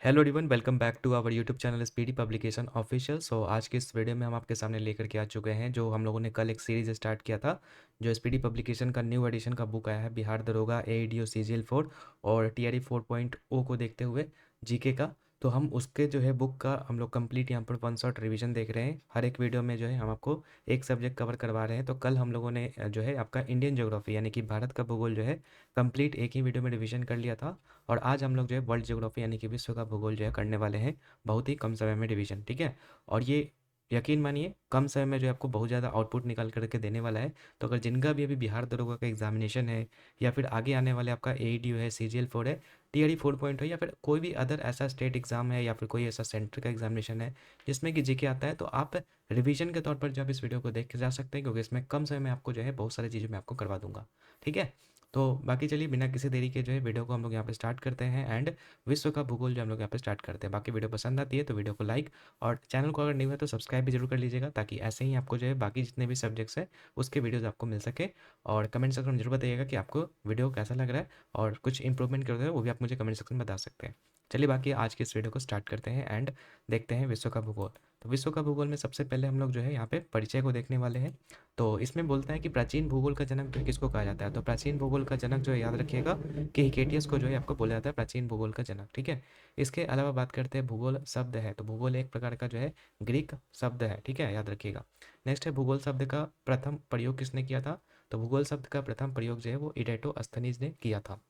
Hello everyone, welcome back to our YouTube channel speedy publication official. आज के इस video में हम आपके सामने लेकर के आ चुके हैं जो हम लोगों ने कल एक सीरीज स्टार्ट किया था। जो स्पीडी पब्लिकेशन का न्यू एडिशन का बुक आया है, बिहार दरोगा एईडीओ सीजीएल 4 और टीआरई 4.0 को देखते हुए जीके का। तो हम उसके जो है बुक का हम लोग कंप्लीट यहाँ पर वन शॉट रिवीजन देख रहे हैं। हर एक वीडियो में जो है हम आपको एक सब्जेक्ट कवर करवा रहे हैं। तो कल हम लोगों ने जो है आपका इंडियन ज्योग्राफी यानी कि भारत का भूगोल जो है कंप्लीट एक ही वीडियो में रिवीजन कर लिया था। और आज हम लोग जो है वर्ल्ड ज्योग्राफी यानी कि विश्व का भूगोल जो है करने वाले हैं, बहुत ही कम समय में डिवीजन। ठीक है। और ये यकीन मानिए कम समय में जो है आपको बहुत ज़्यादा आउटपुट निकाल करके देने वाला है। तो अगर जिनका भी अभी बिहार दरोगा का एग्जामिनेशन है या फिर आगे आने वाले आपका एईडीओ है, सीजीएल 4 है, टीआरई 4 है, या फिर कोई भी अदर ऐसा स्टेट एग्जाम है या फिर कोई ऐसा सेंटर का एग्जामिनेशन है जिसमें कि जीके आता है, तो आप रिवीजन के तौर पर जो आप इस वीडियो को देख के जा सकते हैं, क्योंकि इसमें कम समय में आपको जो है बहुत सारी चीज़ें मैं आपको करवा दूंगा। ठीक है। तो बाकी चलिए बिना किसी देरी के जो है वीडियो को हम लोग यहाँ पे स्टार्ट करते हैं एंड विश्व का भूगोल जो हम लोग यहाँ पे स्टार्ट करते हैं। बाकी वीडियो पसंद आती है तो वीडियो को लाइक और चैनल को अगर नहीं हुआ तो सब्सक्राइब भी जरूर कर लीजिएगा, ताकि ऐसे ही आपको जो है बाकी जितने भी सब्जेक्ट्स हैं उसके वीडियोज़ आपको मिल सके। और कमेंट सेक्शन में जरूर बताइएगा कि आपको वीडियो कैसा लग रहा है, और कुछ इंप्रूवमेंट करते हैं वो भी आप मुझे कमेंट सेक्शन में बता सकते हैं। चलिए बाकी आज की इस वीडियो को स्टार्ट करते हैं एंड देखते हैं विश्व का भूगोल। तो विश्व का भूगोल में सबसे पहले हम लोग जो है यहाँ पे परिचय को देखने वाले हैं। तो इसमें बोलता है कि प्राचीन भूगोल का जनक जो है किसको कहा जाता है। तो प्राचीन भूगोल का जनक जो है याद रखिएगा कि हिकेटियस को जो है आपको बोला जाता है प्राचीन भूगोल का जनक। ठीक है। इसके अलावा बात करते हैं भूगोल शब्द है। तो भूगोल एक प्रकार का जो है ग्रीक शब्द है। ठीक है, याद रखिएगा। नेक्स्ट है भूगोल शब्द का प्रथम प्रयोग किसने किया था। तो भूगोल शब्द का प्रथम प्रयोग जो है वो इरेटोस्थनीज ने किया था।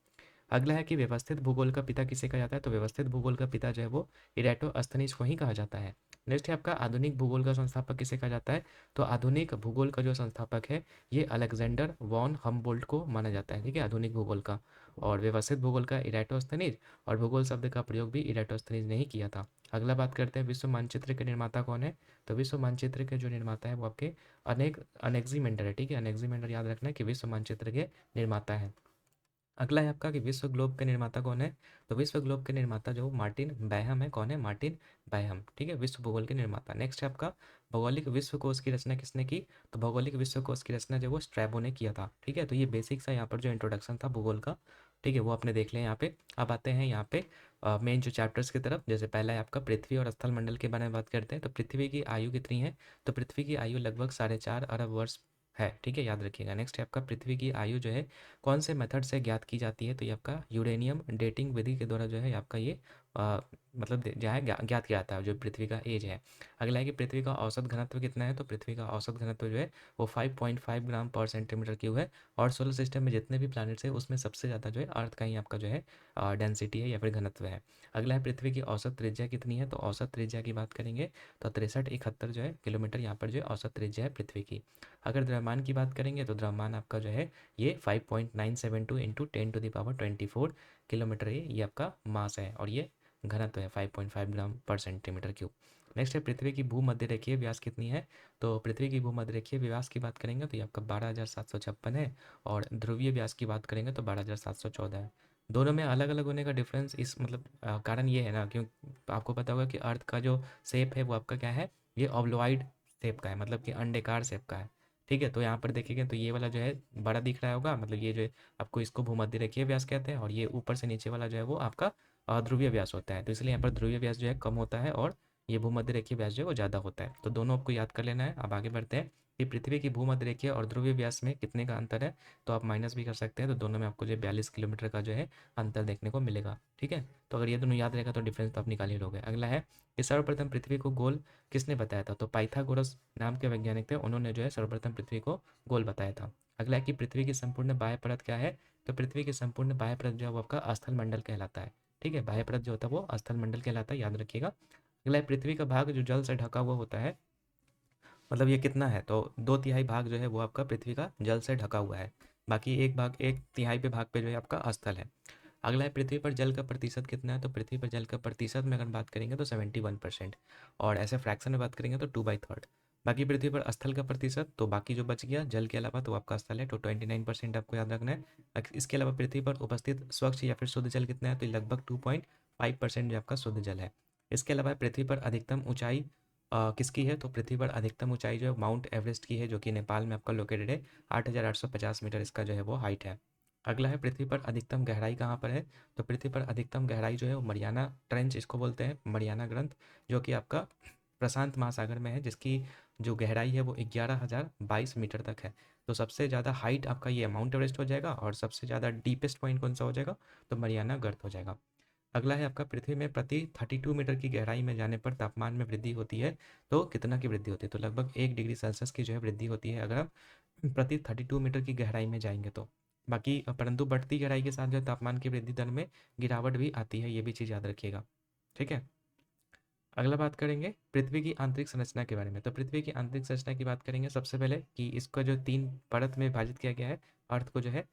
अगला है कि व्यवस्थित भूगोल का पिता किसे कहा जाता है। तो व्यवस्थित भूगोल का पिता जो है वो इरेटोस्थनीज को ही कहा जाता है। नेक्स्ट है आपका आधुनिक भूगोल का संस्थापक किसे कहा जाता है। तो आधुनिक भूगोल का जो संस्थापक है ये अलेक्जेंडर वॉन हम्बोल्ट को माना जाता है। ठीक है, आधुनिक भूगोल का। और व्यवस्थित भूगोल का इरेटोस्थनीज, और भूगोल शब्द का प्रयोग भी इरेटोस्थनीज ने ही किया था। अगला बात करते हैं विश्व मानचित्र के निर्माता कौन है। तो विश्व मानचित्र के जो निर्माता है वो आपके अनेक अनेक्जीमेंडर है। ठीक है, अनेक्जीमेंडर याद रखना है कि विश्व मानचित्र के निर्माता है। अगला है आपका कि विश्व ग्लोब के निर्माता कौन है। तो विश्व ग्लोब के निर्माता जो मार्टिन बैहम है। कौन है? मार्टिन बैहम। ठीक है, विश्व भूगोल के निर्माता। नेक्स्ट है आपका भौगोलिक विश्व कोश की रचना किसने की। तो भौगोलिक विश्व कोश की रचना जो वो स्ट्रैबो ने किया था। ठीक है, तो ये बेसिक सा यहाँ पर जो इंट्रोडक्शन था भूगोल का, ठीक है, वो आपने देख लिया यहाँ पे। अब आते हैं यहाँ पे मेन जो चैप्टर्स की तरफ। जैसे पहला है आपका पृथ्वी और स्थल मंडल के बारे में बात करते हैं। तो पृथ्वी की आयु कितनी है। तो पृथ्वी की आयु लगभग 4.5 अरब वर्ष है। ठीक है, याद रखिएगा। नेक्स्ट है आपका पृथ्वी की आयु जो है कौन से मेथड से ज्ञात की जाती है। तो ये आपका यूरेनियम डेटिंग विधि के द्वारा जो है आपका ये मतलब जो है ज्ञात किया जाता है जो पृथ्वी का एज है। अगला है कि पृथ्वी का औसत घनत्व कितना है। तो पृथ्वी का औसत घनत्व जो है वो 5.5 ग्राम पर सेंटीमीटर क्यूब है। और सोलर सिस्टम में जितने भी प्लैनेट्स है उसमें सबसे ज़्यादा जो है अर्थ का ही आपका जो है डेंसिटी है या फिर घनत्व है। अगला है पृथ्वी की औसत त्रिज्या कितनी है। तो औसत त्रिज्या की बात करेंगे तो 6371 जो है किलोमीटर यहाँ पर जो है औसत त्रिज्या है पृथ्वी की। अगर द्रव्यमान की बात करेंगे तो द्रव्यमान आपका जो है ये 5.972 into 10 to the power 24 kilometre है। ये आपका मास है और ये घनत्व है 5.5 ग्राम पर सेंटीमीटर क्यूब। नेक्स्ट है पृथ्वी की भूमध्य रेखीय व्यास कितनी है। तो पृथ्वी की भूमध्य रेखीय व्यास की बात करेंगे तो ये आपका 12,756 है। और ध्रुवीय व्यास की बात करेंगे तो 12,714 है। दोनों में अलग अलग होने का डिफरेंस इस मतलब कारण ये है ना, क्यों आपको पता होगा कि अर्थ का जो शेप है वो आपका क्या है, ये ऑब्लोइड शेप का है, मतलब कि अंडाकार शेप का है। ठीक है, तो यहाँ पर देखेंगे तो ये वाला जो है बड़ा दिख रहा होगा, मतलब ये जो है आपको इसको भूमध्य रेखीय व्यास कहते हैं। और ये ऊपर से नीचे वाला जो है वो आपका ध्रुवीय व्यास होता है। तो इसलिए यहाँ पर ध्रुवीय व्यास जो है कम होता है और ये भूमध्य रेखीय व्यास जो है वो ज़्यादा होता है। तो दोनों आपको याद कर लेना है। अब आगे बढ़ते हैं कि पृथ्वी की भूमध्य रेखीय और ध्रुवीय व्यास में कितने का अंतर है। तो आप माइनस भी कर सकते हैं। तो दोनों में आपको जो 42 किलोमीटर का जो है अंतर देखने को मिलेगा। ठीक है, तो अगर ये दोनों याद रहेगा तो डिफरेंस तो आप निकाल ही लोगे। अगला है कि सर्वप्रथम पृथ्वी को गोल किसने बताया था। तो पाइथागोरस नाम के वैज्ञानिक थे, उन्होंने जो है सर्वप्रथम पृथ्वी को गोल बताया था। अगला है कि पृथ्वी की संपूर्ण बाह्य परत क्या है। तो पृथ्वी की संपूर्ण बाह्य परत जो है वो आपका स्थल मंडल कहलाता है। ठीक है, बाह्य परत जो होता है वो स्थल मंडल कहलाता है, याद रखिएगा। अगला है पृथ्वी का भाग जो जल से ढका हुआ होता है, मतलब ये कितना है। तो 2/3 भाग जो है वो आपका पृथ्वी का जल से ढका हुआ है। बाकी एक भाग 1/3 पे भाग पे जो है आपका स्थल है। अगला है पृथ्वी पर जल का प्रतिशत कितना है। तो पृथ्वी पर जल का प्रतिशत में अगर बात करेंगे तो 71%। और ऐसे फ्रैक्शन में बात करेंगे तो 2/3। बाकी पृथ्वी पर स्थल का प्रतिशत, तो बाकी जो बच गया जल के अलावा तो आपका स्थल है, तो 29% आपको याद रखना है। इसके अलावा पृथ्वी पर उपस्थित स्वच्छ या फिर शुद्ध जल कितना है। तो लगभग 2.5% जो आपका शुद्ध जल है। इसके अलावा पृथ्वी पर अधिकतम ऊंचाई किसकी है। तो पृथ्वी पर अधिकतम ऊंचाई जो है माउंट एवरेस्ट की है, जो कि नेपाल में आपका लोकेटेड है। 8,850 मीटर इसका जो है वो हाइट है। अगला है पृथ्वी पर अधिकतम गहराई कहाँ पर है। तो पृथ्वी पर अधिकतम गहराई जो है वो मरियाना ट्रेंच इसको बोलते हैं, मरियाना ग्रंथ, जो कि आपका प्रशांत महासागर में है, जिसकी जो गहराई है वो 11,022 मीटर तक है। तो सबसे ज़्यादा हाइट आपका ये माउंट एवरेस्ट हो जाएगा, और सबसे ज़्यादा डीपेस्ट पॉइंट कौन सा हो जाएगा, तो मरियाना गर्त हो जाएगा। अगला है आपका पृथ्वी में प्रति 32 मीटर की गहराई में जाने पर तापमान में वृद्धि होती है। तो कितना की वृद्धि होती है, तो लगभग 1 डिग्री सेल्सियस की जो है वृद्धि होती है अगर हम प्रति 32 मीटर की गहराई में जाएंगे तो। बाकी परंतु बढ़ती गहराई के साथ जो है तापमान की वृद्धि दर में गिरावट भी आती है, ये भी चीज़ याद रखिएगा। ठीक है। अगला बात करेंगे पृथ्वी की आंतरिक संरचना के बारे में। तो पृथ्वी की आंतरिक संरचना की बात करेंगे सबसे पहले कि इसका जो 3 परत में विभाजित किया गया है अर्थ को जो है।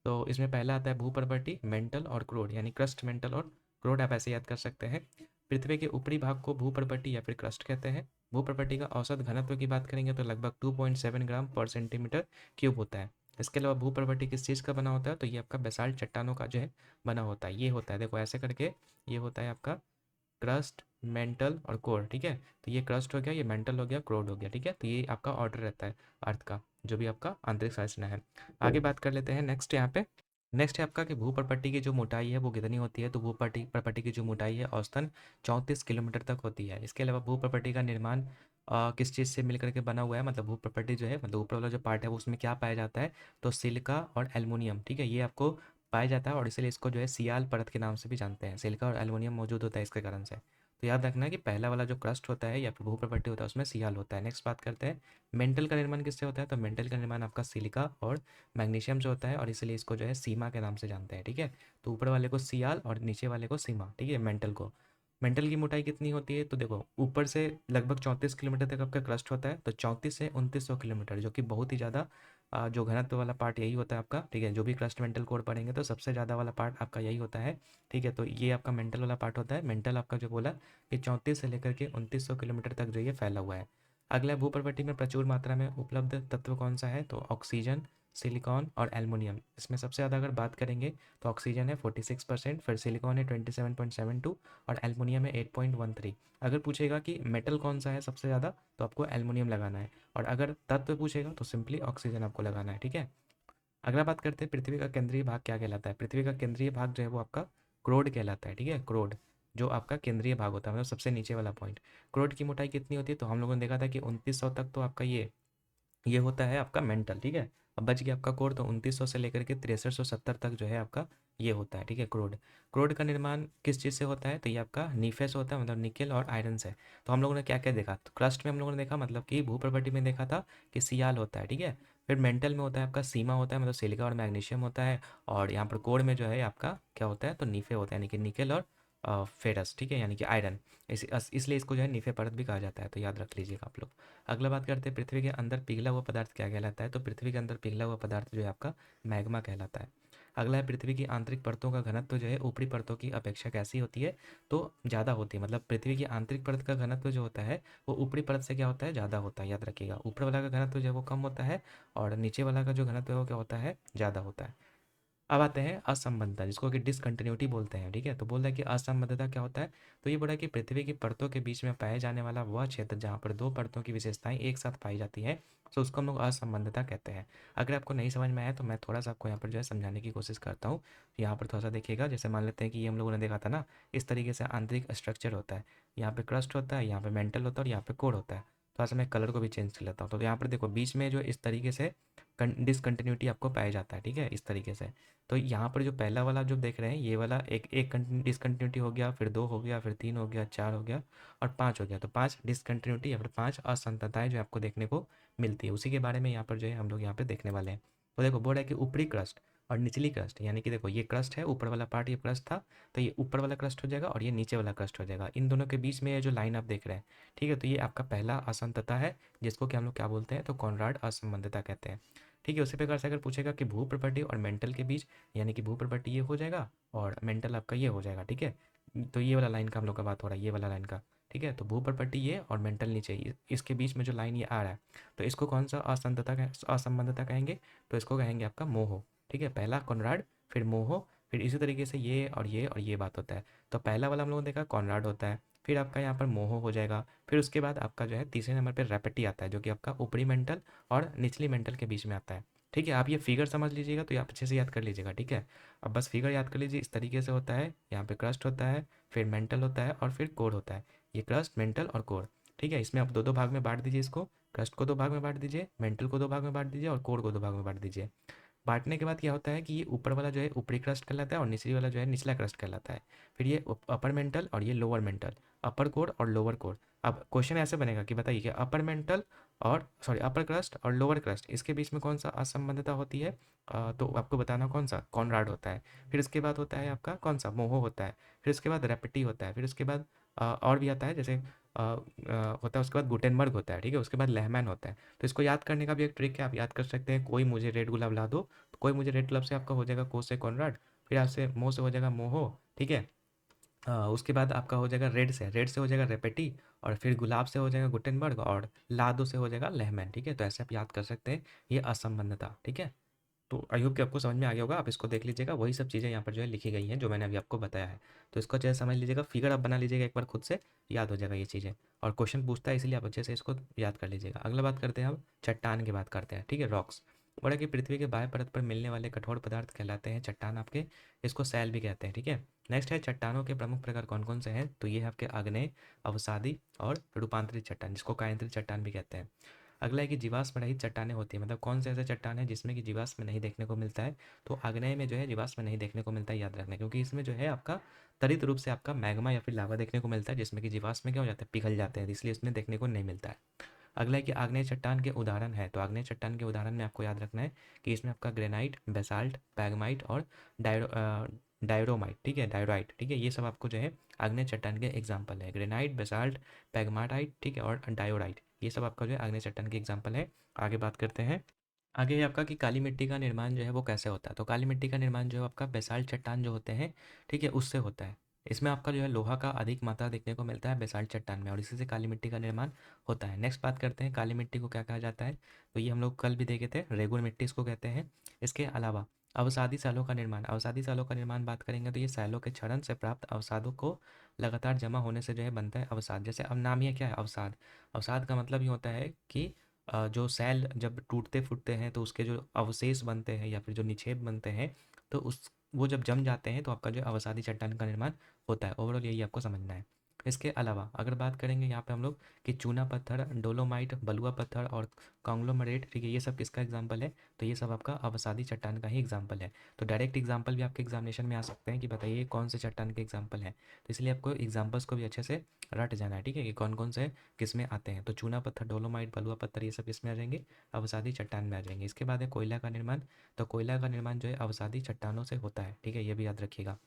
तो इसमें पहला आता है भूपर्वती, मेंटल और क्रोड, यानी क्रस्ट, मेंटल और क्रोड, आप ऐसे याद कर सकते हैं। पृथ्वी के ऊपरी भाग को भूपर्वती या फिर क्रस्ट कहते हैं। भूपर्वती का औसत घनत्व की बात करेंगे तो लगभग 2.7 ग्राम पर सेंटीमीटर क्यूब होता है। इसके अलावा भूपर्वती किस चीज़ का बना होता है, तो ये आपका बेसाल्ट चट्टानों का जो है बना होता है। ये होता है, देखो ऐसे करके, ये होता है आपका क्रस्ट, मेंटल और कोर। ठीक है। तो ये क्रस्ट हो गया, ये मेंटल हो गया, क्रोड हो गया। ठीक है। तो ये आपका ऑर्डर रहता है अर्थ का, जो भी आपका आंतरिक संरचना है। आगे बात कर लेते हैं नेक्स्ट यहाँ पे। नेक्स्ट है आपका कि भूपर्वती की जो मोटाई है वो कितनी होती है। तो भूपर्वती की जो मोटाई है औसतन 34 किलोमीटर तक होती है। इसके अलावा भूपर्वती का निर्माण किस चीज़ से मिलकर के बना हुआ है, मतलब भूपर्वती जो है, मतलब ऊपर वाला जो पार्ट है वो उसमें क्या पाया जाता है, तो सिलिका और एल्युमिनियम। ठीक है। ये आपको पाया जाता है, और इसीलिए इसको जो है सियाल परत के नाम से भी जानते हैं। सिलिका और एल्युमिनियम मौजूद होता है इसके कारण से। तो याद रखना है कि पहला वाला जो क्रस्ट होता है या फिर भूप्रपट्टी होता है उसमें सियाल होता है। नेक्स्ट बात करते हैं मेंटल का निर्माण किससे होता है। तो मेंटल का निर्माण आपका सिलिका और मैग्नीशियम से होता है, और इसलिए इसको जो है सीमा के नाम से जानते हैं। ठीक है। तो ऊपर वाले को सियाल और नीचे वाले को सीमा। ठीक है। मेंटल को, मेंटल की मोटाई कितनी होती है, तो देखो ऊपर से लगभग 34 किलोमीटर तक आपका क्रस्ट होता है, तो 34 से 2900 किलोमीटर, जो कि बहुत ही ज़्यादा जो घनत्व वाला पार्ट यही होता है आपका। ठीक है। जो भी क्रस्ट मेंटल कोड पढ़ेंगे तो सबसे ज़्यादा वाला पार्ट आपका यही होता है। ठीक है। तो ये आपका मेंटल वाला पार्ट होता है। मेंटल आपका जो बोला कि 34 से लेकर के 2900 किलोमीटर तक जो ये फैला हुआ है। अगला भूप्रवृत्ति में प्रचुर मात्रा में उपलब्ध तत्व कौन सा है, तो ऑक्सीजन, सिलिकॉन और एल्युमिनियम। इसमें सबसे ज़्यादा अगर बात करेंगे तो ऑक्सीजन है 46%, फिर सिलिकॉन है 27.72 और एल्युमिनियम है 8.13। अगर पूछेगा कि मेटल कौन सा है सबसे ज़्यादा, तो आपको एल्युमिनियम लगाना है, और अगर तत्व पूछेगा तो सिंपली ऑक्सीजन आपको लगाना है। ठीक है। अगला बात करते हैं पृथ्वी का केंद्रीय भाग क्या कहलाता है। पृथ्वी का केंद्रीय भाग जो है वो आपका क्रोड कहलाता है। ठीक है। क्रोड जो आपका केंद्रीय भाग होता है, मतलब सबसे नीचे वाला पॉइंट। क्रोड की मोटाई कितनी होती है, तो हम लोगों ने देखा था कि 2900 तक तो आपका ये होता है आपका मेंटल। ठीक है। अब बच गया आपका कोर, तो 2900 से लेकर के 6370 तक जो है आपका ये होता है। ठीक है। क्रोड, क्रोड का निर्माण किस चीज़ से होता है, तो ये आपका नीफे से होता है, मतलब निकेल और आयरन से। तो हम लोगों ने क्या क्या देखा, तो क्रस्ट में हम लोगों ने देखा मतलब कि भूप्रवृत्ति में देखा था कि सियाल होता है। ठीक है। फिर मेंटल में होता है आपका सीमा होता है, मतलब सिलिका और मैग्नीशियम होता है। और यहाँ पर कोर में जो है आपका क्या होता है, तो नीफे होता है, यानी कि निकेल और फेरस। ठीक है। यानी कि आयरन। इसलिए इसको जो है नीफे परत भी कहा जाता है, तो याद रख लीजिएगा आप लोग। अगला बात करते हैं पृथ्वी के अंदर पिघला हुआ पदार्थ क्या कहलाता है। तो पृथ्वी के अंदर पिघला हुआ पदार्थ जो है आपका मैग्मा कहलाता है। अगला है पृथ्वी की आंतरिक परतों का घनत्व जो है ऊपरी परतों की अपेक्षा कैसी होती है, तो ज़्यादा होती है। मतलब पृथ्वी की आंतरिक परत का घनत्व जो होता है वो ऊपरी परत से क्या होता है, ज़्यादा होता है। याद रखिएगा, ऊपर वाला का घनत्व जो है वो कम होता है, और नीचे वाला का जो घनत्व है वो क्या होता है, ज़्यादा होता है। अब आते हैं असंबद्धता, जिसको कि डिसकंटिन्यूटी बोलते हैं। ठीक है। तो बोल रहा है कि असंबद्धता क्या होता है, तो ये बोला है कि पृथ्वी की परतों के बीच में पाए जाने वाला वह क्षेत्र जहाँ पर दो परतों की विशेषताएं एक साथ पाई जाती है, तो उसको हम लोग असंबद्धता कहते हैं। अगर आपको नहीं समझ में आया तो मैं थोड़ा सा आपको यहाँ पर जो है समझाने की कोशिश करता हूँ। यहाँ पर थोड़ा सा देखिएगा, जैसे मान लेते हैं कि ये हम लोगों ने देखा था ना, इस तरीके से आंतरिक स्ट्रक्चर होता है। यहाँ पे क्रस्ट होता है, यहाँ पे मेंटल होता है, और यहाँ पे कोर होता है। थोड़ा सा मैं कलर को भी चेंज कर लेता हूँ। तो यहाँ पर देखो बीच में जो इस तरीके से डिसकंटिन्यूटी आपको पाया जाता है। ठीक है। इस तरीके से। तो यहाँ पर जो पहला वाला जो देख रहे हैं, ये वाला एक एक डिसकंटिन्यूटी हो गया, फिर दो हो गया, फिर तीन हो गया, चार हो गया और पाँच हो गया। तो पांच डिसकंटिन्यूटी या फिर पांच असंतताएं जो आपको देखने को मिलती है, उसी के बारे में यहाँ पर जो है हम लोग यहाँ पे देखने वाले हैं। तो देखो बोर्ड है कि ऊपरी क्रस्ट और निचली क्रस्ट, यानी कि देखो ये क्रस्ट है, ऊपर वाला पार्ट ये क्रस्ट था, तो ये ऊपर वाला क्रस्ट हो जाएगा और ये नीचे वाला क्रस्ट हो जाएगा। इन दोनों के बीच में ये जो लाइन आप देख रहे हैं, ठीक है, तो ये आपका पहला असंतता है, जिसको कि हम लोग क्या बोलते हैं, तो कॉनराड असंबंधता कहते हैं। ठीक है। उसी प्रकार से अगर पूछेगा कि भू प्रॉपर्टी और मेंटल के बीच, यानी कि भू प्रॉपर्टी ये हो जाएगा और मेंटल आपका ये हो जाएगा। ठीक है। तो ये वाला लाइन का हम लोग का बात हो रहा है, ये वाला लाइन का। ठीक है। तो भू प्रॉपर्टी ये और मेंटल नीचे, इसके बीच में जो लाइन ये आ रहा है, तो इसको कौन सा असंबद्धता कहेंगे, तो इसको कहेंगे आपका मोह। ठीक है। पहला कॉनराड, फिर मोह, फिर इसी तरीके से ये और ये और ये बात होता है। तो पहला वाला हम लोगों ने देखा कॉनराड होता है, फिर आपका यहाँ पर मोह हो जाएगा, फिर उसके बाद आपका जो है तीसरे नंबर पर रेपेटी आता है, जो कि आपका ऊपरी मेंटल और निचली मेंटल के बीच में आता है। ठीक है, आप ये फिगर समझ लीजिएगा तो ये आप अच्छे से याद कर लीजिएगा। ठीक है, अब बस फिगर याद कर लीजिए, इस तरीके से होता है। यहाँ पे क्रस्ट होता है, फिर मेंटल होता है और फिर कोर होता है। ये क्रस्ट, मेंटल और कोर। ठीक है, इसमें आप दो दो भाग में बांट दीजिए इसको। क्रस्ट को दो भाग में बांट दीजिए, मेंटल को दो भाग में बांट दीजिए और कोर को दो भाग में बांट दीजिए। बाँटने के बाद क्या होता है कि ये ऊपर वाला जो है ऊपरी क्रस्ट कहलाता है और निचली वाला जो है निचला क्रस्ट कहलाता है। फिर ये अपर मेंटल और ये लोअर मेंटल, अपर कोर और लोअर कोर। अब क्वेश्चन ऐसे बनेगा कि बताइए कि अपर मेंटल और सॉरी अपर क्रस्ट और लोअर क्रस्ट इसके बीच में कौन सा असंबद्धता होती है? तो आपको बताना कौन सा कॉनराड होता है। फिर उसके बाद होता है आपका कौन सा मोहो होता है। फिर उसके बाद रेपेटी होता है। फिर उसके बाद और भी आता है जैसे होता है। उसके बाद गुटेनबर्ग होता है। ठीक है, उसके बाद लेहमैन होता है। तो इसको याद करने का भी एक ट्रिक है, आप याद कर सकते हैं। कोई मुझे रेड गुलाब ला दो, तो कोई मुझे रेड गुलाब से आपका हो जाएगा को से कॉनराड। फिर आपसे मोह से हो जाएगा मोहो। ठीक है, उसके बाद आपका हो जाएगा रेड से हो जाएगा रेपेटी। और फिर गुलाब से हो जाएगा गुटेनबर्ग और लादो से हो जाएगा लेहमैन। ठीक है, तो ऐसे आप याद कर सकते हैं ये असंबद्धता। ठीक है, तो आई होप कि आपको समझ में आ गया होगा। आप इसको देख लीजिएगा, वही सब चीज़ें यहाँ पर जो है लिखी गई हैं जो मैंने अभी आपको बताया है। तो इसको अच्छे से समझ लीजिएगा, फिगर आप बना लीजिएगा एक बार खुद से, याद हो जाएगा ये चीज़ें। और क्वेश्चन पूछता है इसलिए आप अच्छे से इसको याद कर लीजिएगा। अगला बात करते हैं, हम चट्टान की बात करते हैं। ठीक है, रॉक्स बोला कि पृथ्वी के बाह्य परत पर मिलने वाले कठोर पदार्थ कहलाते हैं चट्टान आपके। इसको सैल भी कहते हैं। ठीक है, नेक्स्ट है चट्टानों के प्रमुख प्रकार कौन कौन से हैं? तो ये है आपके आग्नेय, अवसादी और रूपांतरित चट्टान, जिसको कायांतरित चट्टान भी कहते हैं। अगला है कि जीवाश्म रहित चट्टानें होती हैं, मतलब कौन से ऐसे चट्टान है जिसमें कि जीवाश्म नहीं देखने को मिलता है? तो आग्नेय में जो है जीवाश्म नहीं देखने को मिलता है, याद रखना, क्योंकि इसमें जो है आपका त्वरित रूप से आपका मैग्मा या फिर लावा देखने को मिलता है, जिसमें कि जीवाश्म में क्या हो जाता है, पिघल जाते हैं, इसलिए इसमें देखने को नहीं मिलता है। अगला है कि आग्नेय चट्टान के उदाहरण है। तो आग्नेय चट्टान के उदाहरण में आपको याद रखना है कि इसमें आपका ग्रेनाइट, बेसाल्ट, पैगमाइट और डायरोमाइट। ठीक है, डायराइट। ठीक है, ये सब आपको जो है आग्नेय चट्टान के एग्जाम्पल है। ग्रेनाइट, बेसाल्ट, पैगमाटाइट, ठीक है, और डायोराइट, ये सब आपका जो है आग्नेय चट्टान के एग्जाम्पल है। आगे बात करते हैं। आगे है आपका कि काली मिट्टी का निर्माण जो है वो कैसे होता है? तो काली मिट्टी का निर्माण जो है आपका बेसाल्ट चट्टान जो होते हैं, ठीक है, उससे होता है। इसमें आपका जो है लोहा का अधिक मात्रा देखने को मिलता है बेसाल्ट चट्टान में, और इसी से काली मिट्टी का निर्माण होता है। नेक्स्ट बात करते हैं, काली मिट्टी को क्या कहा जाता है? तो ये हम लोग कल भी देखे थे, रेगुर मिट्टी इसको कहते हैं। इसके अलावा अवसादी सैलों का निर्माण, अवसादी सैलों का निर्माण बात करेंगे तो ये सैलों के क्षरण से प्राप्त अवसादों को लगातार जमा होने से जो है बनता है अवसाद। जैसे अब नाम ही क्या है, अवसाद। अवसाद का मतलब ये होता है कि जो सेल जब टूटते फूटते हैं तो उसके जो अवशेष बनते हैं या फिर जो निक्षेप बनते हैं, तो उस वो जब जम जाते हैं तो आपका जो अवसादी चट्टान का निर्माण होता है। ओवरऑल यही आपको समझना है। इसके अलावा अगर बात करेंगे यहाँ पे हम लोग कि चूना पत्थर, डोलोमाइट, बलुआ पत्थर और कांग्लोमरेट, ठीक है, ये सब किसका एग्जाम्पल है? तो ये सब आपका अवसादी चट्टान का ही एग्जाम्पल है। तो डायरेक्ट एग्जाम्पल भी आपके एग्जामिनेशन में आ सकते हैं कि बताइए कौन से चट्टान के एग्जाम्पल हैं। तो इसलिए आपको एग्जाम्पल्स को भी अच्छे से रट जाना है। ठीक है, कि कौन कौन से किस में आते हैं। तो चूना पत्थर, डोलोमाइट, बलुआ पत्थर, ये सब किस में आ जाएंगे? अवसादी चट्टान में आ जाएंगे। इसके बाद है कोयला का निर्माण। तो कोयला का निर्माण जो है अवसादी चट्टानों से होता है। ठीक है, ये भी याद रखिएगा।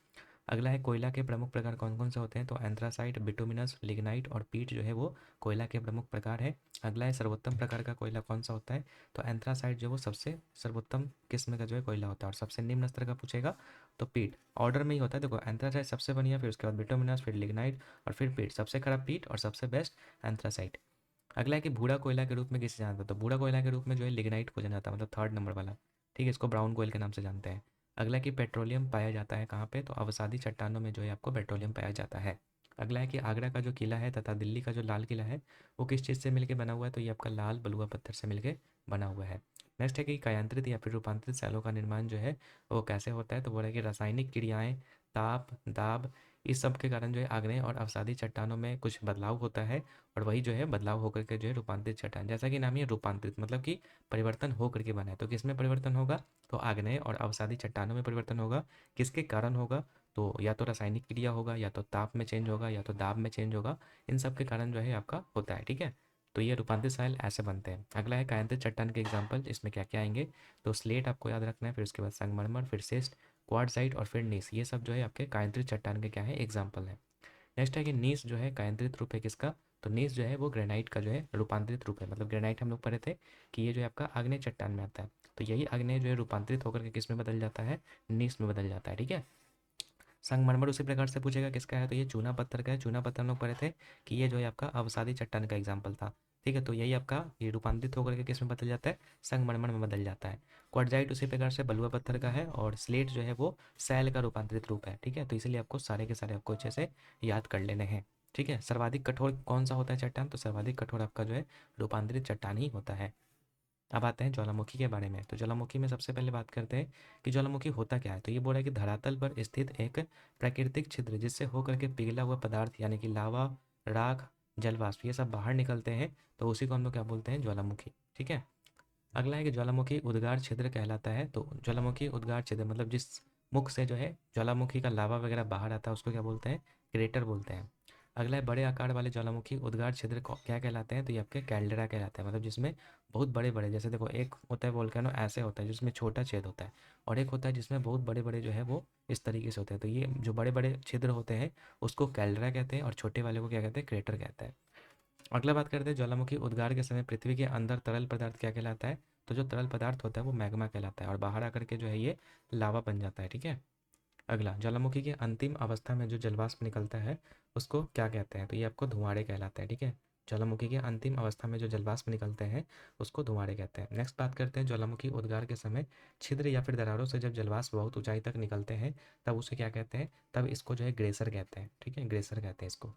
अगला है कोयला के प्रमुख प्रकार कौन कौन से होते हैं? तो एंथ्रासाइट, बिटुमिनस, लिग्नाइट और पीट जो है वो कोयला के प्रमुख प्रकार है। अगला है सर्वोत्तम प्रकार का कोयला कौन सा होता है? तो एंथ्रासाइट जो वो सबसे सर्वोत्तम किस्म का जो है कोयला होता है। और सबसे निम्न स्तर का पूछेगा तो पीट। ऑर्डर में ही होता है, देखो, एंथ्रासाइट सबसे बढ़िया, फिर उसके बाद बिटुमिनस, फिर लिग्नाइट और फिर पीट। सबसे खराब पीट और सबसे बेस्ट एंथ्रासाइट। अगला है कि भूरा कोयला के रूप में किसे जाना जाता है? तो भूरा कोयला के रूप में जो है लिग्नाइट को जाना जाता है, मतलब थर्ड नंबर वाला। ठीक है, इसको ब्राउन कोयल के नाम से जानते हैं। अगला है कि पेट्रोलियम पाया जाता है कहाँ पे? तो अवसादी चट्टानों में जो है आपको पेट्रोलियम पाया जाता है। अगला है कि आगरा का जो किला है तथा दिल्ली का जो लाल किला है वो किस चीज़ से मिलके बना हुआ है? तो ये आपका लाल बलुआ पत्थर से मिलके बना हुआ है। नेक्स्ट है कि कायांत्रित या फिर रूपांतरित सैलों का निर्माण जो है वो कैसे होता है? तो बोला कि रासायनिक क्रियाएं, ताप, दाब, इस सब के कारण जो है आग्नेय और अवसादी चट्टानों में कुछ बदलाव होता है, और वही जो है बदलाव होकर के जो है रूपांतरित चट्टान, जैसा कि नाम ही है रूपांतरित, मतलब कि परिवर्तन होकर के बना है। तो किस में परिवर्तन होगा? तो आग्नेय और अवसादी चट्टानों में परिवर्तन होगा। किसके कारण होगा? तो या तो रासायनिक क्रिया होगा, या तो ताप में चेंज होगा, या तो दाब में चेंज होगा। इन सब के कारण जो है आपका होता है। ठीक है, तो ये रूपांतरित साइल ऐसे बनते हैं। अगला है कायांतरित चट्टान के एग्जाम्पल, इसमें क्या क्या आएंगे? तो स्लेट आपको याद रखना है, फिर उसके बाद संगमरमर, फिर सिस्ट, क्वार्टजाइट और फिर नीस, ये सब जो है आपके कायांतरित चट्टान के क्या है, एग्जाम्पल है। नेक्स्ट है कि नीस जो है कायांतरित रूप है किसका? तो नीस जो है वो ग्रेनाइट का जो है रूपांतरित रूप है। मतलब ग्रेनाइट हम लोग पढ़े थे कि ये जो है आपका आग्नेय चट्टान में आता है, तो यही आग्नेय जो है रूपांतरित होकर के किस में बदल जाता है? नीस में बदल जाता है। ठीक है, संगमरमर उसी प्रकार से पूछेगा किसका है? तो ये चूना पत्थर का है। चूना पत्थर हम लोग पढ़े थे कि ये जो है आपका अवसादी चट्टान का एग्जाम्पल था। ठीक है, तो यही आपका ये रूपांतरित होकर के किस में बदल जाता है? संगमरमर में बदल जाता है। क्वार्टजाइट उसी प्रकार से बलुआ पत्थर का है, और स्लेट जो है वो सैल का रूपांतरित रूप है। ठीक है, तो इसलिए आपको सारे के सारे आपको अच्छे से याद कर लेने हैं। ठीक है, सर्वाधिक कठोर कौन सा होता है चट्टान? तो सर्वाधिक कठोर आपका जो है रूपांतरित चट्टान ही होता है। अब आते हैं ज्वालामुखी के बारे में। तो ज्वालामुखी में सबसे पहले बात करते हैं कि ज्वालामुखी होता क्या है। तो ये बोल रहा है कि धरातल पर स्थित एक प्राकृतिक छिद्र जिससे होकर के पिघला हुआ पदार्थ यानी कि लावा, राख, जलवाष्प ये सब बाहर निकलते हैं, तो उसी को हम लोग क्या बोलते हैं, ज्वालामुखी। ठीक है। अगला है कि ज्वालामुखी उद्गार छिद्र कहलाता है। तो ज्वालामुखी उद्गार छिद्र मतलब जिस मुख से जो है ज्वालामुखी का लावा वगैरह बाहर आता है उसको क्या बोलते हैं, क्रेटर बोलते हैं। अगला है बड़े आकार वाले ज्वालामुखी उद्गार छिद्र क्या कहलाते हैं, तो ये आपके कैल्डेरा कहलाते हैं। मतलब जिसमें बहुत बड़े बड़े, जैसे देखो एक होता है वोल्केनो ऐसे होता है जिसमें छोटा छेद होता है, और एक होता है जिसमें बहुत बड़े बड़े जो है वो इस तरीके से होते हैं। तो ये जो बड़े बड़े छिद्र होते हैं उसको कैल्डेरा कहते हैं, और छोटे वाले को क्या कहते हैं, क्रेटर कहते हैं। अगला बात करते हैं ज्वालामुखी उद्गार के समय पृथ्वी के अंदर तरल पदार्थ क्या कहलाता है। तो जो तरल पदार्थ होता है वो मैग्मा कहलाता है, और बाहर आकर के जो है ये लावा बन जाता है। ठीक है। अगला, ज्वालामुखी की अंतिम अवस्था में जो जलवाष्प निकलता है उसको क्या कहते हैं, तो ये आपको धुआंडे कहलाता है। ठीक है। ज्वालामुखी के अंतिम अवस्था में जो जलवाष्प निकलते हैं उसको धुआंडे कहते हैं। नेक्स्ट बात करते हैं ज्वालामुखी उद्गार के समय छिद्र या फिर दरारों से जब जलवाष्प बहुत ऊंचाई तक निकलते हैं तब उसे क्या कहते हैं, तब इसको जो है ग्लेशियर कहते हैं। ठीक है, ग्लेशियर कहते हैं इसको।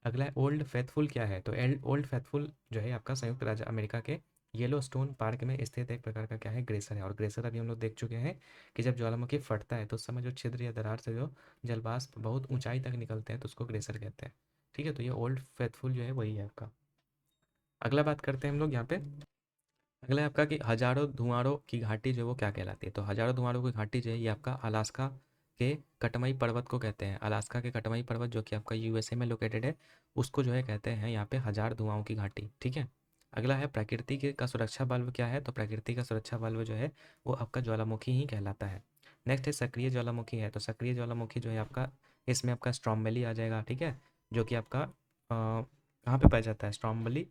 अगला है ओल्ड फेथफुल क्या है। तो ओल्ड फेथफुल जो है आपका संयुक्त राज्य अमेरिका के येलोस्टोन पार्क में स्थित एक प्रकार का क्या है, ग्लेशियर है। और ग्लेशियर अभी हम लोग देख चुके हैं कि जब ज्वालामुखी फटता है तो उस समय जो छिद्र या दरार से जो जलवाष्प बहुत ऊंचाई तक निकलते हैं तो उसको ग्लेशियर कहते हैं। ठीक है, तो ये ओल्ड फेथफुल जो है वही है आपका। अगला बात करते हैं हम लोग यहाँ पे। अगला है आपका कि हजारों धुआंरों की घाटी जो है वो क्या कहलाती है। तो हजारों धुआंरों की घाटी जो है ये आपका अलास्का के कटमई पर्वत को कहते हैं। अलास्का के कटमई पर्वत जो कि आपका यूएसए में लोकेटेड है उसको जो है कहते हैं यहाँ पे हजार धुआंों की घाटी। ठीक है। अगला है प्रकृति के का सुरक्षा बल्ब क्या है। तो प्रकृति का सुरक्षा बल्ब जो है वो आपका ज्वालामुखी ही कहलाता है। नेक्स्ट है सक्रिय ज्वालामुखी है। तो सक्रिय ज्वालामुखी जो है आपका, इसमें आपका स्ट्रोम्बेली आ जाएगा। ठीक है, जो कि आपका कहाँ पे पाया जाता है स्ट्रोम्बेली,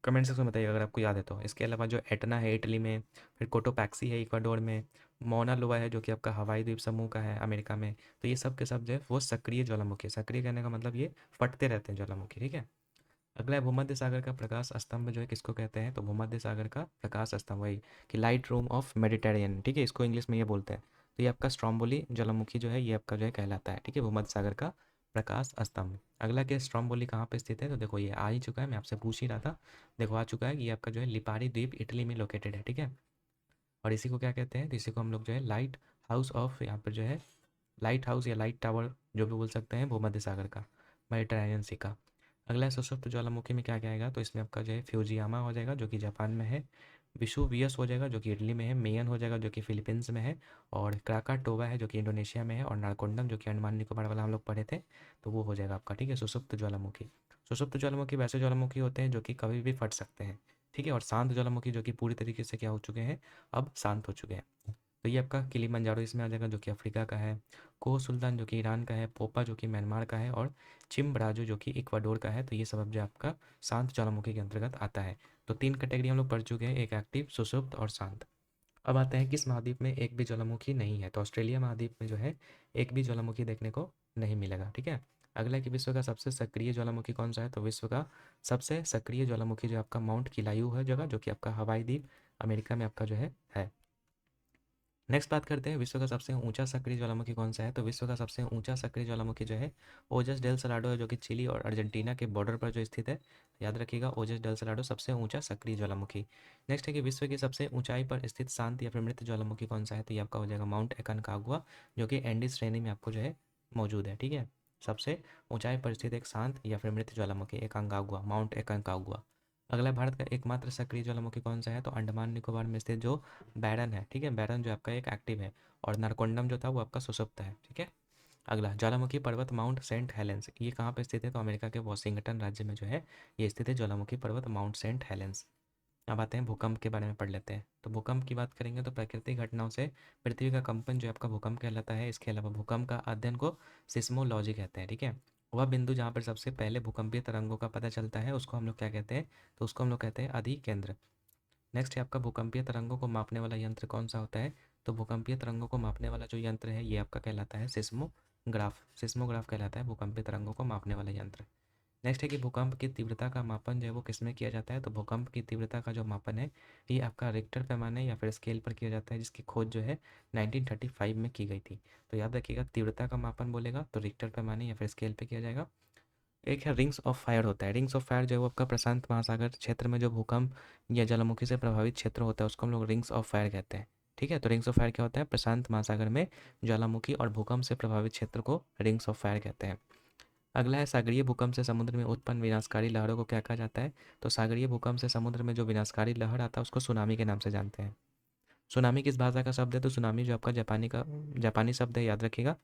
कमेंट सेक्शन में बताइए अगर आपको याद है तो। इसके अलावा जो एटना है इटली में, फिर कोटोपैक्सी है इक्वाडोर में, मौना लोआ है जो कि आपका हवाई द्वीप समूह का है अमेरिका में। तो ये सब के सब जो है वो सक्रिय ज्वालामुखी है। सक्रिय कहने का मतलब ये फटते रहते हैं ज्वालामुखी। ठीक है। अगला है भूमध्य सागर का प्रकाश स्तंभ जो है किसको कहते हैं। तो भूमध्य सागर का प्रकाश स्तंभ वही कि लाइट रूम ऑफ मेडिटेरियन। ठीक है, इसको इंग्लिश में ये बोलते हैं। तो ये आपका स्ट्रोम्बोली ज्वालामुखी जो है ये आपका जो है कहलाता है। ठीक है, भूमध्य सागर का प्रकाश स्तंभ। अगला क्या, स्ट्रोम्बोली कहाँ पे स्थित है। तो देखो ये आ ही चुका है, मैं आपसे पूछ ही रहा था। देखो आ चुका है कि ये आपका जो है लिपारी द्वीप इटली में लोकेटेड है। ठीक है, और इसी को क्या कहते हैं, तो इसी को हम लोग जो है लाइट हाउस ऑफ, यहाँ पर जो है लाइट हाउस या लाइट टावर जो भी बोल सकते हैं भूमध्य सागर का, मेडिटेरेनियन सी का। अगला है सुषुप्त ज्वालामुखी में क्या क्या आएगा। तो इसमें आपका जो है फ्यूजियामा हो जाएगा जो कि जापान में है, विसुवियस हो जाएगा जो कि इटली में है, मेयन हो जाएगा जो कि फिलीपींस में है, और क्राकाटोवा है जो कि इंडोनेशिया में है, और नारकोंडम जो कि अंडमान निकोबार वाला हम लोग पढ़े थे, तो वो हो जाएगा आपका। ठीक है, सुषुप्त ज्वालामुखी। सुषुप्त ज्वालामुखी वैसे ज्वालामुखी होते हैं जो कि कभी भी फट सकते हैं। ठीक है, और शांत ज्वालामुखी जो कि पूरी तरीके से क्या हो चुके हैं, अब शांत हो चुके हैं। तो ये आपका किलिमंजारो इसमें आ जाएगा जो कि अफ्रीका का है, कोह सुल्तान जो कि ईरान का है, पोपा जो कि म्यांमार का है, और चिम्बराजो जो कि इक्वाडोर का है। तो ये सब अब जो आपका शांत ज्वालामुखी के अंतर्गत आता है। तो तीन कैटेगरी हम लोग पढ़ चुके हैं, एक एक्टिव, सुषुप्त और शांत। अब आते हैं किस महाद्वीप में एक भी ज्वालामुखी नहीं है। तो ऑस्ट्रेलिया महाद्वीप में जो है एक भी ज्वालामुखी देखने को नहीं मिलेगा। ठीक है। अगला है कि विश्व का सबसे सक्रिय ज्वालामुखी कौन सा है। तो विश्व का सबसे सक्रिय ज्वालामुखी जो आपका माउंट किलायू है जगह, जो कि आपका हवाई द्वीप अमेरिका में आपका जो है। नेक्स्ट बात करते हैं विश्व का सबसे ऊंचा सक्रिय ज्वालामुखी कौन सा है। तो विश्व का सबसे ऊंचा सक्रिय ज्वालामुखी जो है ओजस डेल सलाडो है, जो कि चिली और अर्जेंटीना के बॉर्डर पर जो स्थित है। याद रखिएगा, ओजस डेल सलाडो सबसे ऊंचा सक्रिय ज्वालामुखी। नेक्स्ट है कि विश्व की सबसे ऊंचाई पर स्थित शांत या फिर मृत ज्वालामुखी कौन सा है। तो ये आपका हो जाएगा माउंट एकानकागुआ, जो कि एंडीज श्रेणी में आपको जो है मौजूद है। ठीक है, सबसे ऊंचाई पर स्थित एक शांत या फिर मृत ज्वालामुखी एकांकागुआ, माउंट एकांकागुआ। अगला, भारत का एकमात्र सक्रिय ज्वालामुखी कौन सा है। तो अंडमान निकोबार में स्थित जो बैरन है। ठीक है, बैरन जो आपका एक एक्टिव है, और नारकोंडम जो था वो आपका सुषुप्त है। ठीक है। अगला, ज्वालामुखी पर्वत माउंट सेंट हेलेंस ये कहाँ पे स्थित है। तो अमेरिका के वॉशिंगटन राज्य में जो है ये स्थित है ज्वालामुखी पर्वत माउंट सेंट हेलेंस। अब आते हैं भूकंप के बारे में पढ़ लेते हैं। तो भूकंप की बात करेंगे तो प्राकृतिक घटनाओं से पृथ्वी का कंपन जो आपका भूकंप कहलाता है। इसके अलावा भूकंप का अध्ययन को सिस्मोलॉजी कहते हैं। ठीक है, वह बिंदु जहाँ पर सबसे पहले भूकंपीय तरंगों का पता चलता है उसको हम लोग क्या कहते हैं। तो उसको हम लोग कहते हैं अधिकेंद्र। नेक्स्ट है आपका भूकंपीय तरंगों को मापने वाला यंत्र कौन सा होता है। तो भूकंपीय तरंगों को मापने वाला जो यंत्र है ये आपका कहलाता है सिस्मोग्राफ। सिस्मोग्राफ कहलाता है भूकंपीय तरंगों को मापने वाला यंत्र। नेक्स्ट है कि भूकंप की तीव्रता का मापन जो है वो किसमें किया जाता है। तो भूकंप की तीव्रता का जो मापन है ये आपका रिक्टर पैमाने या फिर स्केल पर किया जाता है, जिसकी खोज जो है 1935 में की गई थी। तो याद रखिएगा, तीव्रता का मापन बोलेगा तो रिक्टर पैमाने या फिर स्केल पे किया जाएगा, एक है रिंग्स ऑफ फायर होता है। रिंग्स ऑफ फायर जो है वो आपका प्रशांत महासागर क्षेत्र में जो भूकंप या ज्वालामुखी से प्रभावित क्षेत्र होता है उसको हम लोग रिंग्स ऑफ फायर कहते हैं। ठीक है, तो रिंग्स ऑफ फायर क्या होता है? प्रशांत महासागर में ज्वालामुखी और भूकंप से प्रभावित क्षेत्र को रिंग्स ऑफ फायर कहते हैं। अगला है सागरीय भूकंप से समुद्र में उत्पन्न विनाशकारी लहरों को क्या कहा जाता है? तो सागरीय भूकंप से समुद्र में जो विनाशकारी लहर आता है उसको सुनामी के नाम से जानते हैं। सुनामी किस भाषा का शब्द है? तो सुनामी जो आपका जापानी शब्द है, याद रखिएगा।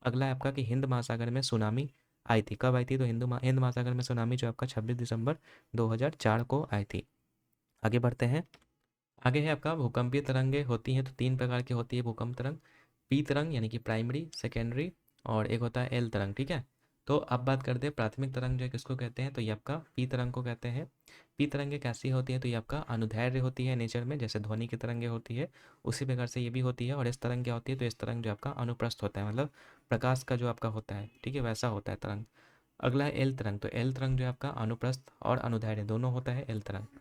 अगला है आपका कि हिंद महासागर में सुनामी आई थी, कब आई थी? तो हिंद महासागर में सुनामी जो आपका 26 दिसंबर 2004 को आई थी। आगे बढ़ते हैं। आगे है आपका भूकंपीय तरंगे होती हैं तो 3 प्रकार की होती है भूकंप तरंग। पी तरंग यानी कि प्राइमरी, सेकेंडरी और एक होता है एल तरंग। ठीक है, तो अब बात करते हैं प्राथमिक तरंग जो है किसको कहते हैं? तो ये आपका पी तरंग को कहते हैं। पी तरंगे कैसी होती है? तो ये आपका अनुदैर्ध्य होती है नेचर में, जैसे ध्वनि की तरंगे होती है उसी प्रकार से ये भी होती है। और इस तरंग क्या होती है? तो इस तरंग जो आपका अनुप्रस्थ होता है, मतलब प्रकाश का जो आपका होता है, ठीक है, वैसा होता है तरंग। अगला है एल तरंग। तो एल तरंग जो है आपका अनुप्रस्थ और अनुदैर्ध्य दोनों होता है एल तरंग।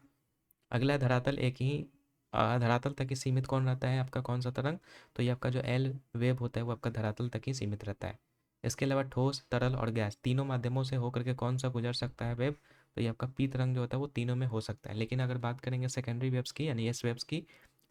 अगला है धरातल, एक ही धरातल तक ही सीमित कौन रहता है आपका? कौन सा तरंग? तो ये आपका जो एल वेव होता है वो आपका धरातल तक ही सीमित रहता है। इसके अलावा ठोस, तरल और गैस तीनों माध्यमों से होकर के कौन सा गुजर सकता है वेव? तो ये आपका पी तरंग जो होता है वो तीनों में हो सकता है। लेकिन अगर बात करेंगे सेकेंडरी वेव्स की यानी एस वेव्स की,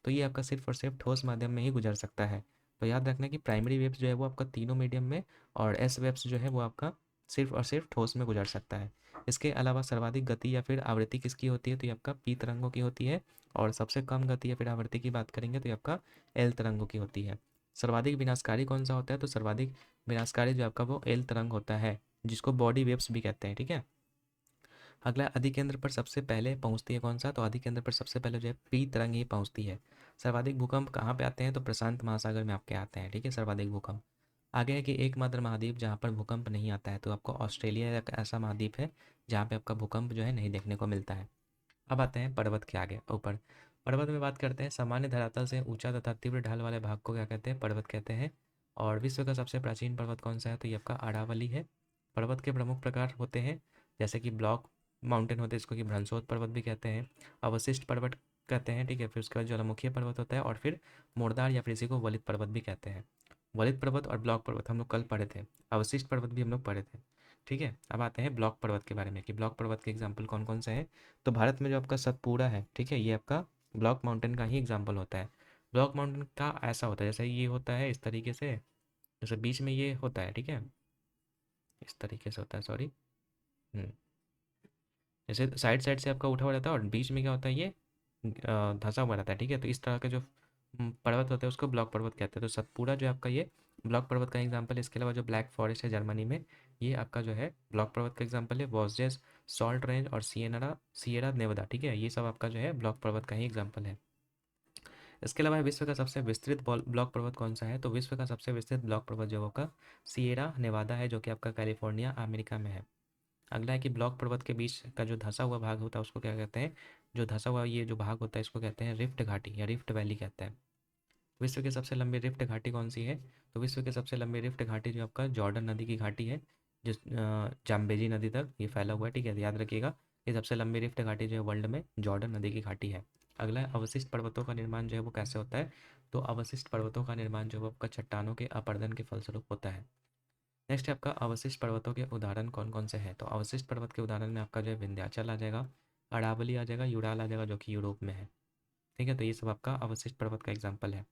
तो ये आपका सिर्फ और सिर्फ ठोस माध्यम में ही गुजर सकता है। तो याद रखना कि प्राइमरी वेव्स जो है वो आपका तीनों मीडियम में, और एस वेव्स जो है वो आपका सिर्फ और सिर्फ ठोस में गुजर सकता है। इसके अलावा सर्वाधिक गति या फिर आवृत्ति किसकी होती है? तो ये आपका पी तरंगों की होती है। और सबसे कम गति या फिर आवृत्ति की बात करेंगे तो ये आपका एल तरंगों की होती है। सर्वाधिक विनाशकारी कौन सा होता है? तो सर्वाधिक विनाशकारी जो आपका वो एल तरंग होता है, जिसको बॉडी वेव्स भी कहते हैं। ठीक है, अगला अधिकेंद्र पर सबसे पहले पहुंचती है कौन सा? तो अधिकेंद्र पर सबसे पहले जो है पी तरंग ही पहुंचती है। सर्वाधिक भूकंप कहाँ पे आते हैं? तो प्रशांत महासागर में आपके आते हैं। ठीक है, सर्वाधिक भूकंप। आगे है कि एकमात्र महाद्वीप जहाँ पर भूकंप नहीं आता है, तो आपको ऑस्ट्रेलिया एक ऐसा महाद्वीप है जहाँ पे आपका भूकंप जो है नहीं देखने को मिलता है। अब आते हैं पर्वत के आगे ऊपर। पर्वत में बात करते हैं, सामान्य धरातल से ऊंचा तथा तीव्र ढाल वाले भाग को क्या कहते हैं? पर्वत कहते हैं। और विश्व का सबसे प्राचीन पर्वत कौन सा है? तो ये आपका अरावली है। पर्वत के प्रमुख प्रकार होते हैं जैसे कि ब्लॉक माउंटेन होते हैं, इसको कि भ्रंशोत पर्वत भी कहते हैं, अवशिष्ट पर्वत कहते हैं। ठीक है, फिर उसके बाद ज्वालामुखीय पर्वत होता है, और फिर मोरदार या फिर इसी को वलित पर्वत भी कहते हैं। वलित पर्वत और ब्लॉक पर्वत हम लोग कल पढ़े थे, अवशिष्ट पर्वत भी हम लोग पढ़े थे। ठीक है, अब आते हैं ब्लॉक पर्वत के बारे में कि ब्लॉक पर्वत के एग्जाम्पल कौन कौन से हैं। तो भारत में जो आपका सतपुड़ा है, ठीक है, ये आपका ब्लॉक माउंटेन का ही एग्जाम्पल होता है। ब्लॉक माउंटेन का ऐसा होता है जैसे ये होता है इस तरीके से, जैसे बीच में ये होता है, ठीक है, इस तरीके से होता है, सॉरी। जैसे साइड साइड से आपका उठा हुआ रहता है और बीच में क्या होता है, ये धंसा हुआ रहता है। ठीक है, तो इस तरह के जो पर्वत होते हैं उसको ब्लॉक पर्वत कहते हैं। तो सतपुड़ा जो है आपका ये ब्लॉक पर्वत का एग्जाम्पल है। इसके अलावा जो ब्लैक फॉरेस्ट है जर्मनी में, ये आपका जो है ब्लॉक पर्वत का एग्जाम्पल है। वॉसजेस, सॉल्ट रेंज और सिएरा नेवादा, ठीक है, ये सब आपका जो है ब्लॉक पर्वत का ही एग्जाम्पल है। इसके अलावा विश्व का सबसे विस्तृत ब्लॉक पर्वत कौन सा है? तो विश्व का सबसे विस्तृत ब्लॉक पर्वत जो होगा सिएरा नेवादा है, जो कि आपका कैलिफोर्निया अमेरिका में है। अगला है कि ब्लॉक पर्वत के बीच का जो धंसा हुआ भाग होता है उसको क्या कहते हैं? जो धंसा हुआ ये जो भाग होता है इसको कहते हैं रिफ्ट घाटी या रिफ्ट वैली कहते हैं। विश्व की सबसे लंबी रिफ्ट घाटी कौन सी है? तो विश्व की सबसे लंबी रिफ्ट घाटी जो आपका जॉर्डन नदी की घाटी है, जिस जाम्बेजी नदी तक ये फैला हुआ है। ठीक है, याद रखिएगा, ये सबसे लंबी रिफ्ट घाटी जो है वर्ल्ड में जॉर्डन नदी की घाटी है। अगला है अवशिष्ट पर्वतों का निर्माण जो है वो कैसे होता है? तो अवशिष्ट पर्वतों का निर्माण जो है वो आपका चट्टानों के अपरदन के फलस्वरूप होता है। नेक्स्ट है आपका अवशिष्ट पर्वतों के उदाहरण कौन कौन से हैं? तो अवशिष्ट पर्वत के उदाहरण में आपका जो है विंध्याचल आ जाएगा, अरावली आ जाएगा, यूराल आ जाएगा जो कि यूरोप में है। ठीक है, तो ये सब आपका अवशिष्ट पर्वत का एग्जाम्पल है।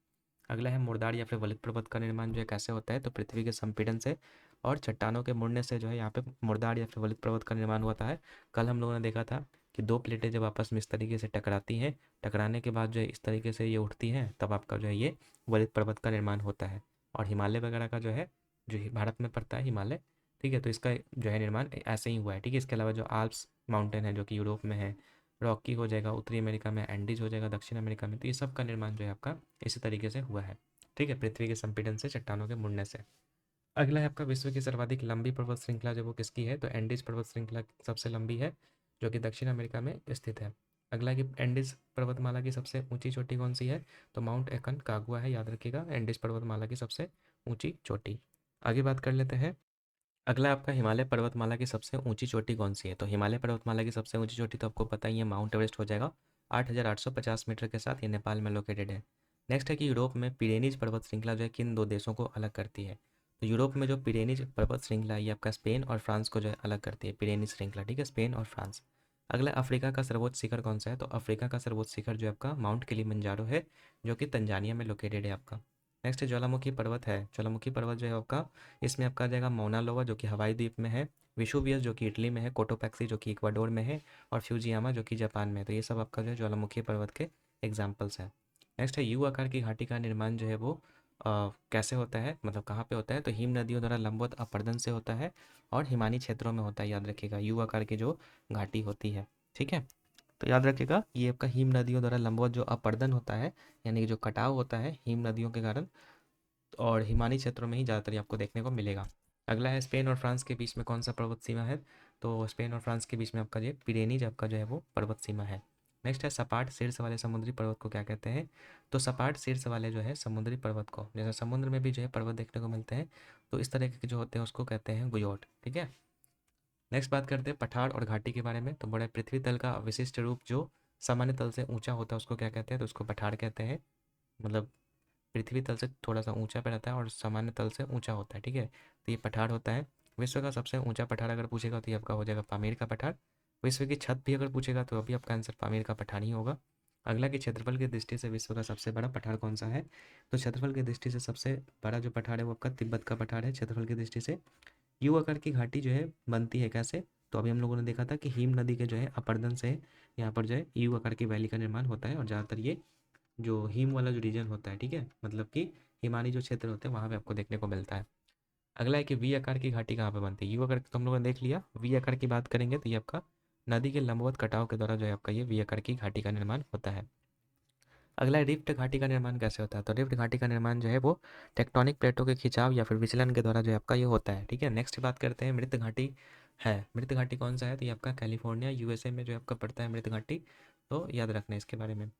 अगला है मुर्दार या फिर वलित पर्वत का निर्माण जो है कैसे होता है? तो पृथ्वी के संपीड़न से और चट्टानों के मुड़ने से जो है यहाँ पे मुर्दार या फिर वलित पर्वत का निर्माण होता है। कल हम लोगों ने देखा था कि दो प्लेटें जब आपस में इस तरीके से टकराती हैं, टकराने के बाद जो है इस तरीके से ये उठती हैं, तब आपका जो है ये वलित पर्वत का निर्माण होता है। और हिमालय वगैरह का जो है, जो भारत में पड़ता है हिमालय, ठीक है, तो इसका जो है निर्माण ऐसे ही हुआ है। ठीक है, इसके अलावा जो आल्प्स माउंटेन है जो कि यूरोप में है, रॉकी हो जाएगा उत्तरी अमेरिका में, एंडीज हो जाएगा दक्षिण अमेरिका में, तो ये सब का निर्माण जो है आपका इसी तरीके से हुआ है। ठीक है, पृथ्वी के संपीड़न से, चट्टानों के मुड़ने से। अगला है आपका विश्व की सर्वाधिक लंबी पर्वत श्रृंखला जो वो किसकी है? तो एंडीज पर्वत श्रृंखला सबसे लंबी है, जो कि दक्षिण अमेरिका में स्थित है। अगला है कि एंडीज पर्वतमाला की सबसे ऊंची चोटी कौन सी है? तो माउंट एकन कागुआ है, याद रखिएगा, एंडीज पर्वतमाला की सबसे ऊंची चोटी। आगे बात कर लेते हैं। अगला आपका हिमालय पर्वतमाला की सबसे ऊंची चोटी कौन सी है? तो हिमालय पर्वतमाला की सबसे ऊंची चोटी तो आपको पता ही है, माउंट एवरेस्ट हो जाएगा, 8,850 मीटर के साथ, ये नेपाल में लोकेटेड है। नेक्स्ट है कि यूरोप में पिरेनीज पर्वत श्रृंखला जो है किन दो देशों को अलग करती है? तो यूरोप में जो पिरेनीज पर्वत श्रृंखला है ये आपका स्पेन और फ्रांस को जो है अलग करती है, पिरेनी श्रृंखला, ठीक है, स्पेन और फ्रांस। अगला अफ्रीका का सर्वोच्च शिखर कौन सा है? तो अफ्रीका का सर्वोच्च शिखर जो है आपका माउंट किलिमंजारो है, जो कि तंजानिया में लोकेटेड है आपका। नेक्स्ट ज्वालामुखी पर्वत है, ज्वालामुखी पर्वत जो है आपका, इसमें आपका आ जाएगा मौना लोवा जो कि हवाई द्वीप में है, विशुवियस जो कि इटली में है, कोटोपैक्सी जो कि इक्वाडोर में है, और फ्यूजियामा जो कि जापान में है। तो ये सब आपका जो है ज्वालामुखी पर्वत के एग्जाम्पल्स हैं। नेक्स्ट है यू आकार की घाटी का निर्माण जो है वो कैसे होता है, मतलब कहाँ पे होता है? तो हिम नदियों द्वारा लंबवत अपर्दन से होता है और हिमानी क्षेत्रों में होता है, याद रखिएगा, यू आकार की जो घाटी होती है, ठीक है। तो याद रखिएगा ये आपका हिम नदियों द्वारा लंबवत जो अपर्दन होता है, यानी कि जो कटाव होता है हिम नदियों के कारण, और हिमानी क्षेत्रों में ही ज़्यादातर ये आपको देखने को मिलेगा। अगला है स्पेन और फ्रांस के बीच में कौन सा पर्वत सीमा है? तो स्पेन और फ्रांस के बीच में आपका ये पिरेनीज आपका जो है वो पर्वत सीमा है। नेक्स्ट है सपाट शीर्ष वाले समुद्री पर्वत को क्या कहते हैं? तो सपाट शीर्ष वाले जो है समुद्री पर्वत को, जैसे समुद्र में भी जो है पर्वत देखने को मिलते हैं, तो इस तरह के जो होते हैं उसको कहते हैं गुयोट, ठीक है। नेक्स्ट बात करते हैं पठार और घाटी के बारे में। तो बड़े पृथ्वी तल का विशिष्ट रूप जो सामान्य तल से ऊंचा होता है उसको क्या कहते हैं? तो उसको पठार कहते हैं, मतलब पृथ्वी तल से थोड़ा सा ऊंचा पे रहता है और सामान्य तल से ऊंचा होता है, ठीक है। तो ये पठार होता है। विश्व का सबसे ऊंचा पठार अगर पूछेगा तो ये आपका हो जाएगा पामीर का पठार। विश्व की छत भी अगर पूछेगा तो अभी आपका आंसर पामीर का पठार ही होगा। अगला कि क्षेत्रफल की दृष्टि से विश्व का सबसे बड़ा पठार कौन सा है? तो क्षेत्रफल की दृष्टि से सबसे बड़ा जो पठार है वो आपका तिब्बत का पठार है क्षेत्रफल की दृष्टि से। यू आकार की घाटी जो है बनती है कैसे? तो अभी हम लोगों ने देखा था कि हिम नदी के जो है अपर्दन से यहाँ पर जो है यू आकार की वैली का निर्माण होता है, और ज़्यादातर ये जो हिम वाला जो रीजन होता है, ठीक है, मतलब कि हिमानी जो क्षेत्र होते हैं वहाँ पे आपको देखने को मिलता है। अगला है कि वी आकार की घाटी कहाँ पे बनती है? यू आकार तो हम लोगों ने देख लिया, वी आकार की बात करेंगे तो ये आपका नदी के लंबवत कटाव के द्वारा जो है आपका ये वी आकार की घाटी का निर्माण होता है। अगला है रिफ्ट घाटी का निर्माण कैसे होता है? तो रिफ्ट घाटी का निर्माण जो है वो टेक्टोनिक प्लेटों के खिंचाव या फिर विचलन के द्वारा जो है आपका ये होता है, ठीक है। नेक्स्ट बात करते हैं मृत घाटी है। मृत घाटी कौन सा है? तो ये आपका कैलिफोर्निया यूएसए में जो आपका पड़ता है मृत घाटी, तो याद रखना है इसके बारे में।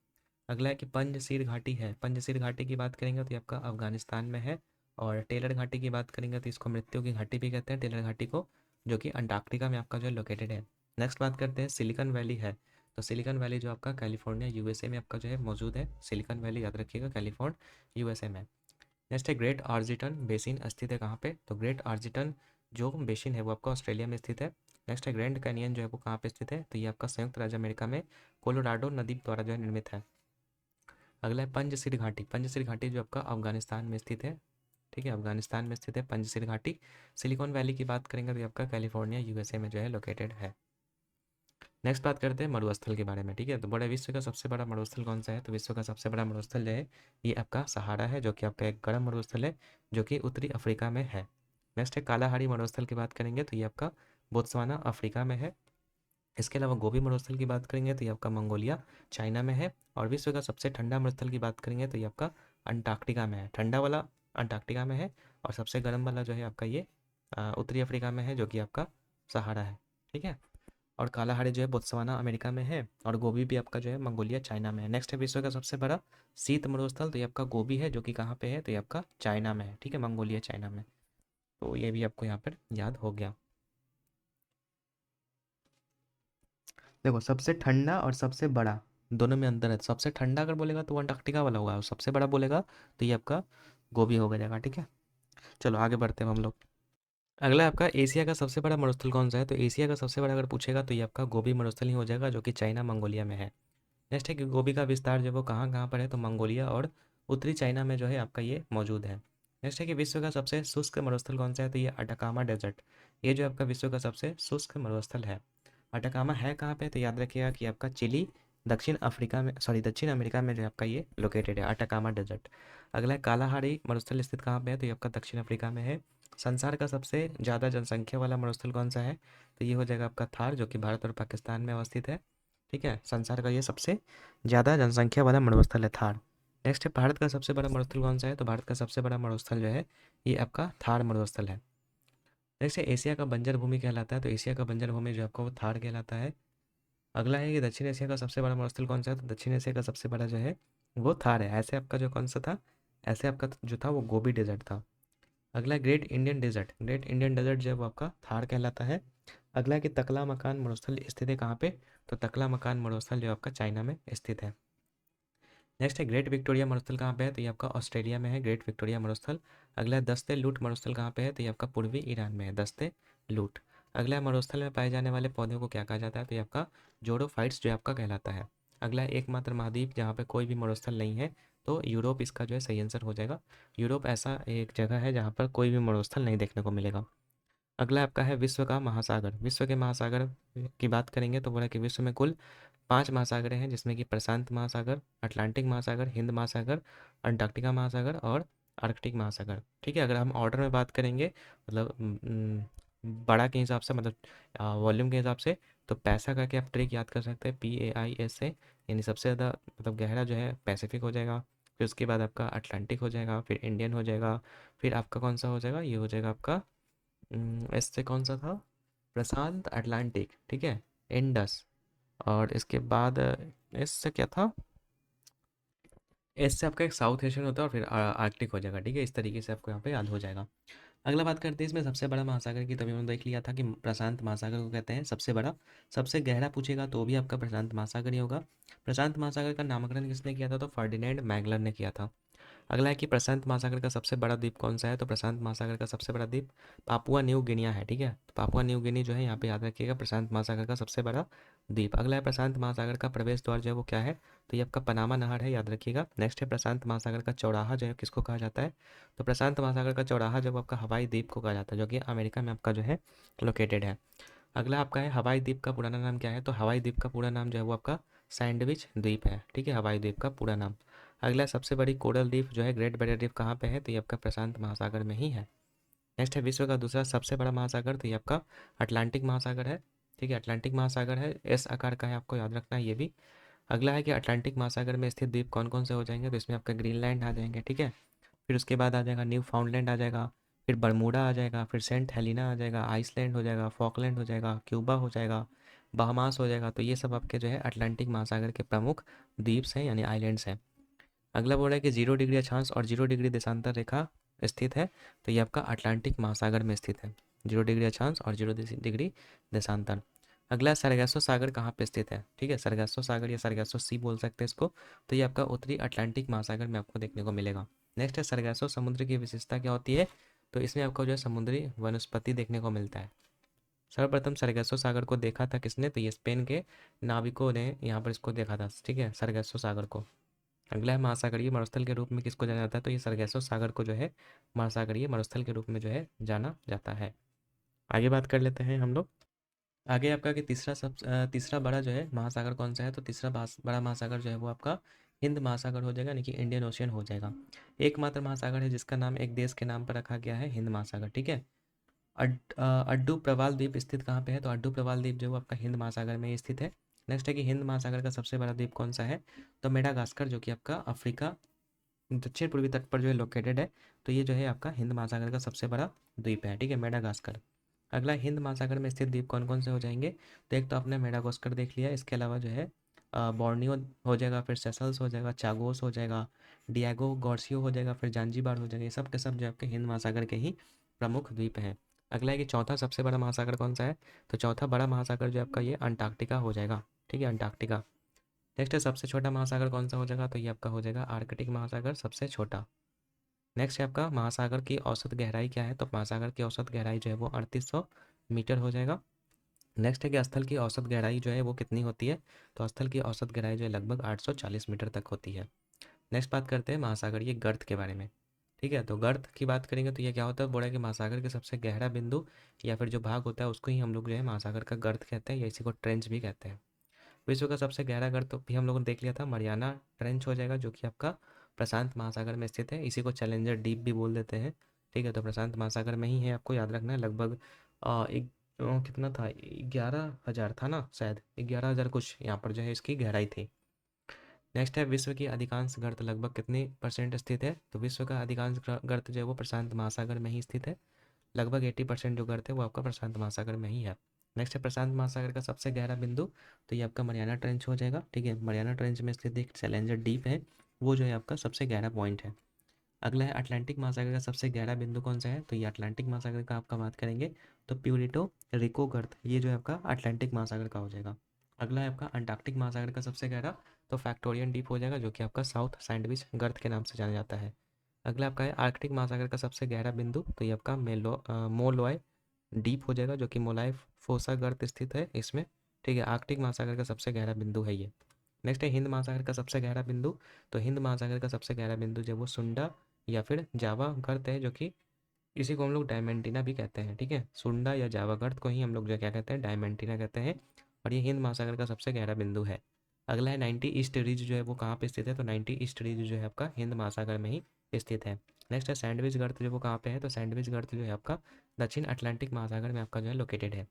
अगला है कि पंजसीर घाटी है। पंजसीर घाटी की बात करेंगे तो ये आपका अफगानिस्तान में है। और टेलर घाटी की बात करेंगे तो इसको मृत्यु की घाटी भी कहते हैं, टेलर घाटी को, जो कि अंटार्कटिका में आपका जो है लोकेटेड है। नेक्स्ट बात करते हैं सिलिकॉन वैली है। तो सिलिकॉन वैली जो आपका कैलिफोर्निया यूएसए में आपका जो है मौजूद है, सिलिकॉन वैली याद रखिएगा, कैलिफोर्निया यूएसए में। नेक्स्ट है ग्रेट आर्जिटन बेसिन स्थित है कहाँ पे? तो ग्रेट आर्जिटन जो बेसिन है वो आपका ऑस्ट्रेलिया में स्थित है। नेक्स्ट है ग्रैंड कैनियन जो है वो कहाँ पे स्थित है? तो ये आपका संयुक्त राज्य अमेरिका में कोलोराडो नदी द्वारा जो है निर्मित है। अगला है पंजसीर घाटी। पंजसीर घाटी जो आपका अफगानिस्तान में स्थित है, ठीक है, अफगानिस्तान में स्थित है पंजसीर घाटी। सिलिकॉन वैली की बात करेंगे तो ये आपका कैलिफोर्निया यूएसए में जो है लोकेटेड है। नेक्स्ट बात करते हैं मरुस्थल के बारे में, ठीक है। तो बड़े विश्व का सबसे बड़ा मरुस्थल कौन सा है? तो विश्व का सबसे बड़ा मरुस्थल जो है ये आपका सहारा है, जो कि आपका एक गर्म मरुस्थल है, जो कि उत्तरी अफ्रीका में है। नेक्स्ट है कालाहारी मरुस्थल की बात करेंगे तो ये आपका बोत्सवाना अफ्रीका में है। इसके अलावा गोबी मरुस्थल की बात करेंगे तो ये आपका मंगोलिया चाइना में है। और विश्व का सबसे ठंडा मरुस्थल की बात करेंगे तो ये आपका अंटार्कटिका में है, ठंडा वाला अंटार्कटिका में है। और सबसे गर्म वाला जो है आपका ये उत्तरी अफ्रीका में है, जो कि आपका सहारा है, ठीक है। और कालाहारी जो है बोत्सवाना अमेरिका में है, और गोबी भी आपका जो है मंगोलिया चाइना में है। नेक्स्ट है विश्व का सबसे बड़ा शीत मरुस्थल, तो ये आपका गोबी है, जो कि कहाँ पे है? तो ये आपका चाइना में है, ठीक है, मंगोलिया चाइना में। तो ये भी आपको यहाँ पर याद हो गया। देखो सबसे ठंडा और सबसे बड़ा दोनों में अंतर है। सबसे ठंडा अगर बोलेगा तो वो अंटार्कटिका वाला होगा, और सबसे बड़ा बोलेगा तो ये आपका गोबी हो जाएगा, ठीक है। चलो आगे बढ़ते हैं हम लोग। अगला आपका एशिया का सबसे बड़ा मरुस्थल कौन सा है? तो एशिया का सबसे बड़ा अगर पूछेगा तो ये आपका गोबी मरुस्थल ही हो जाएगा, जो कि चाइना मंगोलिया में है। नेक्स्ट है कि गोबी का विस्तार जो है वो कहाँ कहाँ पर है? तो मंगोलिया और उत्तरी चाइना में जो है आपका ये मौजूद है। नेक्स्ट है कि विश्व का सबसे शुष्क मरुस्थल कौन सा है? तो ये अटाकामा डेजर्ट, ये जो आपका विश्व का सबसे शुष्क मरुस्थल है। अटाकामा है कहाँ पे? तो याद रखिएगा कि आपका चिली दक्षिण अफ्रीका में, सॉरी दक्षिण अमेरिका में जो है आपका ये लोकेटेड है, अटाकामा डेजर्ट। अगला है कालाहारी मरुस्थल स्थित कहाँ पे है? तो ये आपका दक्षिण अफ्रीका में है। संसार का सबसे ज़्यादा जनसंख्या वाला मरुस्थल कौन सा है? तो ये हो जाएगा आपका थार, जो कि भारत और पाकिस्तान में अवस्थित है, ठीक है। संसार का ये सबसे ज़्यादा जनसंख्या वाला मरुस्थल है थार। नेक्स्ट है भारत का सबसे बड़ा मरुस्थल कौन सा है? तो भारत का सबसे बड़ा मरुस्थल जो है ये आपका थार मरुस्थल है। नेक्स्ट है एशिया का बंजर भूमि कहलाता है। तो एशिया का बंजर भूमि जो आपका वो थार कहलाता है। अगला है कि दक्षिण एशिया का सबसे बड़ा मरुस्थल कौन सा है? तो दक्षिण एशिया का सबसे बड़ा जो है वो थार है। ऐसे आपका जो कौन सा था, ऐसे आपका जो था वो गोबी डेजर्ट था। अगला है Great Indian Desert. Great Indian Desert जो है वो आपका थार कहलाता है। अगला है कि तकला मकान मरुस्थल स्थित है कहाँ पे? तो तकला मकान मरुस्थल जो आपका चाइना में स्थित है। नेक्स्ट है ग्रेट विक्टोरिया मरुस्थल कहाँ पे है, तो ये आपका ऑस्ट्रेलिया में है ग्रेट विक्टोरिया मरुस्थल। अगला है दस्ते लूट मरुस्थल कहाँ पे है, तो ये आपका पूर्वी ईरान में है दस्ते लूट। अगला है मरुस्थल में पाए जाने वाले पौधे को क्या कहा जाता है, तो ये आपका जोडोफाइट्स जो आपका कहलाता है। अगला है एकमात्र महाद्वीप जहाँ पे कोई भी मरुस्थल नहीं है, तो यूरोप इसका जो है सही आंसर हो जाएगा। यूरोप ऐसा एक जगह है जहाँ पर कोई भी मरुस्थल नहीं देखने को मिलेगा। अगला आपका है विश्व का महासागर। विश्व के महासागर की बात करेंगे तो बोला कि विश्व में कुल 5 महासागर हैं, जिसमें कि प्रशांत महासागर, अटलांटिक महासागर, हिंद महासागर, अंटार्कटिका महासागर और आर्कटिक महासागर। ठीक है, अगर हम ऑर्डर में बात करेंगे मतलब बड़ा के हिसाब से, मतलब वॉल्यूम के हिसाब से, तो पैसा का क्या आप ट्रिक याद कर सकते हैं, PAIS से, यानी सबसे ज़्यादा मतलब गहरा जो है पैसिफिक हो जाएगा। फिर उसके बाद आपका अटलांटिक हो जाएगा, फिर इंडियन हो जाएगा, फिर आपका कौन सा हो जाएगा, ये हो जाएगा आपका एस से कौन सा था, प्रशांत अटलांटिक, ठीक है, इंडस। और इसके बाद एस से क्या था, एस से आपका एक साउथ एशियन होता है और फिर आर्कटिक हो जाएगा। ठीक है, इस तरीके से आपको यहाँ पे याद हो जाएगा। अगला बात करते हैं इसमें सबसे बड़ा महासागर की, तभी हमने देख लिया था कि प्रशांत महासागर को कहते हैं सबसे बड़ा। सबसे गहरा पूछेगा तो भी आपका प्रशांत महासागर ही होगा। प्रशांत महासागर का नामकरण किसने किया था, तो फर्डिनेंड मैगलर ने किया था। अगला है कि प्रशांत महासागर का सबसे बड़ा द्वीप कौन सा है, तो प्रशांत महासागर का सबसे बड़ा द्वीप पापुआ न्यू गिनिया है। ठीक है, तो पापुआ न्यू गिनी जो है यहाँ पे याद रखिएगा प्रशांत महासागर का सबसे बड़ा द्वीप। अगला है प्रशांत महासागर का प्रवेश द्वार जो है वो क्या है, तो ये आपका पनामा नहर है, याद रखिएगा। नेक्स्ट है प्रशांत महासागर का चौराहा जो है किसको कहा जाता है, तो प्रशांत महासागर का चौराहा जब आपका हवाई द्वीप को कहा जाता है, जो कि अमेरिका में आपका जो है लोकेटेड है। अगला आपका है हवाई द्वीप का पुराना नाम क्या है, तो हवाई द्वीप का पूरा नाम जो है वो आपका सैंडविच द्वीप है। ठीक है, हवाई द्वीप का पूरा नाम। अगला सबसे बड़ी कोरल द्वीप जो है ग्रेट बैरियर रीफ कहाँ पे है, तो ये आपका प्रशांत महासागर में ही है। नेक्स्ट है विश्व का दूसरा सबसे बड़ा महासागर, तो ये आपका अटलांटिक महासागर है। ठीक है, अटलांटिक महासागर है, एस आकार का है, आपको याद रखना है ये भी। अगला है कि अटलांटिक महासागर में स्थित द्वीप कौन कौन से हो जाएंगे, तो इसमें आपका ग्रीनलैंड आ जाएंगे। ठीक है, फिर उसके बाद आ जाएगा न्यू फाउंडलैंड आ जाएगा, फिर बरमूडा आ जाएगा, फिर सेंट हेलिना आ जाएगा, आइसलैंड हो जाएगा, फॉकलैंड हो जाएगा, क्यूबा हो जाएगा, बहामास हो जाएगा। तो ये सब आपके जो है अटलांटिक महासागर के प्रमुख द्वीप्स हैं, यानी आइलैंड्स हैं। अगला बोल रहा है कि 0 डिग्री अक्षांश और 0 डिग्री देशांतर रेखा स्थित है, तो ये आपका अटलांटिक महासागर में स्थित है। 0 डिग्री अक्षांश और 0 डिग्री देशांतर। अगला सरगासो सागर कहाँ पे स्थित है, ठीक है, सरगासो सागर या सरगासो सी बोल सकते हैं इसको, तो ये आपका उत्तरी अटलांटिक महासागर में आपको देखने को मिलेगा। नेक्स्ट है सरगासो समुद्र की विशेषता क्या होती है, तो इसमें आपको जो है समुद्री वनस्पति देखने को मिलता है। सर्वप्रथम सरगासो सागर को देखा था किसने, तो ये स्पेन के नाविकों ने यहाँ पर इसको देखा था। ठीक है, सरगासो सागर को। अगला है महासागरीय मरुस्थल के रूप में किसको जाना जाता है, तो ये सरगासो सागर को जो है महासागरीय मरुस्थल के रूप में जो है जाना जाता है। आगे बात कर लेते हैं हम लोग। आगे आपका कि तीसरा बड़ा जो है महासागर कौन सा है, तो तीसरा बड़ा महासागर जो है वो आपका हिंद महासागर हो जाएगा, यानी कि इंडियन ओशियन हो जाएगा। एकमात्र महासागर है जिसका नाम एक देश के नाम पर रखा गया है, हिंद महासागर। ठीक है, अड्डू प्रवाल द्वीप स्थित कहाँ पे है, तो अड्डू प्रवाल द्वीप जो है वो आपका हिंद महासागर में ही स्थित है। नेक्स्ट है कि हिंद महासागर का सबसे बड़ा द्वीप कौन सा है, तो मेडागास्कर, जो कि आपका अफ्रीका दक्षिण पूर्वी तट पर जो है लोकेटेड है। तो ये जो है आपका हिंद महासागर का सबसे बड़ा द्वीप है। ठीक है, मेडागास्कर। अगला हिंद महासागर में स्थित द्वीप कौन कौन से हो जाएंगे, तो एक तो आपने मेडागास्कर देख लिया, इसके अलावा जो है बोर्नियो हो जाएगा, फिर सेशल्स हो जाएगा, चागोस हो जाएगा, डियागो गॉर्सियो हो जाएगा, फिर जानजीबार हो जाएगा। ये सब के सब जो आपके हिंद महासागर के ही प्रमुख द्वीप हैं। अगला है कि चौथा सबसे बड़ा महासागर कौन सा है, तो चौथा बड़ा महासागर जो आपका ये अंटार्कटिका हो जाएगा। ठीक है, अंटार्कटिका। नेक्स्ट है सबसे छोटा महासागर कौन सा हो जाएगा, तो ये आपका हो जाएगा आर्कटिक महासागर, सबसे छोटा। नेक्स्ट है आपका महासागर की औसत गहराई क्या है, तो महासागर की औसत गहराई जो है वो 3800 मीटर हो जाएगा। नेक्स्ट है कि स्थल की औसत गहराई जो है वो कितनी होती है, तो स्थल की औसत गहराई जो है लगभग 840 मीटर तक होती है। नेक्स्ट बात करते हैं महासागरीय गर्त के बारे में। ठीक है, तो गर्त की बात करेंगे तो ये क्या होता है, बोला कि महासागर के सबसे गहरा बिंदु या फिर जो भाग होता है उसको ही हम लोग जो है महासागर का गर्त कहते हैं, या इसी को ट्रेंच भी कहते हैं। विश्व का सबसे गहरा गर्त तो भी हम लोगों ने देख लिया था, मरियाना ट्रेंच हो जाएगा, जो कि आपका प्रशांत महासागर में स्थित है, इसी को चैलेंजर डीप भी बोल देते हैं। ठीक है, तो प्रशांत महासागर में ही है, आपको याद रखना है। लगभग एक कितना था, 11,000 था ना, शायद 11,000 कुछ यहाँ पर जो है इसकी गहराई थी। नेक्स्ट है विश्व की अधिकांश गर्त लगभग कितने परसेंट स्थित है, तो विश्व का अधिकांश गर्त जो है वो प्रशांत महासागर में ही स्थित है। लगभग 80% जो गर्त है वो आपका प्रशांत महासागर में ही है। नेक्स्ट है प्रशांत महासागर का सबसे गहरा बिंदु, तो ये आपका मरियाना ट्रेंच हो जाएगा। ठीक है, मरियाना ट्रेंच में स्थित एक चैलेंजर डीप है, वो जो है आपका सबसे गहरा पॉइंट है। अगला है अटलांटिक महासागर का सबसे गहरा बिंदु कौन सा है, तो ये अटलांटिक महासागर का आपका बात करेंगे तो प्यूरिटो रिको गर्त, ये जो है आपका अटलांटिक महासागर का हो जाएगा। अगला है आपका अंटार्कटिक महासागर का सबसे गहरा, तो फैक्टोरियन डीप हो जाएगा, जो कि आपका साउथ सैंडविच गर्त के नाम से जाना जाता है। अगला आपका है आर्कटिक महासागर का सबसे गहरा बिंदु, तो ये आपका मोलोय डीप हो जाएगा, जो कि मोलाई फोसा गर्त स्थित है इसमें। ठीक है, आर्कटिक महासागर का सबसे गहरा बिंदु है ये। नेक्स्ट है हिंद महासागर का सबसे गहरा बिंदु, तो हिंद महासागर का सबसे गहरा बिंदु जो है वो सुंडा या फिर जावा गर्त है, जो कि इसी को हम लोग डायमेंटिना भी कहते हैं। ठीक है, सुंडा या जावा गर्त को ही हम लोग जो क्या कहते हैं, डायमेंटिना कहते हैं, और ये हिंद महासागर का सबसे गहरा बिंदु है। अगला है 90 ईस्ट रिज, जो है वो कहाँ पे स्थित है, तो 90 ईस्ट रिज जो है आपका हिंद महासागर में ही स्थित है। नेक्स्ट है सैंडविच गर्त, जो वो कहाँ पे है, तो सैंडविच गर्त जो है आपका दक्षिण अटलांटिक महासागर में आपका जो है लोकेटेड है।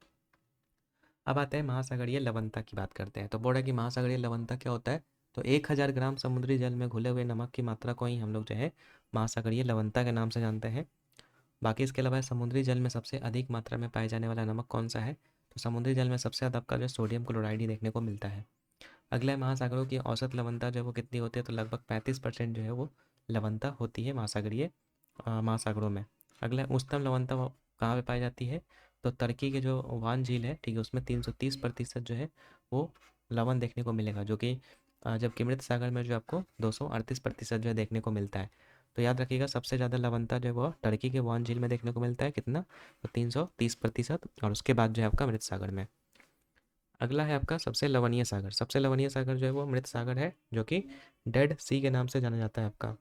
अब आते हैं महासागरीय लवणता की बात करते हैं। तो बोर्ड है कि महासागरीय लवणता क्या होता है, तो 1000 ग्राम समुद्री जल में घुले हुए नमक की मात्रा को ही हम लोग जो है महासागरीय लवणता के नाम से जानते हैं। बाकी इसके अलावा समुद्री जल में सबसे अधिक मात्रा में पाए जाने वाला नमक कौन सा है, तो समुद्री जल में सबसे ज़्यादा आपका जो है सोडियम क्लोराइड ही देखने को मिलता है। अगला है महासागरों की औसत लवणता जो है वो कितनी होती है, तो लगभग 35% जो है वो लवणता होती है महासागरीय महासागरों में। अगला है उच्चतम लवणता कहाँ पे पाई जाती है, तो तुर्की के जो वान झील है, ठीक है, उसमें 330% जो है वो लवण देखने को मिलेगा, जो कि जबकि मृत सागर में जो आपको 238% जो है देखने को मिलता है। तो याद रखिएगा सबसे ज़्यादा लवणता जो है वो टर्की के वान झील में देखने को मिलता है, कितना, तो 330%, और उसके बाद जो है आपका मृत सागर में। अगला है आपका सबसे लवणीय सागर। सबसे लवणीय सागर जो है वो मृत सागर है, जो कि डेड सी के नाम से जाना जाता है आपका।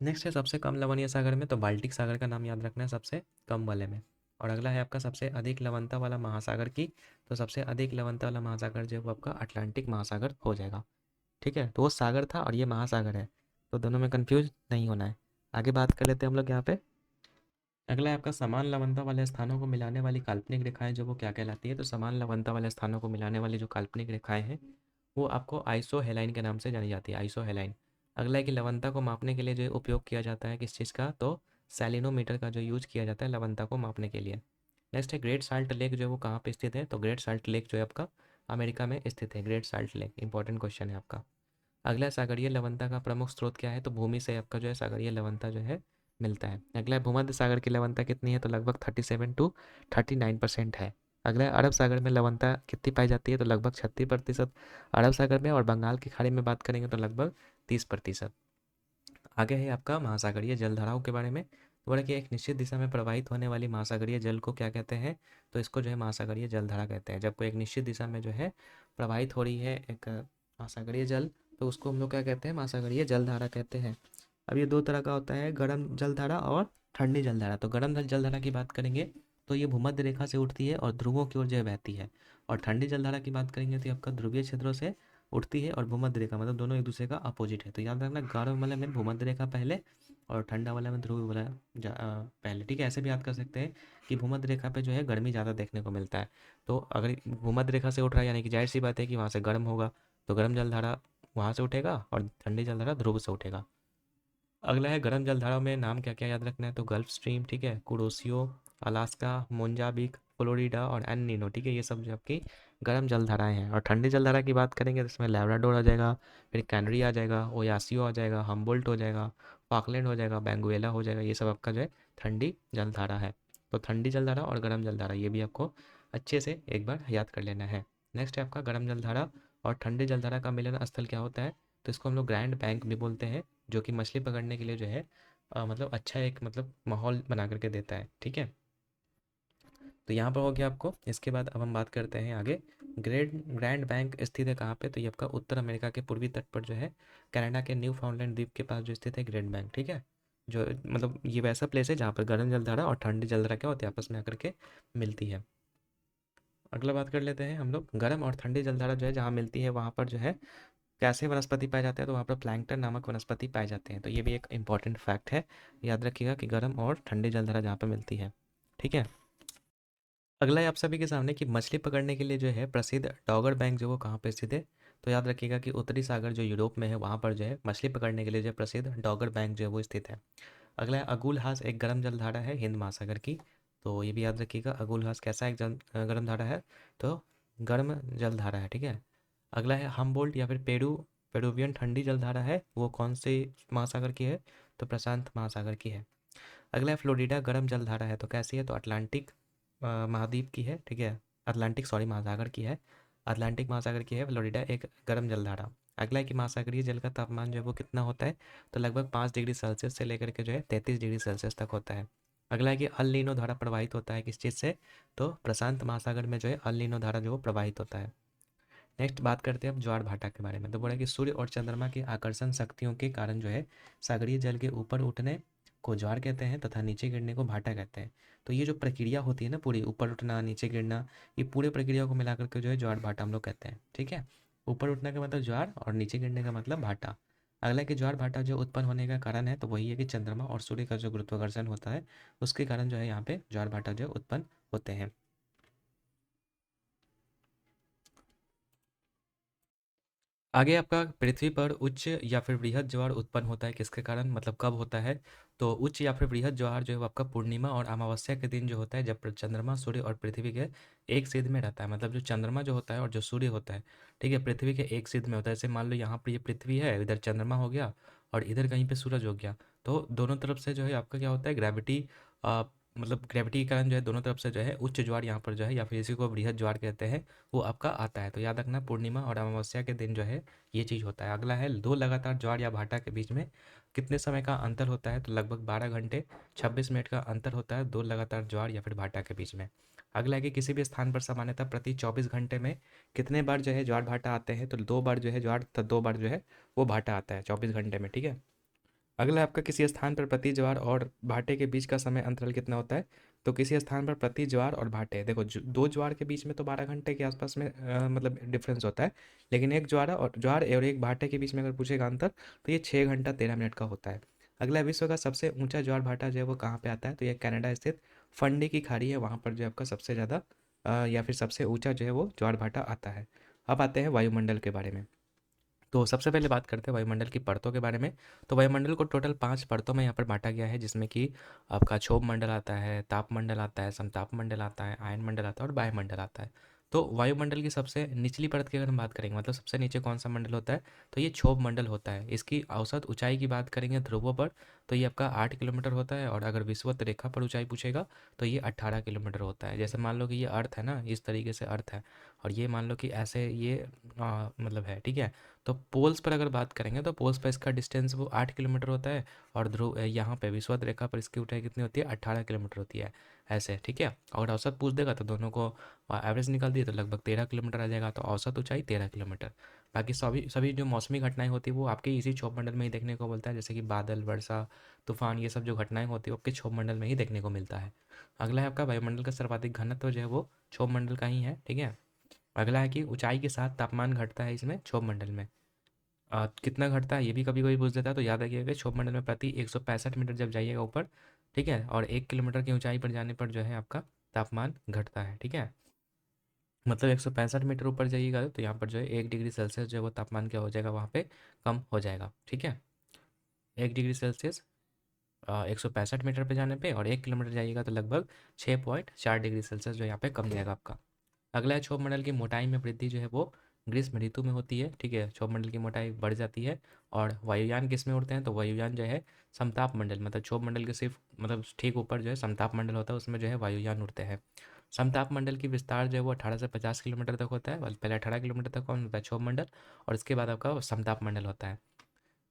नेक्स्ट है सबसे कम लवणीय सागर में, तो बाल्टिक सागर का नाम याद रखना है सबसे कम वाले में। और अगला है आपका सबसे अधिक लवणता वाला महासागर की, तो सबसे अधिक लवणता वाला महासागर जो है वो आपका अटलांटिक महासागर हो जाएगा। ठीक है, तो वो सागर था और ये महासागर है, तो दोनों में कंफ्यूज नहीं होना है। आगे बात कर लेते हैं हम लोग यहाँ पे। अगला है आपका समान लवणता वाले स्थानों को मिलाने वाली काल्पनिक रेखाएं, जो वो क्या कहलाती है, तो समान लवणता वाले स्थानों को मिलाने वाली जो काल्पनिक रेखाएं हैं वो आपको आइसोहेलाइन के नाम से जानी जाती है, आइसोहेलाइन। अगला है कि लवणता को मापने के लिए जो उपयोग किया जाता है किस चीज़ का, तो सैलिनोमीटर का जो यूज किया जाता है लवणता को मापने के लिए। नेक्स्ट है ग्रेट साल्ट लेक, जो है वो कहाँ पे स्थित है, तो ग्रेट साल्ट लेक जो है आपका अमेरिका में स्थित है, great salt lake, important question है आपका। अगला सागरीय लवणता का प्रमुख स्रोत क्या है, तो भूमि से आपका जो है सागरीय लवणता जो है मिलता है। अगला है भूमध्य सागर की लवणता कितनी है, तो लगभग 37 to 39% है। अगला है अरब सागर में लवणता कितनी पाई जाती है, तो लगभग 36% अरब सागर में, और बंगाल की खाड़ी में बात करेंगे तो लगभग 30%। आगे है आपका महासागरीय जलधाराओं के बारे में। तो बोला कि एक निश्चित दिशा में प्रवाहित होने वाली महासागरीय जल को क्या कहते हैं, तो इसको जो है महासागरीय जलधारा कहते हैं। जब कोई एक निश्चित दिशा में जो है प्रवाहित हो रही है एक महासागरीय जल, तो उसको हम लोग क्या कहते हैं, महासागरीय जलधारा कहते हैं। अब ये दो तरह का होता है, गर्म जलधारा और ठंडी जलधारा। तो गर्म जलधारा की बात करेंगे तो ये भूमध्य रेखा से उठती है और ध्रुवों की ओर जो है बहती है। और ठंडी जलधारा की बात करेंगे तो ये आपका ध्रुवीय क्षेत्रों से उठती है और भूमध्य रेखा, मतलब दोनों एक दूसरे का अपोजिट है। तो याद रखना गर्म वाले में भूमध्य रेखा पहले और ठंडा वाला में ध्रुव वाला पहले। ठीक है, ऐसे भी याद कर सकते हैं कि भूमध्य रेखा पे जो है गर्मी ज़्यादा देखने को मिलता है। तो अगर भूमध्य रेखा से उठ रहा है यानी कि जाहिर सी बात है कि वहाँ से गर्म होगा, तो गर्म जलधारा वहाँ से उठेगा और ठंडी जलधारा ध्रुव से उठेगा। अगला है गर्म जलधाराओं में नाम क्या क्या याद रखना है, तो गल्फ स्ट्रीम, ठीक है, कुरोसियो, अलास्का, मोंजाबिक, फ्लोरिडा और एन नीनो। ठीक है, ये सब जो आपकी गर्म जलधाराएं हैं। और ठंडी जलधारा की बात करेंगे तो इसमें लैब्राडोर आ जाएगा, फिर कैनरी आ जाएगा, ओयासियो आ जाएगा, हम्बोल्ट हो जाएगा, फॉकलैंड हो जाएगा, बेंगुएला हो जाएगा। ये सब आपका जो है ठंडी जलधारा है। तो ठंडी जलधारा और गर्म जलधारा ये भी आपको अच्छे से एक बार याद कर लेना है। नेक्स्ट है आपका गर्म जलधारा और ठंडी जलधारा का मिलन स्थल क्या होता है, तो इसको हम लोग ग्रैंड बैंक भी बोलते हैं, जो कि मछली पकड़ने के लिए जो है मतलब अच्छा एक मतलब माहौल बना करके देता है। ठीक है, तो यहाँ पर हो गया आपको। इसके बाद अब हम बात करते हैं आगे। ग्रैंड बैंक स्थित है कहाँ पे, तो ये आपका उत्तर अमेरिका के पूर्वी तट पर जो है कनाडा के न्यू फाउंडलैंड द्वीप के पास जो स्थित है ग्रैंड बैंक। ठीक है, जो मतलब ये वैसा प्लेस है जहाँ पर गर्म जलधारा और ठंडी जलधारा क्या होती है, आपस में आकर के मिलती है। अगला बात कर लेते हैं हम लोग, गर्म और ठंडी जलधारा जो है जहाँ मिलती है वहाँ पर जो है कैसे वनस्पति पाए जाते हैं, तो वहाँ पर प्लैंकटन नामक वनस्पति पाए जाते हैं। तो ये भी एक इंपॉर्टेंट फैक्ट है, याद रखिएगा कि गर्म और ठंडी जलधारा जहाँ पर मिलती है। ठीक है, अगला है आप सभी के सामने कि मछली पकड़ने के लिए जो है प्रसिद्ध डॉगर बैंक जो वो कहाँ पे स्थित है, तो याद रखिएगा कि उत्तरी सागर जो यूरोप में है वहाँ पर जो है मछली पकड़ने के लिए जो है प्रसिद्ध डॉगर बैंक जो है वो स्थित है। अगला है अगुलहास, एक गर्म जलधारा है हिंद महासागर की, तो ये भी याद रखिएगा अगुलहास कैसा एक गर्म धारा है, तो गर्म जलधारा है। ठीक है, अगला है हमबोल्ट या फिर पेरुवियन ठंडी जलधारा है, वो कौन से महासागर की है, तो प्रशांत महासागर की है। अगला है फ्लोरिडा गर्म जलधारा है, तो कैसी है, तो अटलांटिक महाद्वीप की है। ठीक है, महासागर की है। अटलांटिक महासागर की है फ्लोरिडा एक गर्म जलधारा। अगला है कि महासागरीय जल का तापमान जो है वो कितना होता है, तो लगभग 5 डिग्री सेल्सियस से लेकर के जो है 33 डिग्री सेल्सियस तक होता है। अगला है कि अल नीनो धारा प्रवाहित होता है किस चीज़ से, तो प्रशांत महासागर में जो है अल नीनो धारा जो वो प्रवाहित होता है। नेक्स्ट बात करते हैं अब ज्वार भाटा के बारे में। तो बोला कि सूर्य और चंद्रमा की आकर्षण शक्तियों के कारण जो है सागरीय जल के ऊपर उठने को ज्वार कहते हैं तथा नीचे गिरने को भाटा कहते हैं। तो ये जो प्रक्रिया होती है ना पूरी, ऊपर उठना नीचे गिरना, ये पूरे प्रक्रिया को मिलाकर के जो है ज्वार भाटा हम लोग कहते हैं। ठीक है, ऊपर उठने का मतलब ज्वार और नीचे गिरने का मतलब भाटा। अगला कि ज्वार भाटा जो उत्पन्न होने का कारण है, तो वही है कि चंद्रमा और सूर्य का जो गुरुत्वाकर्षण होता है उसके कारण जो है यहाँ पे ज्वार भाटा जो है उत्पन्न होते हैं। आगे आपका पृथ्वी पर उच्च या फिर वृहद ज्वार उत्पन्न होता है किसके कारण, मतलब कब होता है, तो उच्च या फिर वृहद ज्वार जो है वो आपका पूर्णिमा और अमावस्या के दिन जो होता है, जब चंद्रमा सूर्य और पृथ्वी के एक सिध में रहता है। मतलब जो चंद्रमा जो होता है और जो सूर्य होता है, ठीक है, पृथ्वी के एक सिध में होता है। जैसे मान लो यहाँ पर ये पृथ्वी है, इधर चंद्रमा हो गया और इधर कहीं पे सूरज हो गया, तो दोनों तरफ से जो है आपका क्या होता है, ग्रेविटी, मतलब ग्रेविटी के कारण जो है दोनों तरफ से जो है उच्च ज्वार यहाँ पर जो है, या फिर इसी को वृहद ज्वार कहते हैं, वो आपका आता है। तो याद रखना पूर्णिमा और अमावस्या के दिन जो है ये चीज़ होता है। अगला है दो लगातार ज्वार या भाटा के बीच में कितने समय का अंतर होता है, तो लगभग 12 घंटे 26 मिनट का अंतर होता है दो लगातार ज्वार या फिर भाटा के बीच में। अगला है कि किसी भी स्थान पर सामान्यतः प्रति 24 घंटे में कितने बार जो है ज्वार भाटा आते हैं, तो 2 बार जो है ज्वार, तो 2 बार जो है वो भाटा आता है 24 घंटे में। ठीक है, अगला आपका किसी स्थान पर प्रति ज्वार और भाटे के बीच का समय अंतराल कितना होता है, तो किसी स्थान पर प्रति ज्वार और भाटे, देखो दो ज्वार के बीच में तो 12 घंटे के आसपास में मतलब डिफरेंस होता है, लेकिन एक ज्वार और एक भाटे के बीच में अगर पूछेगा अंतर, तो ये 6 घंटा 13 मिनट का होता है। अगला विश्व का सबसे ऊंचा ज्वार भाटा जो है वो कहाँ पे आता है, तो ये कनाडा स्थित फंडी की खाड़ी है, वहाँ पर जो है आपका सबसे ज़्यादा या फिर सबसे ऊंचा जो है वो ज्वार भाटा आता है। अब आते हैं वायुमंडल के बारे में। तो सबसे पहले बात करते हैं वायुमंडल की परतों के बारे में। तो वायुमंडल को टोटल 5 परतों में यहाँ पर बांटा गया है, जिसमें कि आपका क्षोभ मंडल आता है, ताप मंडल आता है, समताप मंडल आता है, आयन मंडल आता है और वायुमंडल आता है। तो वायुमंडल की सबसे निचली परत की अगर हम बात करेंगे, मतलब सबसे नीचे कौन सा मंडल होता है, तो ये क्षोभ मंडल होता है। इसकी औसत ऊंचाई की बात करेंगे ध्रुवों पर, तो ये आपका 8 किलोमीटर होता है, और अगर विषुवत रेखा पर ऊंचाई पूछेगा तो ये 18 किलोमीटर होता है। जैसे मान लो कि ये अर्थ है ना, इस तरीके से अर्थ है, और ये मान लो कि ऐसे ये मतलब है, ठीक है। तो पोल्स पर अगर बात करेंगे तो पोल्स पर इसका डिस्टेंस वो 8 किलोमीटर होता है, और ध्रुव यहाँ पे विषुवत रेखा पर इसकी ऊंचाई कितनी होती है, 18 किलोमीटर होती है, ऐसे, ठीक है। अगर औसत पूछ देगा तो दोनों को एवरेज निकाल दिए तो लगभग 13 किलोमीटर आ जाएगा, तो औसत ऊंचाई 13 किलोमीटर। बाकी सभी सभी जो मौसमी घटनाएं होती है वो आपके इसी क्षोभ मंडल में ही देखने को मिलता है, जैसे कि बादल, वर्षा, तूफान, ये सब जो घटनाएं होती है वो आपके क्षोभ मंडल में ही देखने को मिलता है। अगला है आपका वायुमंडल का सर्वाधिक घनत्व जो है वो क्षोभ मंडल का ही है, ठीक है। अगला है कि ऊंचाई के साथ तापमान घटता है इसमें क्षोभ मंडल में। कितना घटता है ये भी कभी कभी पूछ देता है, तो याद रखिएगा क्षोभ मंडल में प्रति 165 मीटर जब जाइएगा ऊपर, ठीक है, और 1 किलोमीटर की ऊंचाई पर जाने पर जो है आपका तापमान घटता है, ठीक है। मतलब 165 मीटर ऊपर जाइएगा तो यहाँ पर जो है 1 डिग्री सेल्सियस जो है वो तापमान क्या हो जाएगा वहाँ पे, कम हो जाएगा, ठीक है। 1 डिग्री सेल्सियस 165 मीटर पे जाने पे, और 1 किलोमीटर जाइएगा तो लगभग 6.4 डिग्री सेल्सियस जो यहाँ पे कम जाएगा आपका। अगला है क्षोभ मंडल की मोटाई में वृद्धि जो है वो ग्रीष्म ऋतु में होती है, ठीक है, क्षोभ मंडल की मोटाई बढ़ जाती है। और वायुयान किस में उड़ते हैं, तो वायुयान जो है समताप मंडल, मतलब क्षोभ मंडल के सिर्फ मतलब ठीक ऊपर जो है समताप मंडल होता है, उसमें जो है वायुयान उड़ते हैं। समताप मंडल की विस्तार जो है वो 18 से 50 किलोमीटर तक होता है। पहले 18 किलोमीटर तक कौन होता है, क्षोभ मंडल, और इसके बाद आपका समताप मंडल होता है।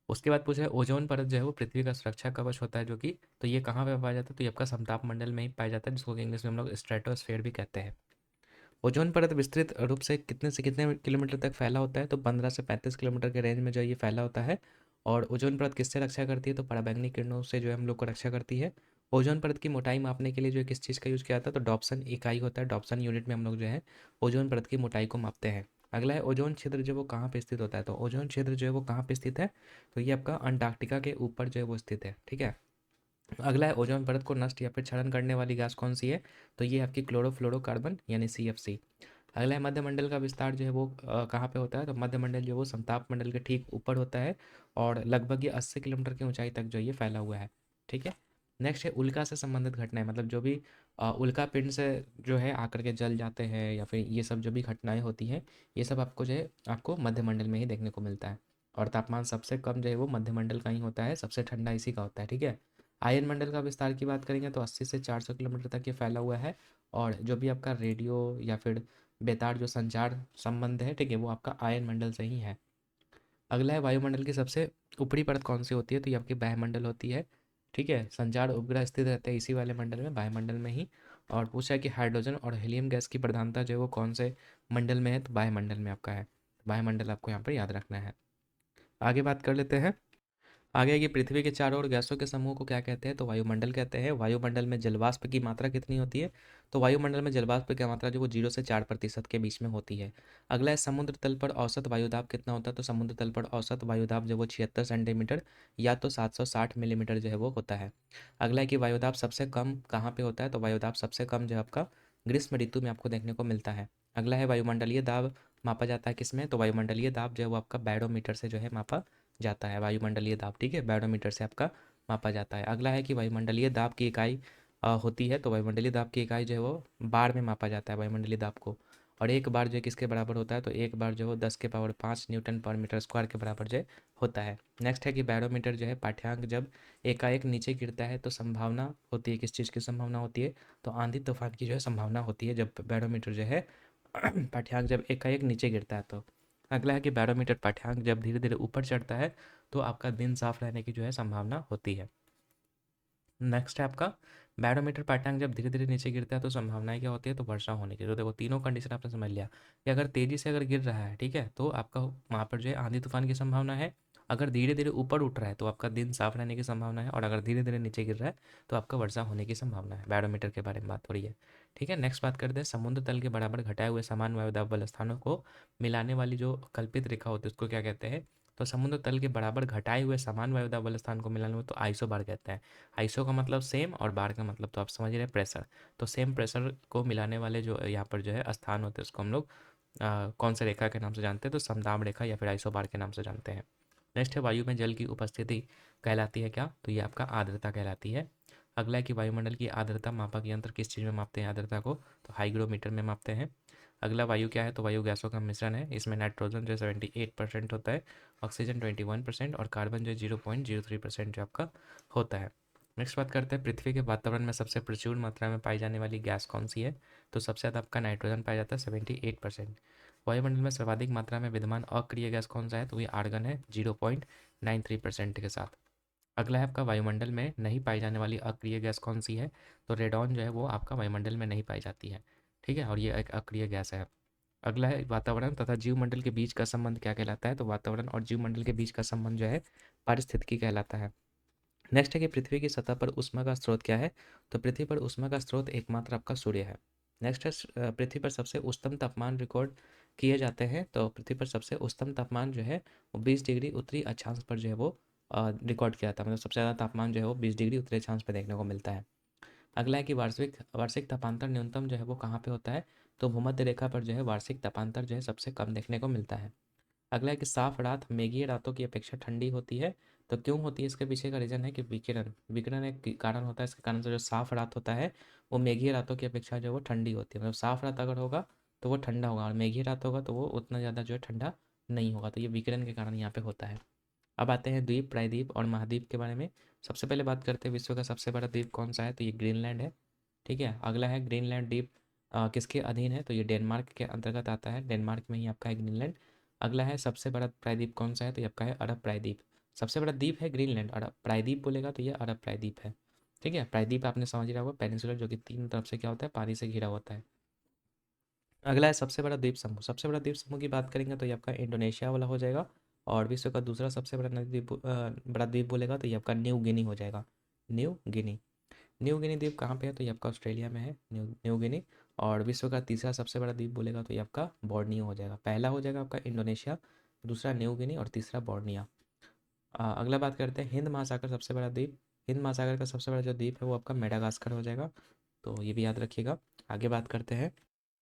उसके बाद पूछा है ओजोन परत जो है वो पृथ्वी का सुरक्षा कवच होता है, जो कि, तो ये कहाँ पे पाया जाता है, तो ये आपका समताप मंडल में ही पाया जाता है, जिसको कि इंग्लिश में हम लोग स्ट्रेटोस्फेयर भी कहते हैं। ओजोन परत विस्तृत रूप से कितने किलोमीटर तक फैला होता है, तो 15 से 35 किलोमीटर के रेंज में जो है ये फैला होता है। और ओजोन परत किससे रक्षा करती है, तो पराबैंगनी किरणों से जो है हम लोग को रक्षा करती है। ओजोन परत की मोटाई मापने के लिए जो है किस चीज़ का यूज़ किया जाता है, तो डॉप्सन इकाई होता है, डॉप्सन यूनिट में हम लोग जो है ओजोन परत की मोटाई को मापते हैं। अगला है ओजोन क्षेत्र जो वो कहाँ पे स्थित होता है, तो ओजोन क्षेत्र जो है वो कहाँ पे स्थित है, तो ये आपका अंटार्कटिका के ऊपर जो है वो स्थित है, ठीक है। अगला है ओजोन परत को नष्ट या फिर क्षरण करने वाली गैस कौन सी है, तो ये आपकी क्लोरोफ्लोरोकार्बन यानी CFC। अगला है मध्यमंडल का विस्तार जो है वो कहाँ पे होता है, तो मध्यमंडल जो है वो समताप मंडल के ठीक ऊपर होता है, और लगभग ये 80 किलोमीटर की ऊंचाई तक जो ये फैला हुआ है, ठीक है। नेक्स्ट है उल्का से संबंधित घटनाएं, मतलब जो भी उल्का पिंड से जो है आकर के जल जाते हैं, या फिर ये सब जो भी घटनाएं होती हैं, ये सब आपको जो है आपको मध्यमंडल में ही देखने को मिलता है। और तापमान सबसे कम जो है वो मध्यमंडल का ही होता है, सबसे ठंडा इसी का होता है, ठीक है। आयन मंडल का विस्तार की बात करेंगे तो 80 से 400 किलोमीटर तक ये फैला हुआ है। और जो भी आपका रेडियो या फिर बेतार जो संचार संबंध है, ठीक है, वो आपका आयन मंडल से ही है। अगला है वायुमंडल की सबसे ऊपरी परत कौन सी होती है, तो ये आपकी वायुमंडल होती है। ठीक है, संचार उपग्रह स्थित रहते हैं इसी वाले मंडल में, वायुमंडल में ही। और पूछा है कि हाइड्रोजन और हीलियम गैस की प्रधानता जो है वो कौन से मंडल में है, तो वायुमंडल में आपका है। वायुमंडल आपको यहाँ पर याद रखना है। आगे बात कर लेते हैं। आगे है कि पृथ्वी के चारों ओर गैसों के समूह को क्या कहते हैं, तो वायुमंडल कहते हैं। वायुमंडल में जलवाष्प की मात्रा कितनी होती है, तो वायुमंडल में जलवाष्प की मात्रा जो वो 0 से 4% के बीच में होती है। अगला है समुद्र तल पर औसत वायुदाब कितना होता है, तो समुद्र तल पर औसत वायुदाब जो वो 76 सेंटीमीटर या तो 760 मिलीमीटर जो है वो होता है। अगला है कि वायुदाब सबसे कम कहाँ पे होता है, तो वायुदाब सबसे कम जो है आपका ग्रीष्म ऋतु में आपको देखने को मिलता है। अगला है वायुमंडलीय दाब मापा जाता है किसमें, तो वायुमंडलीय दाब जो है वो आपका बैरोमीटर से जो है मापा जाता है। वायुमंडलीय दाब, ठीक है, बैरोमीटर से आपका मापा जाता है। अगला है कि वायुमंडलीय दाब की इकाई होती है, तो वायुमंडलीय दाब की इकाई जो है वो बार में मापा जाता है वायुमंडलीय दाब को। और एक बार जो है किसके बराबर होता है, तो एक बार जो है 10 के पावर 5 न्यूटन पर मीटर स्क्वायर के बराबर जो है होता है। नेक्स्ट है कि बैरोमीटर जो है पाठ्यांक जब एकाएक नीचे गिरता है तो संभावना होती है, किस चीज़ की संभावना होती है, तो आंधी तूफान की जो है संभावना होती है जब बैरोमीटर जो है पाठ्यांक जब एकाएक नीचे गिरता है तो। अगला है कि बैरोमीटर पाठ्यांक जब धीरे धीरे ऊपर चढ़ता है तो आपका दिन साफ रहने की जो है संभावना होती है। नेक्स्ट है आपका बैरोमीटर पाठ्यांक जब धीरे धीरे नीचे गिरता है तो संभावनाएं क्या होती है, तो वर्षा होने की। तो देखो तीनों कंडीशन आपने समझ लिया कि अगर तेजी से अगर गिर रहा है, ठीक है, तो आपका वहाँ पर जो है आंधी तूफान की संभावना है। अगर धीरे धीरे ऊपर उठ रहा है तो आपका दिन साफ रहने की संभावना है। और अगर धीरे धीरे नीचे गिर रहा है तो आपका वर्षा होने की संभावना है। बैरोमीटर के बारे में बात हो रही है। ठीक है, नेक्स्ट बात करते हैं समुद्र तल के बराबर घटाए हुए समान वायुदाब वाले स्थानों को मिलाने वाली जो कल्पित रेखा होती है उसको क्या कहते हैं, तो समुद्र तल के बराबर घटाए हुए समान वायुदाब वाले स्थान को मिलाने में तो आइसो बार कहते हैं। आइसो का मतलब सेम और बार का मतलब तो आप समझ रहे हैं प्रेशर। तो सेम प्रेशर को मिलाने वाले जो यहाँ पर जो है स्थान होते हैं उसको हम लोग कौन से रेखा के नाम से जानते हैं, तो समदाब रेखा या फिर आइसो बार के नाम से जानते हैं। नेक्स्ट है वायु में जल की उपस्थिति कहलाती है क्या, तो ये आपका आर्द्रता कहलाती है। अगला है कि वायुमंडल की आर्द्रता मापक यंत्र किस चीज़ में मापते हैं आर्द्रता को, तो हाइग्रोमीटर में मापते हैं। अगला वायु क्या है, तो वायु गैसों का मिश्रण है। इसमें नाइट्रोजन जो 78% होता है, ऑक्सीजन 21% और कार्बन जो 0.03% जो आपका होता है। नेक्स्ट बात करते हैं पृथ्वी के वातावरण में सबसे प्रचुर मात्रा में पाई जाने वाली गैस कौन सी है, तो सबसे ज़्यादा आपका नाइट्रोजन पाया जाता है 78%। वायुमंडल में सर्वाधिक मात्रा में विद्यमान अक्रिय गैस कौन सा है, तो ये आर्गन है 0.93% के साथ। अगला है आपका वायुमंडल में नहीं पाई जाने वाली अक्रिय गैस कौन सी है, तो रेडॉन जो है वो आपका वायुमंडल में नहीं पाई जाती है। ठीक है, और ये एक अक्रिय गैस है। अगला है वातावरण तथा जीवमंडल के बीच का संबंध क्या कहलाता है, तो वातावरण और जीवमंडल के बीच का संबंध जो है पारिस्थितिकी कहलाता है। नेक्स्ट है कि पृथ्वी की सतह पर ऊष्मा का स्रोत क्या है, तो पृथ्वी पर ऊष्मा का स्रोत एकमात्र आपका सूर्य है। नेक्स्ट है पृथ्वी पर सबसे उच्चतम तापमान रिकॉर्ड किए जाते हैं, तो पृथ्वी पर सबसे उच्चतम तापमान जो है वो 20 डिग्री उत्तरी अक्षांश पर जो है वो रिकॉर्ड किया था, मतलब सबसे ज़्यादा तापमान जो है वो 20 डिग्री उत्तरी अक्षांश पर देखने को मिलता है। अगला है कि वार्षिक वार्षिक तापांतर न्यूनतम जो है वो कहाँ पे होता है, तो भूमध्य रेखा पर जो है वार्षिक तापांतर जो है सबसे कम देखने को मिलता है। अगला है कि साफ रात मेघीय रातों की अपेक्षा ठंडी होती है, तो क्यों होती है, इसके पीछे का रीजन है कि विकिरण विकिरण एक कारण होता है। इसके कारण से जो साफ रात होता है वो मेघीय रातों की अपेक्षा जो है वो ठंडी होती है। मतलब साफ रात अगर होगा तो वो ठंडा होगा और मेघीय रात होगा तो वो उतना ज़्यादा जो है ठंडा नहीं होगा। तो ये विकिरण के कारण यहाँ पे होता है। अब आते हैं द्वीप प्रायद्वीप और महाद्वीप के बारे में। सबसे पहले बात करते हैं विश्व का सबसे बड़ा द्वीप कौन सा है, तो ये ग्रीनलैंड है। ठीक है, अगला है ग्रीनलैंड द्वीप किसके अधीन है, तो ये डेनमार्क के अंतर्गत आता है। डेनमार्क में ही आपका है ग्रीनलैंड। अगला है सबसे बड़ा प्रायद्वीप कौन सा है, तो ये आपका है अरब प्रायद्वीप। सबसे बड़ा द्वीप है ग्रीनलैंड, अरब प्रायद्वीप बोलेगा तो ये अरब प्रायद्वीप है। ठीक है, प्रायद्वीप आपने समझ रहा होगा पेनिनसुलर जो कि तीन तरफ से क्या होता है, पानी से घिरा होता है। अगला है सबसे बड़ा द्वीप समूह। सबसे बड़ा द्वीप समूह की बात करेंगे तो ये आपका इंडोनेशिया वाला हो जाएगा। और विश्व का दूसरा सबसे बड़ा द्वीप बड़ा द्वीप बोलेगा तो ये आपका न्यू गिनी हो जाएगा। New Guinea. न्यू गिनी द्वीप कहाँ पे है, तो ये आपका ऑस्ट्रेलिया में है न्यू न्यू गिनी। और विश्व का तीसरा सबसे बड़ा द्वीप बोलेगा तो ये आपका बोर्नियो हो जाएगा। पहला हो जाएगा आपका इंडोनेशिया, दूसरा न्यू गिनी और तीसरा बोर्निया। अगला बात करते हैं हिंद महासागर सबसे बड़ा द्वीप। हिंद महासागर का सबसे बड़ा जो द्वीप है वो आपका मेडागास्कर हो जाएगा, तो ये भी याद रखिएगा। आगे बात करते हैं।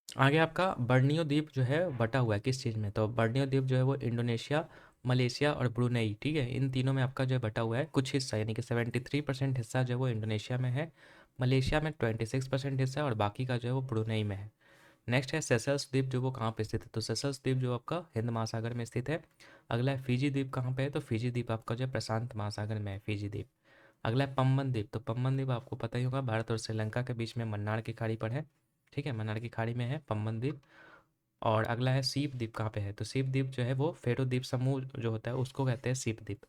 आगे आपका बर्नियो द्वीप जो है बटा हुआ है किस चीज़ में, तो बर्नियो द्वीप जो है वो इंडोनेशिया, मलेशिया और ब्रुनेई, ठीक है, इन तीनों में आपका जो है बटा हुआ है। कुछ हिस्सा यानी कि 73% हिस्सा जो है वो इंडोनेशिया में है, मलेशिया में 26% हिस्सा है और बाकी का जो है वो ब्रुनेई में है। नेक्स्ट है सेशल्स द्वीप जो वो कहाँ पे स्थित है, तो सेशल्स द्वीप जो आपका हिंद महासागर में स्थित है। अगला है फिजी द्वीप कहाँ पे है, तो फिजी द्वीप आपका जो है प्रशांत महासागर में है फिजी द्वीप। अगला है पम्बन द्वीप। तो पम्बन द्वीप आपको पता ही होगा, भारत और श्रीलंका के बीच में मन्नार की खाड़ी पर है। ठीक है, मन्नार की खाड़ी में है पम्बन द्वीप। और अगला है सीप द्वीप। कहाँ पे है? तो सीप द्वीप जो है वो फेरो द्वीप समूह जो होता है उसको कहते हैं सीप द्वीप।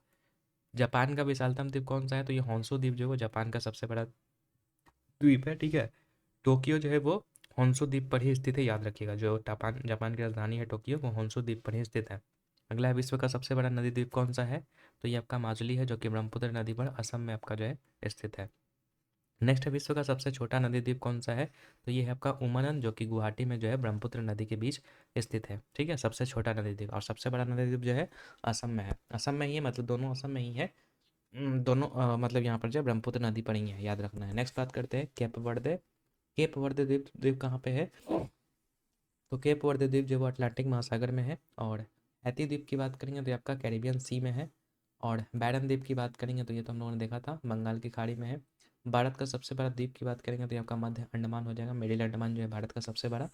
जापान का विशालतम द्वीप कौन सा है? तो ये होन्शु द्वीप जो है वो जापान का सबसे बड़ा द्वीप है। ठीक है, टोक्यो जो है वो होन्शु द्वीप पर ही स्थित है, याद रखिएगा। जो जापान जापान की राजधानी है टोक्यो, वो होन्शु द्वीप पर ही स्थित है। अगला है विश्व का सबसे बड़ा नदी द्वीप कौन सा है? तो ये आपका माजुली है, जो कि ब्रह्मपुत्र नदी पर असम में आपका जो है स्थित है। नेक्स्ट है विश्व का सबसे छोटा नदी द्वीप कौन सा है? तो ये है आपका उमानंद, जो कि गुवाहाटी में जो है ब्रह्मपुत्र नदी के बीच स्थित है। ठीक है, सबसे छोटा नदी द्वीप। और सबसे बड़ा नदी द्वीप जो है असम में है। असम में ही है, मतलब दोनों असम में ही है। दोनों मतलब यहाँ पर जो है ब्रह्मपुत्र नदी पर ही है, याद रखना है। नेक्स्ट बात करते हैं केप वर्दे। केप वर्दे द्वीप द्वीप कहाँ पे है? तो केप वर्दे द्वीप जो वो अटलांटिक महासागर में है। और हैती द्वीप की बात करेंगे तो ये आपका कैरिबियन सी में है। और बैरन द्वीप की बात करेंगे तो ये तो हम लोगों ने देखा था, बंगाल की खाड़ी में है। भारत का सबसे बड़ा द्वीप की बात करेंगे तो ये आपका मध्य अंडमान हो जाएगा। मिडिल अंडमान जो है भारत का सबसे बड़ा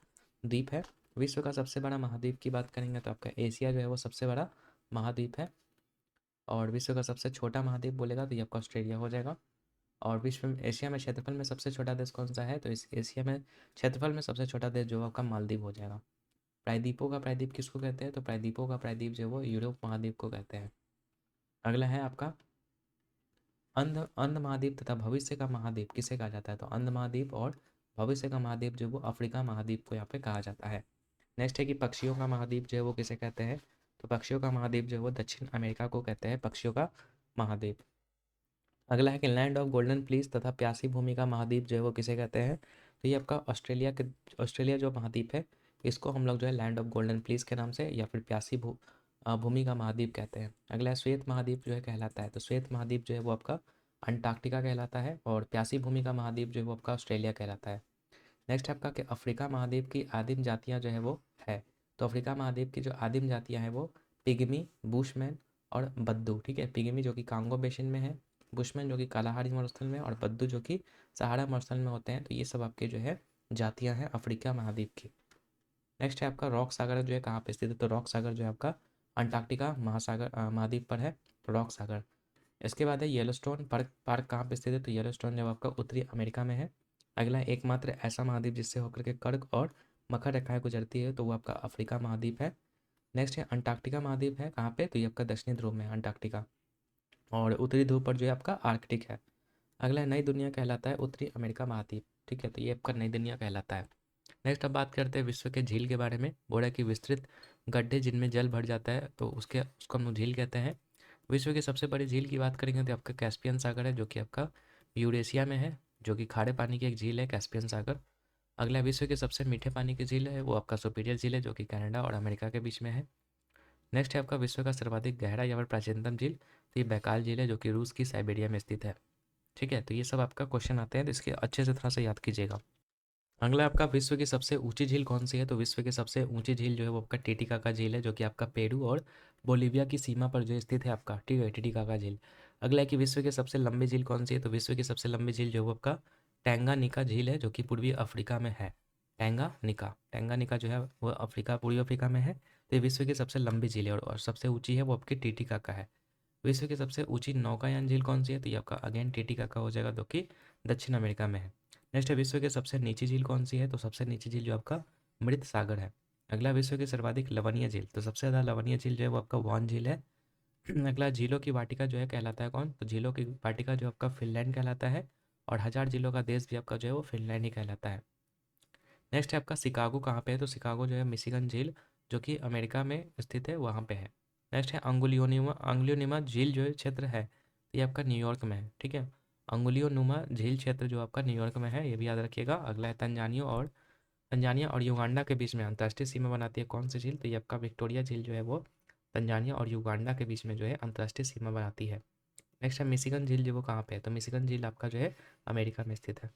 द्वीप है। विश्व का सबसे बड़ा महाद्वीप की बात करेंगे तो आपका एशिया जो है वो सबसे बड़ा महाद्वीप है। और विश्व का सबसे छोटा महाद्वीप बोलेगा तो ये आपका ऑस्ट्रेलिया हो जाएगा। और विश्व में एशिया में क्षेत्रफल में सबसे छोटा देश कौन सा है? तो इस एशिया में क्षेत्रफल में सबसे छोटा देश जो आपका मालदीव हो जाएगा। प्रायद्वीपों का प्रायद्वीप किसको कहते हैं? तो प्रायद्वीपों का प्रायद्वीप जो है वो यूरोप महाद्वीप को कहते हैं। अगला है आपका अंध अंध महाद्वीप तथा भविष्य का महाद्वीप किसे कहा जाता है? तो अंध महाद्वीप और भविष्य का महाद्वीप जो वो अफ्रीका महाद्वीप को यहाँ पे कहा जाता है। नेक्स्ट है कि पक्षियों का महाद्वीप जो है वो किसे कहते हैं? तो पक्षियों का महाद्वीप जो है वो दक्षिण अमेरिका को कहते हैं पक्षियों का महाद्वीप। अगला है कि लैंड ऑफ गोल्डन फ्लीस तथा प्यासी भूमि का महाद्वीप जो है वो किसे कहते हैं? तो ये आपका ऑस्ट्रेलिया जो महाद्वीप है, इसको हम लोग जो है लैंड ऑफ गोल्डन फ्लीस के नाम से या फिर प्यासी भूमि का महाद्वीप कहते हैं। अगला है श्वेत महाद्वीप जो है कहलाता है। तो श्वेत महाद्वीप जो है वो आपका अंटार्कटिका कहलाता है। और प्यासी भूमि का महाद्वीप जो है वो आपका ऑस्ट्रेलिया कहलाता है। नेक्स्ट है आपका कि अफ्रीका महाद्वीप की आदिम जातियाँ जो है वो है। तो अफ्रीका महाद्वीप की जो आदिम जातियाँ हैं वो पिग्मी, बुशमैन और बद्दू। ठीक है, पिग्मी जो कि कांगो बेसिन में है, बुशमैन जो कि कालाहारी मरुस्थल में, और बद्दू जो कि सहारा मरुस्थल में होते हैं। तो ये सब आपके जो है जातियाँ हैं अफ्रीका महाद्वीप की। नेक्स्ट है आपका रॉक सागर जो है कहाँ पे स्थित है? तो रॉक सागर जो है आपका अंटार्कटिका महासागर महाद्वीप पर है, रॉक सागर। इसके बाद है येलोस्टोन पार्क। पार्क कहाँ पे स्थित है? तो येलोस्टोन जब आपका उत्तरी अमेरिका में है। अगला है एकमात्र ऐसा महाद्वीप जिससे होकर के कर्क और मकर रेखाएं गुजरती है, तो वो आपका अफ्रीका महाद्वीप है। नेक्स्ट है अंटार्कटिका महाद्वीप है कहाँ पे? तो ये आपका दक्षिणी ध्रुव में है अंटार्कटिका। और उत्तरी ध्रुव पर जो है आपका आर्कटिक है। अगला है नई दुनिया कहलाता है उत्तरी अमेरिका महाद्वीप। ठीक है, तो ये आपका नई दुनिया कहलाता है। नेक्स्ट अब बात करते हैं विश्व के झील के बारे में। बोला कि विस्तृत गड्ढे जिनमें जल भर जाता है तो उसको हम लोग झील कहते हैं। विश्व की सबसे बड़ी झील की बात करेंगे तो आपका कैस्पियन सागर है, जो कि आपका यूरेशिया में है, जो कि खारे पानी की एक झील है कैस्पियन सागर। अगला विश्व के सबसे मीठे पानी की झील है वो आपका सुपीरियर झील है, जो कि कनाडा और अमेरिका के बीच में है। नेक्स्ट है आपका विश्व का सर्वाधिक गहरा या फिर प्राचीनतम झील। तो ये बैकाल झील है, जो कि रूस की साइबेरिया में स्थित है। ठीक है, तो ये सब आपका क्वेश्चन आते हैं, तो इसके अच्छे से थोड़ा सा याद कीजिएगा। अगला आपका विश्व की सबसे ऊंची झील कौन सी है? तो विश्व की सबसे ऊंची झील जो है वो आपका टिटिकाका झील है, जो कि आपका पेरू और बोलीविया की सीमा पर जो स्थित है आपका। ठीक है, टिटिकाका झील। अगला है कि विश्व की सबसे लंबी झील कौन सी है? तो विश्व की सबसे लंबी झील जो है वो आपका टैंगानिका झील है, जो कि पूर्वी अफ्रीका में है। टैंगानिका जो है वो अफ्रीका पूर्वी अफ्रीका में है। तो ये विश्व की सबसे लंबी झील है और सबसे ऊंची है वो आपकी टिटिकाका है। विश्व की सबसे ऊंची नौकायान झील कौन सी है? तो ये आपका अगेन टिटिकाका हो जाएगा, जो कि दक्षिण अमेरिका में है। नेक्स्ट है विश्व की सबसे नीची झील कौन सी है? तो सबसे नीची झील जो आपका मृत सागर है। अगला विश्व की सर्वाधिक लवणीय झील। तो सबसे ज़्यादा लवणीय झील जो है वो आपका वॉन झील है। अगला झीलों की वाटिका जो है कहलाता है कौन? तो झीलों की वाटिका जो आपका फिनलैंड कहलाता है। और 1000 झीलों का देश भी आपका जो है वो फिनलैंड ही कहलाता है। नेक्स्ट है आपका शिकागो कहाँ पे है? तो शिकागो जो है मिशिगन झील, जो कि अमेरिका में स्थित है, वहाँ पे है। नेक्स्ट है अंगुलियोनिमा अंगुलियोनिमा झील जो है क्षेत्र है, तो ये आपका न्यूयॉर्क में है। ठीक है, अंगुलियोनुमा झील क्षेत्र जो आपका न्यूयॉर्क में है, ये भी याद रखिएगा। अगला है तंजानिया और युगांडा के बीच में अंतर्राष्ट्रीय सीमा बनाती है कौन सी झील? तो ये आपका विक्टोरिया झील जो है वो तंजानिया और युगांडा के बीच में जो है अंतर्राष्ट्रीय सीमा बनाती है। नेक्स्ट है मिशिगन झील, जो वो कहाँ पे है? तो मिशिगन झील आपका जो है अमेरिका में स्थित है।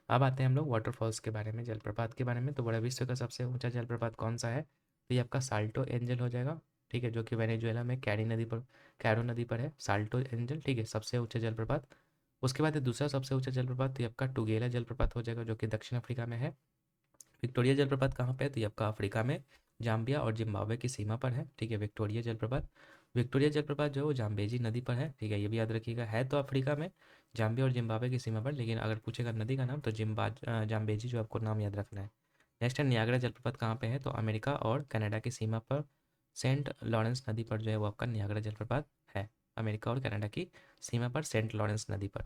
अब आते हैं हम लोग वाटरफॉल्स के बारे में, जलप्रपात के बारे में। तो बड़ा विश्व का सबसे ऊंचा जलप्रपात कौन सा है? तो ये आपका साल्टो एंजल हो जाएगा। ठीक है, जो कि वेनेजुएला में कैरो नदी पर है साल्टो एंजल। ठीक है, सबसे ऊंचा जलप्रपात। उसके बाद दूसरा सबसे ऊंचा जलप्रपात तो ये आपका टुगेला जलप्रपात हो जाएगा, जो कि दक्षिण अफ्रीका में है। विक्टोरिया जलप्रपात कहाँ पे है? तो ये आपका अफ्रीका में जाम्बिया और जिम्बाब्वे की सीमा पर है। ठीक है, विक्टोरिया जलप्रपात। विक्टोरिया जलप्रपात जो है वो जाम्बेजी नदी पर है, ठीक है, ये भी याद रखिएगा। है तो अफ्रीका में, जाम्बिया और जिम्बाब्वे की सीमा पर, लेकिन अगर पूछेगा नदी का नाम तो जाम्बेजी जो आपको नाम याद रखना है। नेक्स्ट है नियाग्रा जलप्रपात कहाँ पे है, तो अमेरिका और कनाडा की सीमा पर सेंट लॉरेंस नदी पर जो है वो आपका नियाग्रा जलप्रपात है। अमेरिका और कनाडा की सीमा पर सेंट लॉरेंस नदी पर।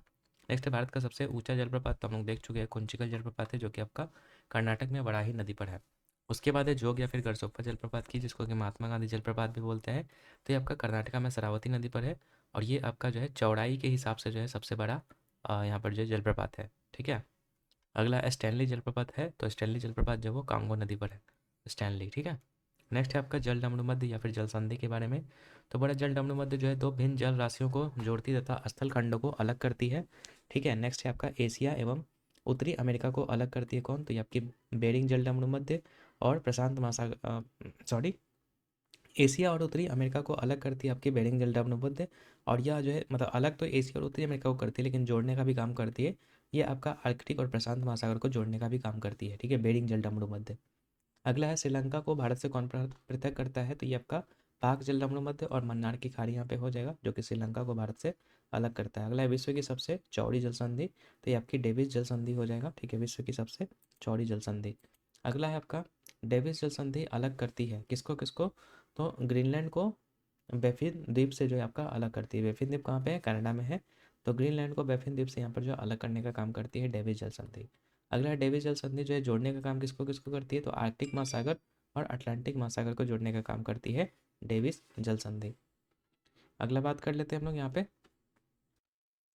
नेक्स्ट है भारत का सबसे ऊंचा जलप्रपात, तो हम लोग देख चुके हैं कुंचिकल जलप्रपात है, जो कि आपका कर्नाटक में वराही नदी पर है। उसके बाद है जोग या फिर गरसोप्पा जलप्रपात की, जिसको कि महात्मा गांधी जलप्रपात भी बोलते हैं। तो ये आपका कर्नाटका में शरावती नदी पर है, और ये आपका जो है चौड़ाई के हिसाब से जो है सबसे बड़ा यहाँ पर जो है जलप्रपात है, ठीक है। अगला स्टैनली जलप्रपात है, तो स्टैनली जलप्रपात जो है वो कांगो नदी पर है, स्टैनली, ठीक है। नेक्स्ट है आपका जल डमरू मध्य या फिर जल संधि के बारे में। तो बड़ा जल डमरू मध्य जो है दो भिन्न जल राशियों को जोड़ती तथा स्थल खंडों को अलग करती है, ठीक है। नेक्स्ट है आपका एशिया एवं उत्तरी अमेरिका को अलग करती है कौन, तो ये आपकी बेरिंग जल डमरू मध्य और प्रशांत महासागर, सॉरी, एशिया और उत्तरी अमेरिका को अलग करती है आपकी बेरिंग जल डमरूमध्य। और यह जो है मतलब अलग तो एशिया और उत्तरी अमेरिका को करती है, लेकिन जोड़ने का भी काम करती है। ये आपका आर्कटिक और प्रशांत महासागर को जोड़ने का भी काम करती है, ठीक है, बेरिंग जल डमरूमध्य। अगला है श्रीलंका को भारत से कौन पृथक करता है, तो ये आपका पाक जल डमरूमध्य और मन्नार की खाड़ी यहाँ पे हो जाएगा, जो कि श्रीलंका को भारत से अलग करता है। अगला है विश्व की सबसे चौड़ी जल संधि, तो ये आपकी डेविस जल संधि हो जाएगा, ठीक है, विश्व की सबसे चौड़ी जल संधि। अगला है आपका डेविस जल संधि अलग करती है किसको किसको, तो ग्रीनलैंड को बैफिन द्वीप से जो है आपका अलग करती है। बैफिन द्वीप कहाँ पे है, कनाडा में है। तो ग्रीनलैंड को बैफिन द्वीप से यहाँ पर जो अलग करने का काम करती है डेविस जल संधि। अगला डेविस जल संधि जो है जोड़ने का काम किसको किसको करती है, तो आर्कटिक महासागर और अटलांटिक महासागर को जोड़ने का काम करती है डेविस जल संधि। अगला बात कर लेते हैं हम लोग यहाँ पे।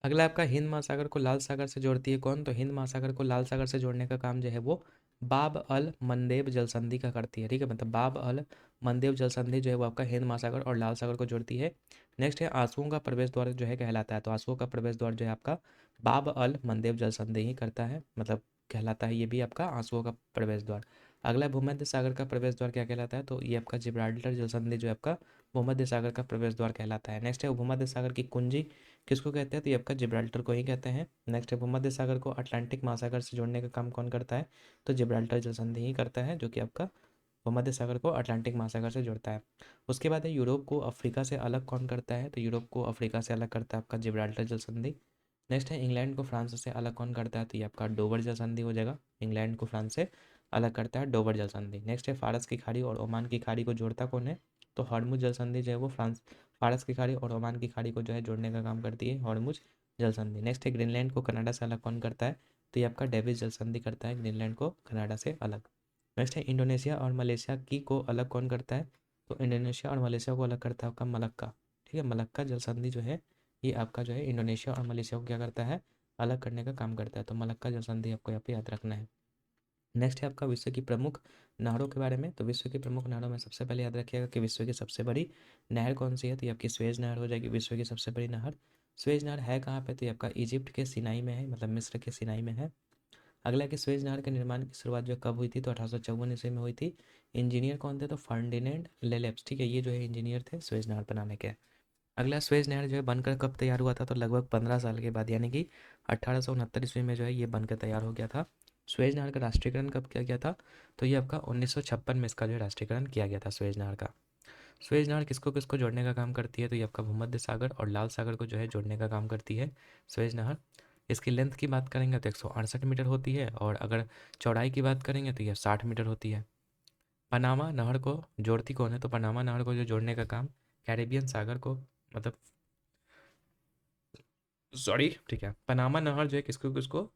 अगला आपका हिंद महासागर को लाल सागर से जोड़ती है कौन, तो हिंद महासागर को लाल सागर से जोड़ने का काम जो है वो बाब अल मंदेब जल संधि का करती है, ठीक है, मतलब बाब अल मंदेब जल संधि जो है वो आपका हिंद महासागर और लाल सागर को जोड़ती है। नेक्स्ट है आंसुओं का प्रवेश द्वार जो है कहलाता है, तो आंसुओं का प्रवेश द्वार जो है आपका बाब अल मंदेब जल संधि ही करता है, मतलब कहलाता है ये भी आपका आंसुओं का प्रवेश द्वार। अगला भूमध्य सागर का प्रवेश द्वार क्या कहलाता है, तो ये आपका जिब्राल्टर जल संधि जो है आपका भूमध्य सागर का प्रवेश द्वार कहलाता है। नेक्स्ट है भूमध्य सागर की कुंजी किसको कहते हैं, तो ये आपका जिब्राल्टर को ही कहते हैं। नेक्स्ट है भूमध्य सागर को अटलांटिक महासागर से जोड़ने का काम कौन करता है, तो जिब्राल्टर जल संधि ही करता है, जो कि आपका भूमध्य सागर को अटलांटिक महासागर से जोड़ता है। उसके बाद है यूरोप को अफ्रीका से अलग कौन करता है, तो यूरोप को अफ्रीका से अलग करता है आपका जिब्राल्टर जल संधि। नेक्स्ट है इंग्लैंड को फ्रांस से अलग कौन करता है, तो ये आपका डोवर जल संधि हो जाएगा। इंग्लैंड को फ्रांस से अलग करता है डोवर जल संधि। नेक्स्ट है फारस की खाड़ी और ओमान की खाड़ी को जोड़ता कौन है, तो हॉर्मुज जल संधि जो है वो फ्रांस फारस की खाड़ी और ओमान की खाड़ी को जो है जोड़ने का काम करती है हॉर्मुज जल संधि। नेक्स्ट है ग्रीनलैंड को कनाडा से अलग कौन करता है, तो ये आपका डेविस जल संधि करता है ग्रीनलैंड को कनाडा से अलग। नेक्स्ट है इंडोनेशिया और मलेशिया की को अलग कौन करता है, तो इंडोनेशिया और मलेशिया को अलग करता है आपका मलक्का, ठीक है, मलक्का जल संधि जो है ये आपका जो है इंडोनेशिया और मलेशिया को क्या करता है, अलग करने का काम करता है। तो मलक्का जल संधि आपको यहाँ पे याद रखना है। नेक्स्ट है आपका विश्व की प्रमुख नहरों के बारे में। तो विश्व की प्रमुख नहरों में सबसे पहले याद रखिएगा कि विश्व की सबसे बड़ी नहर कौन सी है, तो ये आपकी स्वेज नहर हो जाएगी विश्व की सबसे बड़ी नहर। स्वेज नहर है कहाँ पे, तो ये आपका इजिप्ट के सिनाई में है, मतलब मिस्र के सिनाई में है। अगला है कि स्वेज नहर के निर्माण की शुरुआत जो कब हुई थी, तो 1854 ईस्वी में हुई थी। इंजीनियर कौन थे, तो फर्डिनेंड लेलेप्स, ठीक है, ये जो है इंजीनियर थे स्वेज नहर बनाने के। अगला स्वेज नहर जो है बनकर कब तैयार हुआ था, तो लगभग 15 साल के बाद, यानी कि 1869 ईस्वी में जो है ये बनकर तैयार हो गया था। स्वेज नहर का राष्ट्रीयकरण कब किया गया था, तो ये आपका 1956 में इसका जो है राष्ट्रीयकरण किया गया था स्वेज नहर का। स्वेज नहर किसको किसको जोड़ने का काम करती है, तो ये आपका भूमध्य सागर और लाल सागर को जो है जोड़ने का काम करती है स्वेज नहर। इसकी लेंथ की बात करेंगे तो 168 मीटर होती है, और अगर चौड़ाई की बात करेंगे तो यह 60 मीटर होती है। पनामा नहर को जोड़ती कौन है, तो पनामा नहर को जो जोड़ने का काम कैरेबियन सागर को, मतलब सॉरी, ठीक है, पनामा नहर जो है किसको किसको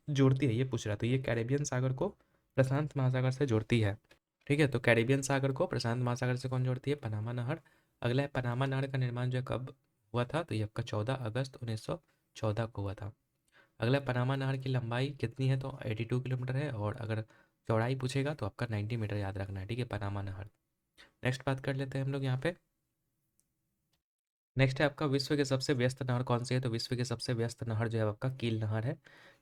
जोड़ती है ये पूछ रहा, तो ये कैरेबियन सागर को प्रशांत महासागर से जोड़ती है, ठीक है। तो कैरेबियन सागर को प्रशांत महासागर से कौन जोड़ती है, पनामा नहर। अगला है पनामा नहर का निर्माण जो है कब हुआ था, तो ये आपका 14 अगस्त 1914 को हुआ था। अगला पनामा नहर की लंबाई कितनी है, तो 82 किलोमीटर है, और अगर चौड़ाई पूछेगा तो आपका 90 मीटर याद रखना है, ठीक है, पनामा नहर। नेक्स्ट बात कर लेते हैं हम लोग यहाँ पे। नेक्स्ट है आपका विश्व के सबसे व्यस्त नहर कौन सी है, तो विश्व की सबसे व्यस्त नहर जो है आपका कील नहर है,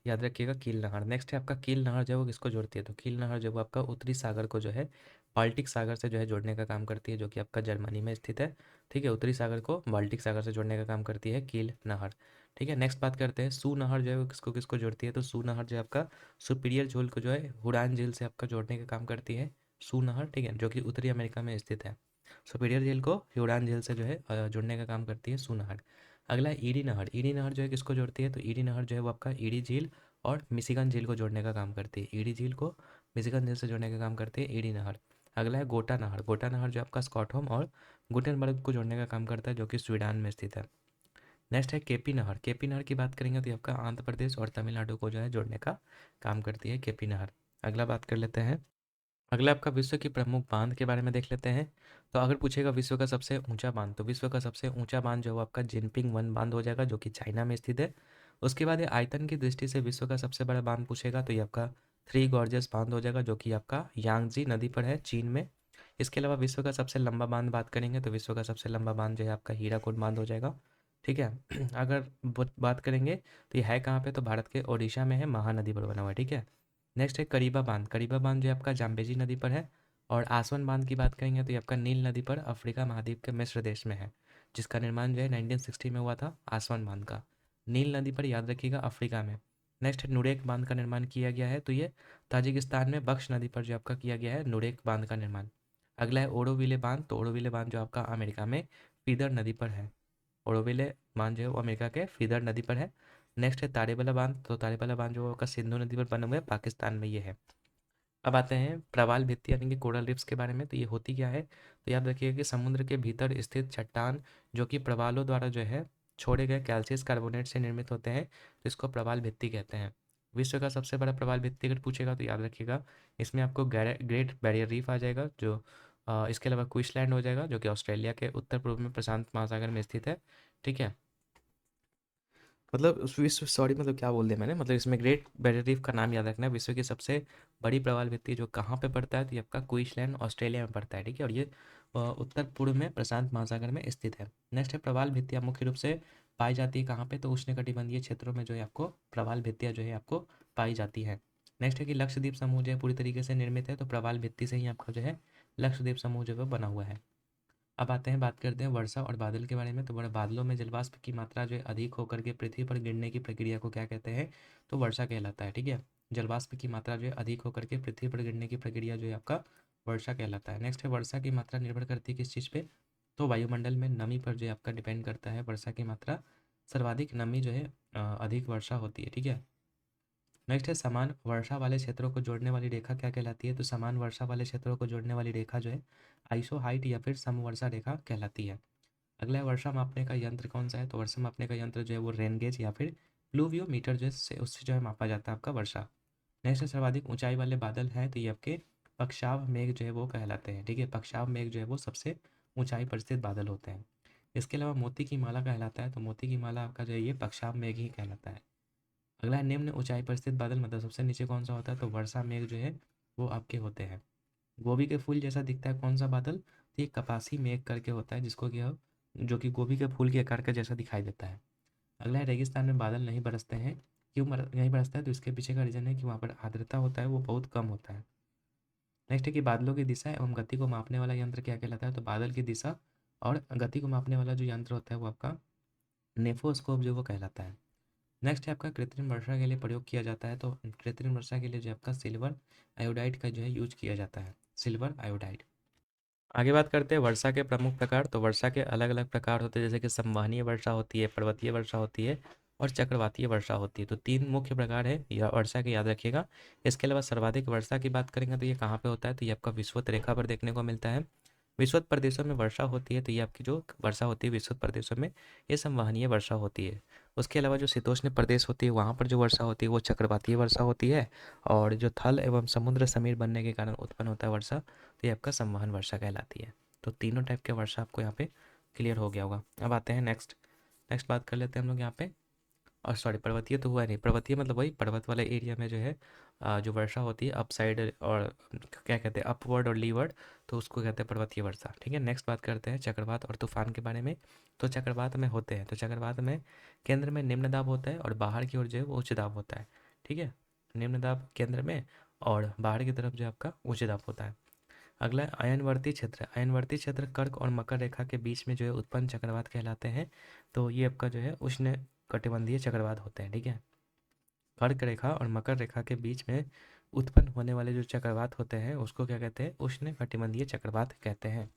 याद रखिएगा कील नहर। नेक्स्ट है आपका कील नहर जो है वो किसको जोड़ती है, तो कील नहर जो है वो आपका उत्तरी सागर को जो है बाल्टिक सागर से जो है जोड़ने का काम करती है, जो कि आपका जर्मनी में स्थित है, ठीक है, उत्तरी सागर को बाल्टिक सागर से जोड़ने का काम करती है कील नहर, ठीक है। नेक्स्ट बात करते हैं सू नहर जो है वो किसको किसको जोड़ती है, तो सू नहर जो है आपका सुपीरियर झील को जो है हुडान झील से आपका जोड़ने का काम करती है सू नहर, ठीक है, जो कि उत्तरी अमेरिका में स्थित है। सुपीरियर झील को ह्यूडॉन झील से जो है जोड़ने का काम करती है सू नहर। अगला है ईडी नहर। ईडी नहर जो है किसको जोड़ती है, तो ईडी नहर जो है वो आपका ईडी झील और मिशिगन झील को जोड़ने का काम करती है। ईडी झील को मिशिगन झील से जोड़ने का काम करती है ईडी नहर। अगला है गोटा नहर। गोटा नहर जो आपका स्कॉटहोम और गुटेनबर्ग को जोड़ने का काम करता है, जो कि स्वीडन में स्थित है। नेक्स्ट है केपी नहर। केपी नहर की बात करेंगे तो ये आपका आंध्र प्रदेश और तमिलनाडु को जो है जोड़ने का काम करती है केपी नहर। अगला बात कर लेते हैं, अगला आपका विश्व की प्रमुख बांध के बारे में देख लेते हैं। तो अगर पूछेगा विश्व का सबसे ऊंचा बांध, तो विश्व का सबसे ऊंचा बांध जो है वो आपका जिनपिंग वन बांध हो जाएगा, जो कि चाइना में स्थित है। उसके बाद ये आयतन की दृष्टि से विश्व का सबसे बड़ा बांध पूछेगा तो ये आपका थ्री गॉर्जेस बांध हो जाएगा, जो कि आपका यांगजी नदी पर है चीन में। इसके अलावा विश्व का सबसे लंबा बांध बात करेंगे तो विश्व का सबसे लंबा बांध जो है आपका हीराकुड बांध हो जाएगा। ठीक है। अगर बात करेंगे तो ये है कहाँ पे, तो भारत के ओडिशा में है, महानदी पर बना हुआ है। ठीक है। नेक्स्ट है करीबा बांध। करीबा बांध जो है आपका जाम्बेजी नदी पर है। और आसवन बांध की बात करेंगे तो ये आपका नील नदी पर अफ्रीका महाद्वीप के मिस्र देश में है, जिसका निर्माण जो है 1960 में हुआ था, आसवन बांध का। नील नदी पर, याद रखिएगा, अफ्रीका में। नेक्स्ट है नुरेक बांध का निर्माण किया गया है, तो ये ताजिकिस्तान में बख्श नदी पर जो आपका किया गया है नुरेक बांध का निर्माण। अगला है ओरोविले बांध। तो ओरोविले बांध जो आपका अमेरिका में फीदर नदी पर है। ओरोविले बांध जो है वो अमेरिका के फीदर नदी पर है। नेक्स्ट है तारेबला बांध। तो तारेबला बांध जो आपका सिंधु नदी पर बना हुआ है, पाकिस्तान में ये है। अब आते हैं प्रवाल भित्ति यानी कि कोरल रिफ्स के बारे में। तो ये होती क्या है, तो याद रखिएगा कि समुद्र के भीतर स्थित चट्टान जो कि प्रवालों द्वारा जो है छोड़े गए कैल्शियस कार्बोनेट से निर्मित होते हैं, तो इसको प्रवाल भित्ति कहते हैं। विश्व का सबसे बड़ा प्रवाल भित्ति अगर पूछेगा तो याद रखिएगा इसमें आपको ग्रेट बैरियर रीफ आ जाएगा, जो इसके अलावा क्वींसलैंड हो जाएगा, जो कि ऑस्ट्रेलिया के उत्तर पूर्व में प्रशांत महासागर में स्थित है। ठीक है। मतलब उस विश्व, सॉरी, मतलब क्या बोल दिया मैंने, मतलब इसमें ग्रेट बैरियर रीफ का नाम याद रखना है। विश्व की सबसे बड़ी प्रवाल भित्ति जो कहाँ पे पड़ता है, तो ये आपका क्वींसलैंड ऑस्ट्रेलिया में पड़ता है। ठीक है। और ये उत्तर पूर्व में प्रशांत महासागर में स्थित है। नेक्स्ट है प्रवाल भित्तियाँ मुख्य रूप से पाई जाती है कहाँ पे, तो उष्णकटिबंधीय क्षेत्रों में जो है आपको प्रवाल भित्तियाँ जो है आपको पाई जाती है। नेक्स्ट है कि लक्षद्वीप समूह जो है पूरी तरीके से निर्मित है, तो प्रवाल भित्ति से ही आपका जो है लक्षद्वीप समूह जो है वो बना हुआ है। अब आते हैं, बात करते हैं वर्षा और बादल के बारे में। तो बड़े बादलों में जलवाष्प की मात्रा जो है अधिक होकर के पृथ्वी पर गिरने की प्रक्रिया को क्या कहते हैं, तो वर्षा कहलाता है। ठीक है। जलवाष्प की मात्रा जो है अधिक होकर के पृथ्वी पर गिरने की प्रक्रिया जो है आपका वर्षा कहलाता है। नेक्स्ट है वर्षा की मात्रा निर्भर करती है किस चीज़ पे, तो वायुमंडल में नमी पर जो है आपका डिपेंड करता है वर्षा की मात्रा। सर्वाधिक नमी जो है अधिक वर्षा होती है। ठीक है। नेक्स्ट है समान वर्षा वाले क्षेत्रों को जोड़ने वाली रेखा क्या कहलाती है, तो समान वर्षा वाले क्षेत्रों को जोड़ने वाली रेखा जो है आइसो हाइट या फिर समवर्षा रेखा कहलाती है। अगला है वर्षा मापने का यंत्र कौन सा है, तो वर्षा मापने का यंत्र जो है वो रेन गेज या फिर प्लूवियोमीटर जो है उससे जो है मापा जाता है आपका वर्षा। नेक्स्ट है सर्वाधिक ऊंचाई वाले बादल हैं, तो ये आपके पक्षाव मेघ जो है वो कहलाते हैं। ठीक है। पक्षाव मेघ जो है वो सबसे ऊंचाई पर स्थित बादल होते हैं। इसके अलावा मोती की माला कहलाता है, तो मोती की माला आपका जो है ये पक्षाव मेघ ही कहलाता है। अगला है निम्न ऊंचाई पर स्थित बादल, मतलब सबसे नीचे कौन सा होता है, तो वर्षा मेघ जो है वो आपके होते हैं। गोभी के फूल जैसा दिखता है कौन सा बादल, तो ये कपासी मेघ करके होता है, जिसको कि जो कि गोभी के फूल के आकार का जैसा दिखाई देता है। अगला है रेगिस्तान में बादल नहीं बरसते हैं, क्यों नहीं बरसता है, तो इसके पीछे का रीजन है कि वहाँ पर आर्द्रता होता है वो बहुत कम होता है। नेक्स्ट है कि बादलों की दिशा एवं गति को मापने वाला यंत्र क्या कहलाता है, तो बादल की दिशा और गति को मापने वाला जो यंत्र होता है वो आपका नेफोस्कोप जो वो कहलाता है। नेक्स्ट है आपका कृत्रिम वर्षा के लिए प्रयोग किया जाता है, तो कृत्रिम वर्षा के लिए जो आपका सिल्वर आयोडाइड का जो है यूज किया जाता है, सिल्वर आयोडाइड। आगे बात करते हैं वर्षा के प्रमुख प्रकार। तो वर्षा के अलग अलग प्रकार होते हैं, जैसे कि संवहनीय वर्षा होती है, पर्वतीय वर्षा होती है और चक्रवातीय वर्षा होती है। तो तीन मुख्य प्रकार है यह वर्षा के, याद रखिएगा। इसके अलावा सर्वाधिक वर्षा की बात करेंगे तो ये कहाँ पे होता है, तो ये आपका विषुवत रेखा पर देखने को मिलता है। विषुवत प्रदेशों में वर्षा होती है, तो ये आपकी जो वर्षा होती है विषुवत प्रदेशों में, ये संवहनीय वर्षा होती है। उसके अलावा जो शीतोष्ण प्रदेश होती है वहाँ पर जो वर्षा होती है वो चक्रवातीय वर्षा होती है। और जो थल एवं समुद्र समीर बनने के कारण उत्पन्न होता है वर्षा, तो ये आपका संवहन वर्षा कहलाती है। तो तीनों टाइप के वर्षा आपको यहाँ पे क्लियर हो गया होगा। अब आते हैं नेक्स्ट, बात कर लेते हैं हम लोग यहाँ पे। और सॉरी, पर्वतीय तो हुआ नहीं, पर्वतीय मतलब वही पर्वत वाले एरिया में जो है जो वर्षा होती है अप साइड और क्या कहते हैं अपवर्ड और लीवर्ड, तो उसको कहते हैं पर्वतीय वर्षा। ठीक है। नेक्स्ट बात करते हैं चक्रवात और तूफान के बारे में। तो चक्रवात में होते हैं, तो चक्रवात में केंद्र में निम्न दाब होता है और बाहर की ओर जो है वो उच्च दाब होता है। ठीक है। निम्न दाब केंद्र में और बाहर की तरफ जो आपका उच्च दाब होता है। अगला है अयनवर्ती क्षेत्र। अयनवर्ती क्षेत्र कर्क और मकर रेखा के बीच में जो है उत्पन्न चक्रवात कहलाते हैं। तो ये आपका जो है उष्ण कटिबंधीय चक्रवात होते हैं। ठीक है। कर्क रेखा और मकर रेखा के बीच में उत्पन्न होने वाले जो चक्रवात होते हैं उसको क्या कहते हैं, उष्ण कटिबंधीय चक्रवात कहते हैं।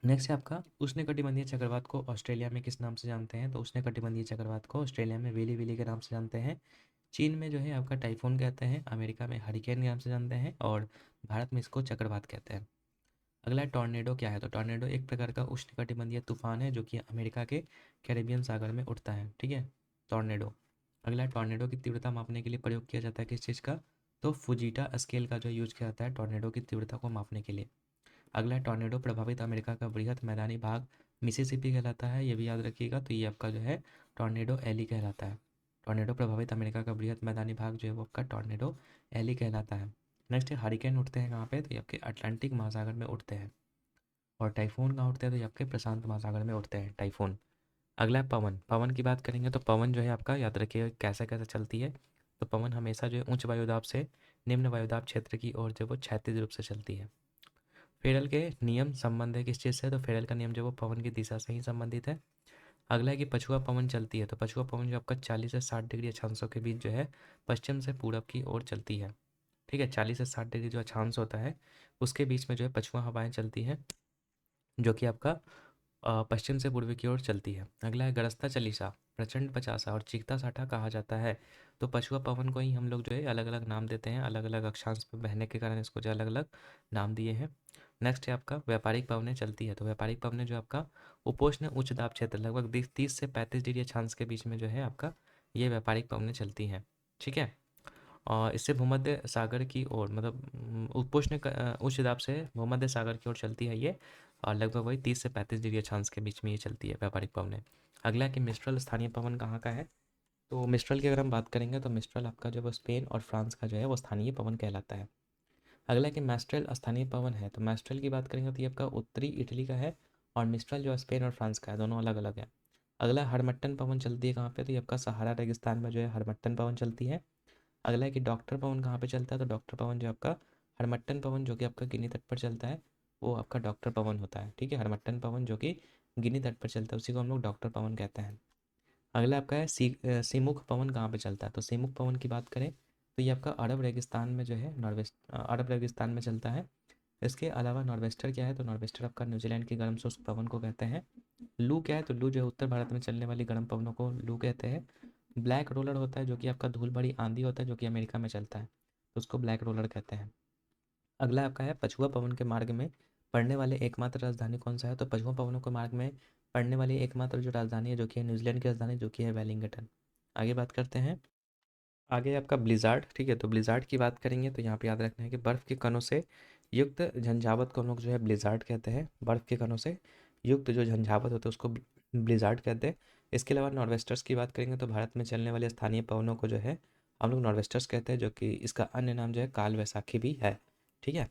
नेक्स्ट है आपका उष्णकटिबंधीय चक्रवात को ऑस्ट्रेलिया में किस नाम से जानते हैं? तो उष्णकटिबंधीय चक्रवात को ऑस्ट्रेलिया में वेली वेली के नाम से जानते हैं। चीन में जो है आपका टाइफून कहते हैं, अमेरिका में हरिकेन के नाम से जानते हैं और भारत में इसको चक्रवात कहते हैं। अगला है टॉर्नेडो क्या है? तो टॉर्नेडो एक प्रकार का उष्णकटिबंधीय तूफान है जो कि अमेरिका के कैरिबियन सागर में उठता है, ठीक है, टॉर्नेडो। अगला है टॉर्नेडो की तीव्रता मापने के लिए प्रयोग किया जाता है किस चीज़ का? तो फुजीटा स्केल का जो यूज किया जाता है टॉर्नेडो की तीव्रता को मापने के लिए। अगला है टॉर्नेडो प्रभावित अमेरिका का बृहद मैदानी भाग मिसिसिपी कहलाता है, ये भी याद रखिएगा। तो ये आपका जो है टॉर्नेडो एली कहलाता है। टॉर्नेडो प्रभावित अमेरिका का बृहद मैदानी भाग जो है वो आपका टॉर्नेडो एली कहलाता है। नेक्स्ट है हरिकेन उठते हैं कहाँ पे? तो ये आपके अटलांटिक महासागर में उठते हैं। और टाइफून कहाँ उठते हैं? तो ये आपके प्रशांत महासागर में उठते हैं टाइफून। अगला है पवन। पवन की बात करेंगे तो पवन जो है आपका याद रखिएगा कैसे कैसे चलती है। तो पवन हमेशा जो है उच्च वायुदाब से निम्न वायुदाब क्षेत्र की ओर जो वो क्षैतिज रूप से चलती है। फेडरल के नियम संबंध है किस चीज़ से? तो फेडरल का नियम जो वो पवन की दिशा से ही संबंधित है। अगला है कि पछुआ पवन चलती है। तो पछुआ पवन जो आपका 40 से 60 डिग्री अक्षांशों के बीच जो है पश्चिम से पूरब की ओर चलती है, ठीक है। 40 से 60 डिग्री जो अक्षांश होता है उसके बीच में जो है पछुआ हवाएं चलती हैं जो कि आपका पश्चिम से पूर्व की ओर चलती है। अगला है गरजता चालीसा, प्रचंड पचासा और चीखता साठा कहा जाता है। तो पछुआ पवन को ही हम लोग जो है अलग अलग नाम देते हैं, अलग अलग अक्षांश पर बहने के कारण इसको जो अलग अलग नाम दिए हैं। नेक्स्ट है आपका व्यापारिक पवनें चलती है। तो व्यापारिक पवनें जो आपका उपोष्ण उच्च दाब क्षेत्र लगभग 30 से 35 डिग्री अक्षांश के बीच में जो है आपका ये व्यापारिक पवनें चलती हैं, ठीक है। और इससे भूमध्य सागर की ओर मतलब उच्च दाब से भूमध्य सागर की ओर चलती है ये। और लगभग वही 30 से 35 डिग्री अक्षांश के बीच में ये चलती है व्यापारिक पवनें। अगला कि मिस्ट्रल स्थानीय पवन कहाँ का है? तो मिस्ट्रल की अगर हम बात करेंगे तो मिस्ट्रल आपका जो वो स्पेन और फ्रांस का जो है वो स्थानीय पवन कहलाता है। अगला कि मैस्ट्रल स्थानीय पवन है। तो मैस्ट्रल की बात करेंगे तो ये आपका उत्तरी इटली का है और मिस्ट्रल जो है स्पेन और फ्रांस का है, दोनों अलग अलग है। अगला हरमट्टन पवन चलती है कहाँ पे? तो ये आपका सहारा रेगिस्तान में जो है हरमट्टन पवन चलती है। अगला है कि डॉक्टर पवन कहाँ पे चलता है? तो डॉक्टर पवन जो आपका हरमट्टन पवन जो कि आपका गिनी तट पर चलता है वो आपका डॉक्टर पवन होता है, ठीक है। हरमट्टन पवन जो कि गिनी तट पर चलता है उसी को हम लोग डॉक्टर पवन कहते हैं। अगला आपका है सीमुख पवन कहाँ पे चलता है? तो सीमुख पवन की बात करें तो ये आपका अरब रेगिस्तान में जो है नॉर्वेस्ट अरब रेगिस्तान में चलता है। इसके अलावा नॉर्वेस्टर क्या है? तो नॉर्वेस्टर आपका न्यूजीलैंड के गर्म शुष्क पवन को कहते हैं। लू क्या है? तो लू जो है उत्तर भारत में चलने वाली गर्म पवनों को लू कहते हैं। ब्लैक रोलर होता है जो कि आपका धूल भरी आंधी होता है जो कि अमेरिका में चलता है, तो उसको ब्लैक रोलर कहते हैं। अगला आपका है पछुआ पवन के मार्ग में पड़ने वाले एकमात्र राजधानी कौन सा है? तो पछुआ पवनों के मार्ग में पड़ने वाली एकमात्र जो राजधानी है जो कि है न्यूजीलैंड की राजधानी जो कि है वेलिंगटन। आगे बात करते हैं। आगे आपका ब्लिज़ार्ड, ठीक है। तो ब्लिज़ार्ड की बात करेंगे तो यहाँ पे याद रखना है कि बर्फ़ के कणों से युक्त झंझावत को हम लोग जो है ब्लिज़ार्ड कहते हैं। बर्फ़ के कणों से युक्त जो झंझावत होता है उसको ब्लिज़ार्ड कहते हैं। इसके अलावा नॉर्वेस्टर्स की बात करेंगे तो भारत में चलने वाले स्थानीय पवनों को जो है हम लोग नॉर्वेस्टर्स कहते हैं, जो कि इसका अन्य नाम जो है काल वैसाखी भी है, ठीक है।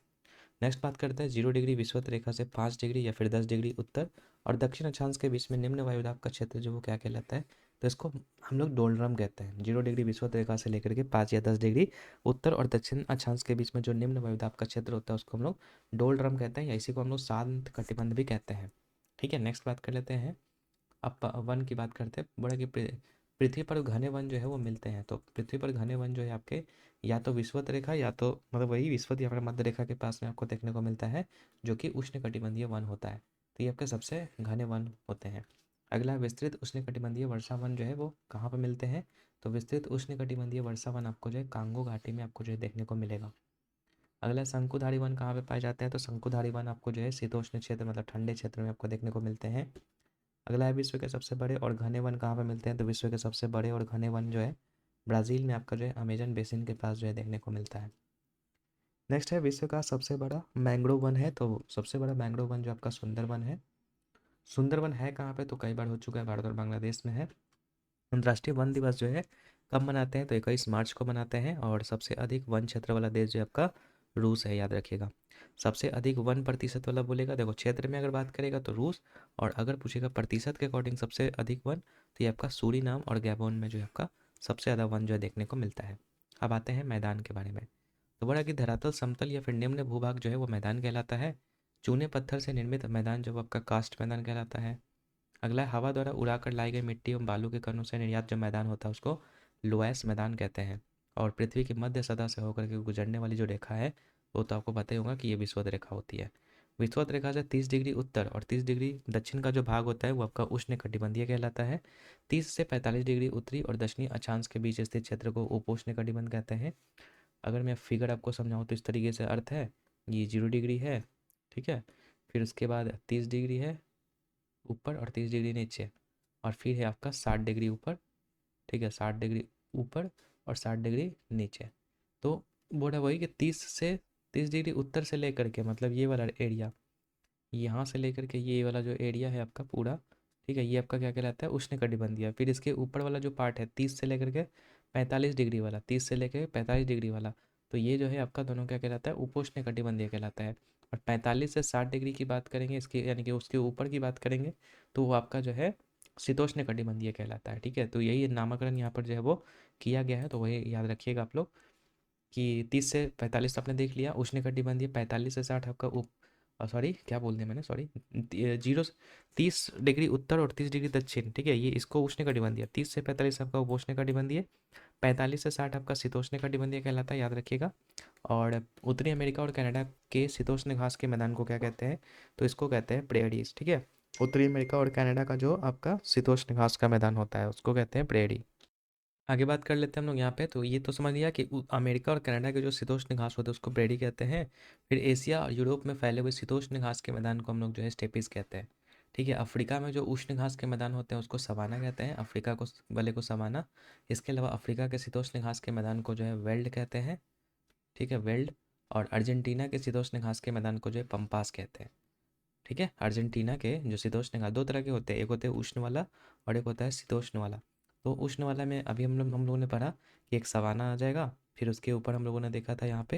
नेक्स्ट बात करते हैं 0 डिग्री विषुवत रेखा से 5 डिग्री या फिर 10 डिग्री उत्तर और दक्षिण अक्षांश के बीच में निम्न वायुदाब का क्षेत्र जो वो क्या कहलाता है? तो इसको हम लोग डोलड्रम कहते हैं। 0 डिग्री विषुवत रेखा से लेकर के 5 या 10 डिग्री उत्तर और दक्षिण अक्षांश के बीच में जो निम्न वायुदाब का क्षेत्र होता है उसको हम लोग डोलड्रम कहते हैं या इसी को हम लोग शांत कटिबंध भी कहते हैं, ठीक है। नेक्स्ट बात कर लेते हैं अब वन की बात करते हैं। बोला कि पृथ्वी पर घने वन जो है वो मिलते हैं। तो पृथ्वी पर घने वन जो है आपके या तो विषुवत रेखा या तो मतलब वही विषुवत या फिर मध्य रेखा के पास में आपको देखने को मिलता है जो कि उष्णकटिबंधीय वन होता है। तो ये आपके सबसे घने वन होते हैं। अगला विस्तृत उष्णकटिबंधीय वर्षा वन जो है वो कहाँ पर मिलते हैं? तो विस्तृत उष्णकटिबंधीय वर्षा वन आपको जो है कांगो घाटी में आपको जो है देखने को मिलेगा। अगला शंकुधारी वन कहाँ पे पाए जाते हैं? तो शंकुधारी वन आपको जो है शीतोष्ण क्षेत्र मतलब ठंडे क्षेत्र में आपको देखने को मिलते हैं। अगला है विश्व के सबसे बड़े और घने वन कहाँ पे मिलते हैं? तो विश्व के सबसे बड़े और घने वन जो है ब्राज़ील में आपका जो है अमेजन बेसिन के पास जो है देखने को मिलता है। नेक्स्ट है विश्व का सबसे बड़ा मैंग्रोव वन है। तो सबसे बड़ा मैंग्रोव वन जो आपका सुंदरवन है। सुंदरवन है कहाँ पे? तो कई बार हो चुका है, भारत और बांग्लादेश में है। अंतर्राष्ट्रीय वन दिवस जो है कब मनाते हैं? तो 21 मार्च को मनाते हैं और सबसे अधिक वन क्षेत्र वाला देश जो है आपका रूस है, याद रखिएगा। सबसे अधिक वन प्रतिशत वाला बोलेगा, देखो क्षेत्र में अगर बात करेगा तो रूस, और अगर पूछेगा प्रतिशत के अकॉर्डिंग सबसे अधिक वन तो ये आपका सूरीनाम और गैबोन में जो है आपका सबसे ज़्यादा वन जो है देखने को मिलता है। अब आते हैं मैदान के बारे में। तो बोला कि धरातल समतल या फिर निम्न भूभाग जो है वो मैदान कहलाता है। चूने पत्थर से निर्मित मैदान जो वो आपका कास्ट मैदान कहलाता है। अगला है हवा द्वारा उड़ाकर लाई गई मिट्टी एवं बालू के कणों से निर्यात जो मैदान होता है उसको लोएस मैदान कहते हैं। और पृथ्वी की मध्य सतह से होकर के गुजरने वाली जो रेखा है वो तो आपको पता ही होगा कि ये विषुवत रेखा होती है। विषुवत रेखा से 30 डिग्री उत्तर और 30 डिग्री दक्षिण का जो भाग होता है वो आपका उष्णकटिबंधीय कहलाता है। 30 से 45 डिग्री उत्तरी और दक्षिणी अक्षांश के बीच स्थित क्षेत्र को उपोष्णकटिबंध कहते हैं। अगर मैं फिगर आपको समझाऊँ तो इस तरीके से अर्थ है, ये 0 डिग्री है, ठीक है, फिर उसके बाद 30 डिग्री है ऊपर और 30 डिग्री नीचे, और फिर है आपका 60 डिग्री ऊपर, ठीक है, 60 डिग्री ऊपर और 60 डिग्री नीचे। तो बोला वही कि 30 से 30 डिग्री उत्तर से लेकर के, मतलब ये वाला एरिया, यहाँ से लेकर के ये वाला जो एरिया है आपका पूरा, ठीक है, ये आपका क्या कहलाता है, उष्णकटिबंधीय। फिर इसके ऊपर वाला जो पार्ट है 30 से लेकर के 45 डिग्री वाला, 30 से लेकर 45 डिग्री वाला, तो ये जो है आपका दोनों क्या कहलाता है, उपोष्णकटिबंधीय कहलाता है। और 45 से 60 डिग्री की बात करेंगे इसकी, यानी कि उसके ऊपर की बात करेंगे, तो वो आपका जो है शीतोष्णकटिबंधीय कहलाता है। ठीक है, तो यही नामकरण यहाँ पर जो है वो किया गया है, तो वही याद रखिएगा आप लोग कि 30 से 45 तो आपने देख लिया उष्णकटिबंधीय, 45 से 60 आपका सॉरी क्या बोल दिया मैंने, सॉरी, 30 डिग्री उत्तर और 30 डिग्री दक्षिण, ठीक है, ये इसको उष्णकटिबंधीय, 30 से 45 आपका उपोष्णकटिबंधीय, 45 से 60 आपका शीतोष्णकटिबंधीय कहलाता है, याद रखिएगा। और उत्तरी अमेरिका और कनाडा के शीतोष्ण घास के मैदान को क्या कहते हैं, तो इसको कहते हैं प्रेरीज। ठीक है, उत्तरी अमेरिका और कनाडा का जो आपका शीतोष्ण घास का मैदान होता है उसको कहते हैं प्रेरी। आगे बात कर लेते हैं हम लोग यहाँ पे, तो ये तो समझ लिया कि अमेरिका और कनाडा के जो शीतोष्ण घास होते हैं उसको प्रेरी कहते हैं। फिर एशिया और यूरोप में फैले हुए शीतोष्ण घास के मैदान को हम लोग जो है स्टेपीज कहते हैं। ठीक है, अफ्रीका में जो उष्ण घास के मैदान होते हैं उसको सवाना कहते हैं, अफ्रीका को वाले को सवाना। इसके अलावा अफ्रीका के शीतोष्ण घास के मैदान को जो है वेल्ड कहते हैं, ठीक है, वेल्ड। और अर्जेंटीना के शीतोष्ण घास के मैदान को जो है पंपास कहते हैं। ठीक है, अर्जेंटीना के जो शीतोष्ण घास दो तरह के होते हैं, एक होते हैं उष्ण वाला और एक होता है शीतोष्ण वाला। तो उष्ण वाला में अभी हम लोगों ने पढ़ा कि एक सवाना आ जाएगा, फिर उसके ऊपर हम लोगों ने देखा था यहाँ पे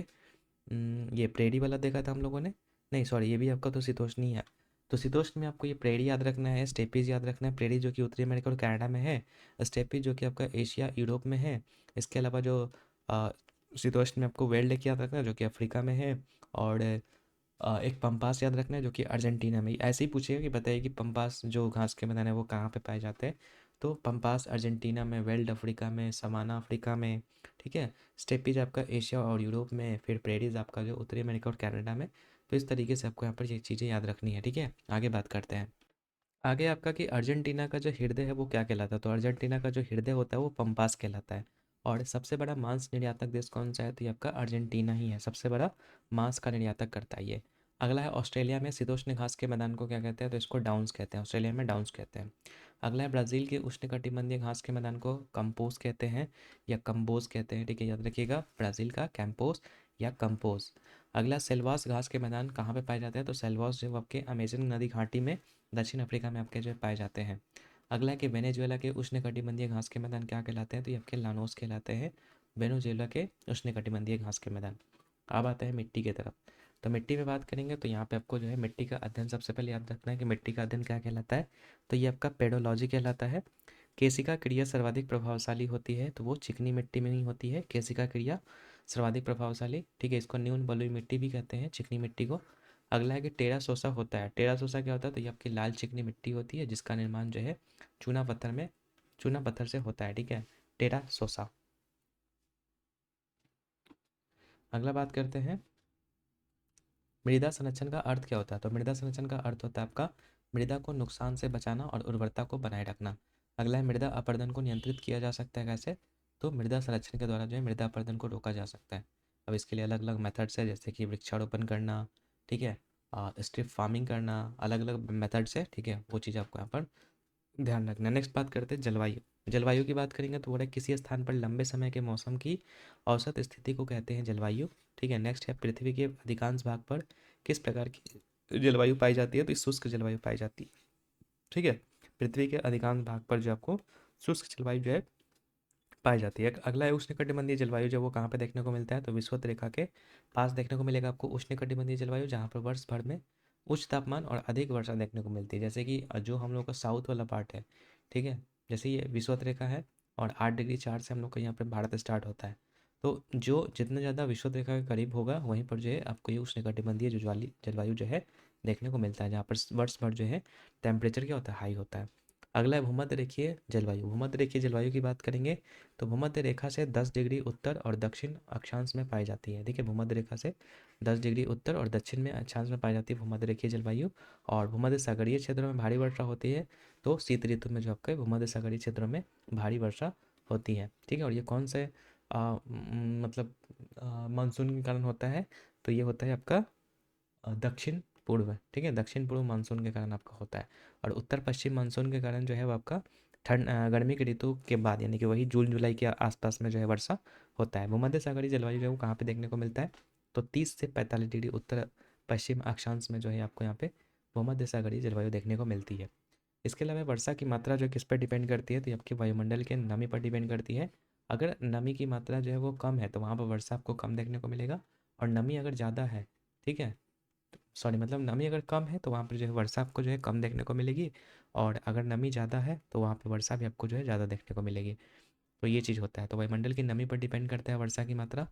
ये प्रेरी वाला देखा था हम लोगों ने, नहीं सॉरी ये भी आपका तो शीतोष्ण ही है। तो शीतोष्ण में आपको ये प्रेरी याद रखना है, स्टेपीज याद रखना है, प्रेरी जो कि उत्तरी अमेरिका और कनाडा में है, स्टेपीज जो कि आपका एशिया यूरोप में है। इसके अलावा जो अ, शीतोष्ण में आपको वेल्ड याद रखना है जो कि अफ्रीका में है, और एक पंपास याद रखना है जो कि अर्जेंटीना में। ऐसे ही पूछेगा कि बताइए कि पंपास जो घास के मैदान है वो कहाँ पे पाए जाते हैं, तो पंपास अर्जेंटीना में, वेल्ड अफ्रीका में, सवाना अफ्रीका में, ठीक है, स्टेपीज आपका एशिया और यूरोप में, फिर प्रेरीज आपका जो उत्तरी अमेरिका और कनाडा में। तो इस तरीके से आपको यहाँ पर ये चीज़ें याद रखनी है। ठीक है, आगे बात करते हैं। आगे आपका कि अर्जेंटीना का जो हृदय है वो क्या कहलाता है, तो अर्जेंटीना का जो हृदय होता है वो पंपास कहलाता है। और सबसे बड़ा मांस निर्यातक देश कौन सा है, तो ये आपका अर्जेंटीना ही है, सबसे बड़ा मांस का निर्यातक करता है ये। अगला है ऑस्ट्रेलिया में शीतोष्ण घास के मैदान को क्या कहते हैं, तो इसको डाउन्स कहते हैं, ऑस्ट्रेलिया में डाउन्स कहते हैं। अगला है ब्राज़ील के उष्णकटिबंधीय घास के मैदान को कंपोज कहते हैं या कंबोज कहते हैं। ठीक है, याद रखिएगा, ब्राज़ील का कैंपोस या कंपोज। अगला सेल्वास घास के मैदान कहाँ पे पाए जाते हैं, तो सेल्वास जो आपके अमेजन नदी घाटी में दक्षिण अफ्रीका में आपके जो पाए जाते हैं। अगला है कि वेनेजुएला के उष्णकटिबंधीय घास के मैदान क्या कहलाते हैं, तो ये आपके लानोस कहलाते हैं, वेनेजुएला के उष्णकटिबंधीय घास के मैदान। अब आते हैं मिट्टी की तरफ। तो मिट्टी में बात करेंगे तो यहाँ पे आपको जो है मिट्टी का अध्ययन सबसे पहले याद रखना है कि मिट्टी का अध्ययन क्या कहलाता है, तो ये आपका पेडोलॉजी कहलाता है। केशिका क्रिया सर्वाधिक प्रभावशाली होती है, तो वो चिकनी मिट्टी में ही होती है केशिका क्रिया सर्वाधिक प्रभावशाली। ठीक है, इसको न्यून बलुई मिट्टी भी कहते हैं, चिकनी मिट्टी को। अगला है कि टेरा सोसा होता है, टेरा सोसा क्या होता है, तो ये आपकी लाल चिकनी मिट्टी होती है जिसका निर्माण जो है चूना पत्थर में, चूना पत्थर से होता है। ठीक है, टेरा सोसा। अगला बात करते हैं मृदा संरक्षण का अर्थ क्या होता है, तो मृदा संरक्षण का अर्थ होता है आपका मृदा को नुकसान से बचाना और उर्वरता को बनाए रखना। अगला है मृदा अपरदन को नियंत्रित किया जा सकता है कैसे, तो मृदा संरक्षण के द्वारा जो है मृदा अपरदन को रोका जा सकता है। अब इसके लिए अलग अलग मेथड्स है, जैसे कि वृक्षारोपण करना, ठीक है, स्ट्रिप फार्मिंग करना, अलग अलग मेथड्स है। ठीक है, वो चीज़ आपको यहाँ पर ध्यान रखना। नेक्स्ट बात करते हैं जलवायु। जलवायु की बात करेंगे तो बोला किसी स्थान पर लंबे समय के मौसम की औसत स्थिति को कहते हैं जलवायु। ठीक है, नेक्स्ट है पृथ्वी के अधिकांश भाग पर किस प्रकार की जलवायु पाई जाती है, तो इस शुष्क जलवायु पाई जाती है। ठीक है, पृथ्वी के अधिकांश भाग पर जो आपको शुष्क जलवायु जो है पाई जाती है। अगला है उष्णकटिबंधीय जलवायु, जो वो कहाँ पे देखने को मिलता है, तो विषुवत रेखा के पास देखने को मिलेगा आपको उष्णकटिबंधीय जलवायु, जहाँ पर वर्ष भर में उच्च तापमान और अधिक वर्षा देखने को मिलती है। जैसे कि जो हम लोग का साउथ वाला पार्ट है, ठीक है, जैसे ये विषुवत रेखा है और 8 डिग्री 4 से हम लोग का यहाँ पर भारत स्टार्ट होता है। तो जो जितना ज़्यादा विषुवत रेखा के करीब होगा वहीं पर जो है आपको ये उष्णकटिबंधीय जलवायु जो है देखने को मिलता है, जहाँ पर वर्ष भर जो है टेम्परेचर क्या होता है, हाई होता है। अगला है भूमध्य रेखीय जलवायु। भूमध्य रेखीय जलवायु की बात करेंगे तो भूमध्य रेखा से 10 डिग्री उत्तर और दक्षिण अक्षांश में पाई जाती है। देखिए भूमध्य रेखा से 10 डिग्री उत्तर और दक्षिण में अक्षांश में पाई जाती है भूमध्य रेखीय जलवायु। और भूमध्य सागरीय क्षेत्रों में भारी वर्षा होती है। तो शीत ऋतु में जो आपका भूमध्य सागरीय क्षेत्रों में भारी वर्षा होती है। ठीक है, और ये कौन से मतलब मानसून के कारण होता है? तो ये होता है आपका दक्षिण पूर्व। ठीक है, दक्षिण पूर्व मानसून के कारण आपका होता है। और उत्तर पश्चिम मानसून के कारण जो है वो आपका गर्मी की ऋतु के बाद यानी कि वही जून जुलाई के आसपास में जो है वर्षा होता है। भूमध्य सागरीय जलवायु जो है वो कहाँ पे देखने को मिलता है? तो 30 से 45 डिग्री उत्तर पश्चिम अक्षांश में जो है आपको यहाँ पे भूमध्य सागरीय जलवायु देखने को मिलती है। इसके अलावा वर्षा की मात्रा जो किस पर डिपेंड करती है? तो ये आपके वायुमंडल के नमी पर डिपेंड करती है। अगर नमी की मात्रा जो है वो कम है तो वहाँ पर वर्षा आपको कम देखने को मिलेगा। और नमी अगर ज़्यादा है, ठीक है, सॉरी मतलब नमी अगर कम है तो वहाँ पर जो है वर्षा आपको जो है कम देखने को मिलेगी। और अगर नमी ज़्यादा है तो वहाँ पर वर्षा भी आपको जो है ज़्यादा देखने को मिलेगी। तो ये चीज़ होता है। तो वायुमंडल की नमी पर डिपेंड करता है वर्षा की मात्रा।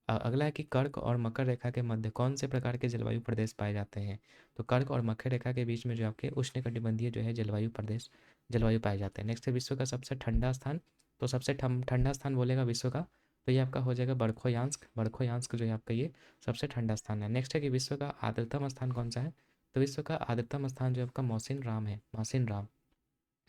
अगला है कि कर्क और मकर रेखा के मध्य कौन से प्रकार के जलवायु प्रदेश पाए जाते हैं? तो कर्क और मकर रेखा के बीच में जो आपके उष्णकटिबंधीय जो है जलवायु प्रदेश जलवायु पाए जाते हैं। नेक्स्ट है विश्व का सबसे ठंडा स्थान। तो सबसे ठंडा स्थान बोलेगा विश्व का तो ये आपका हो जाएगा बरखोयांस्क। बरखोयांस्क जो है आपका ये सबसे ठंडा स्थान है। नेक्स्ट है कि विश्व का आर्द्रतम स्थान कौन सा है? तो विश्व का आर्द्रतम स्थान जो है आपका मौसिन राम है, मौसिन राम।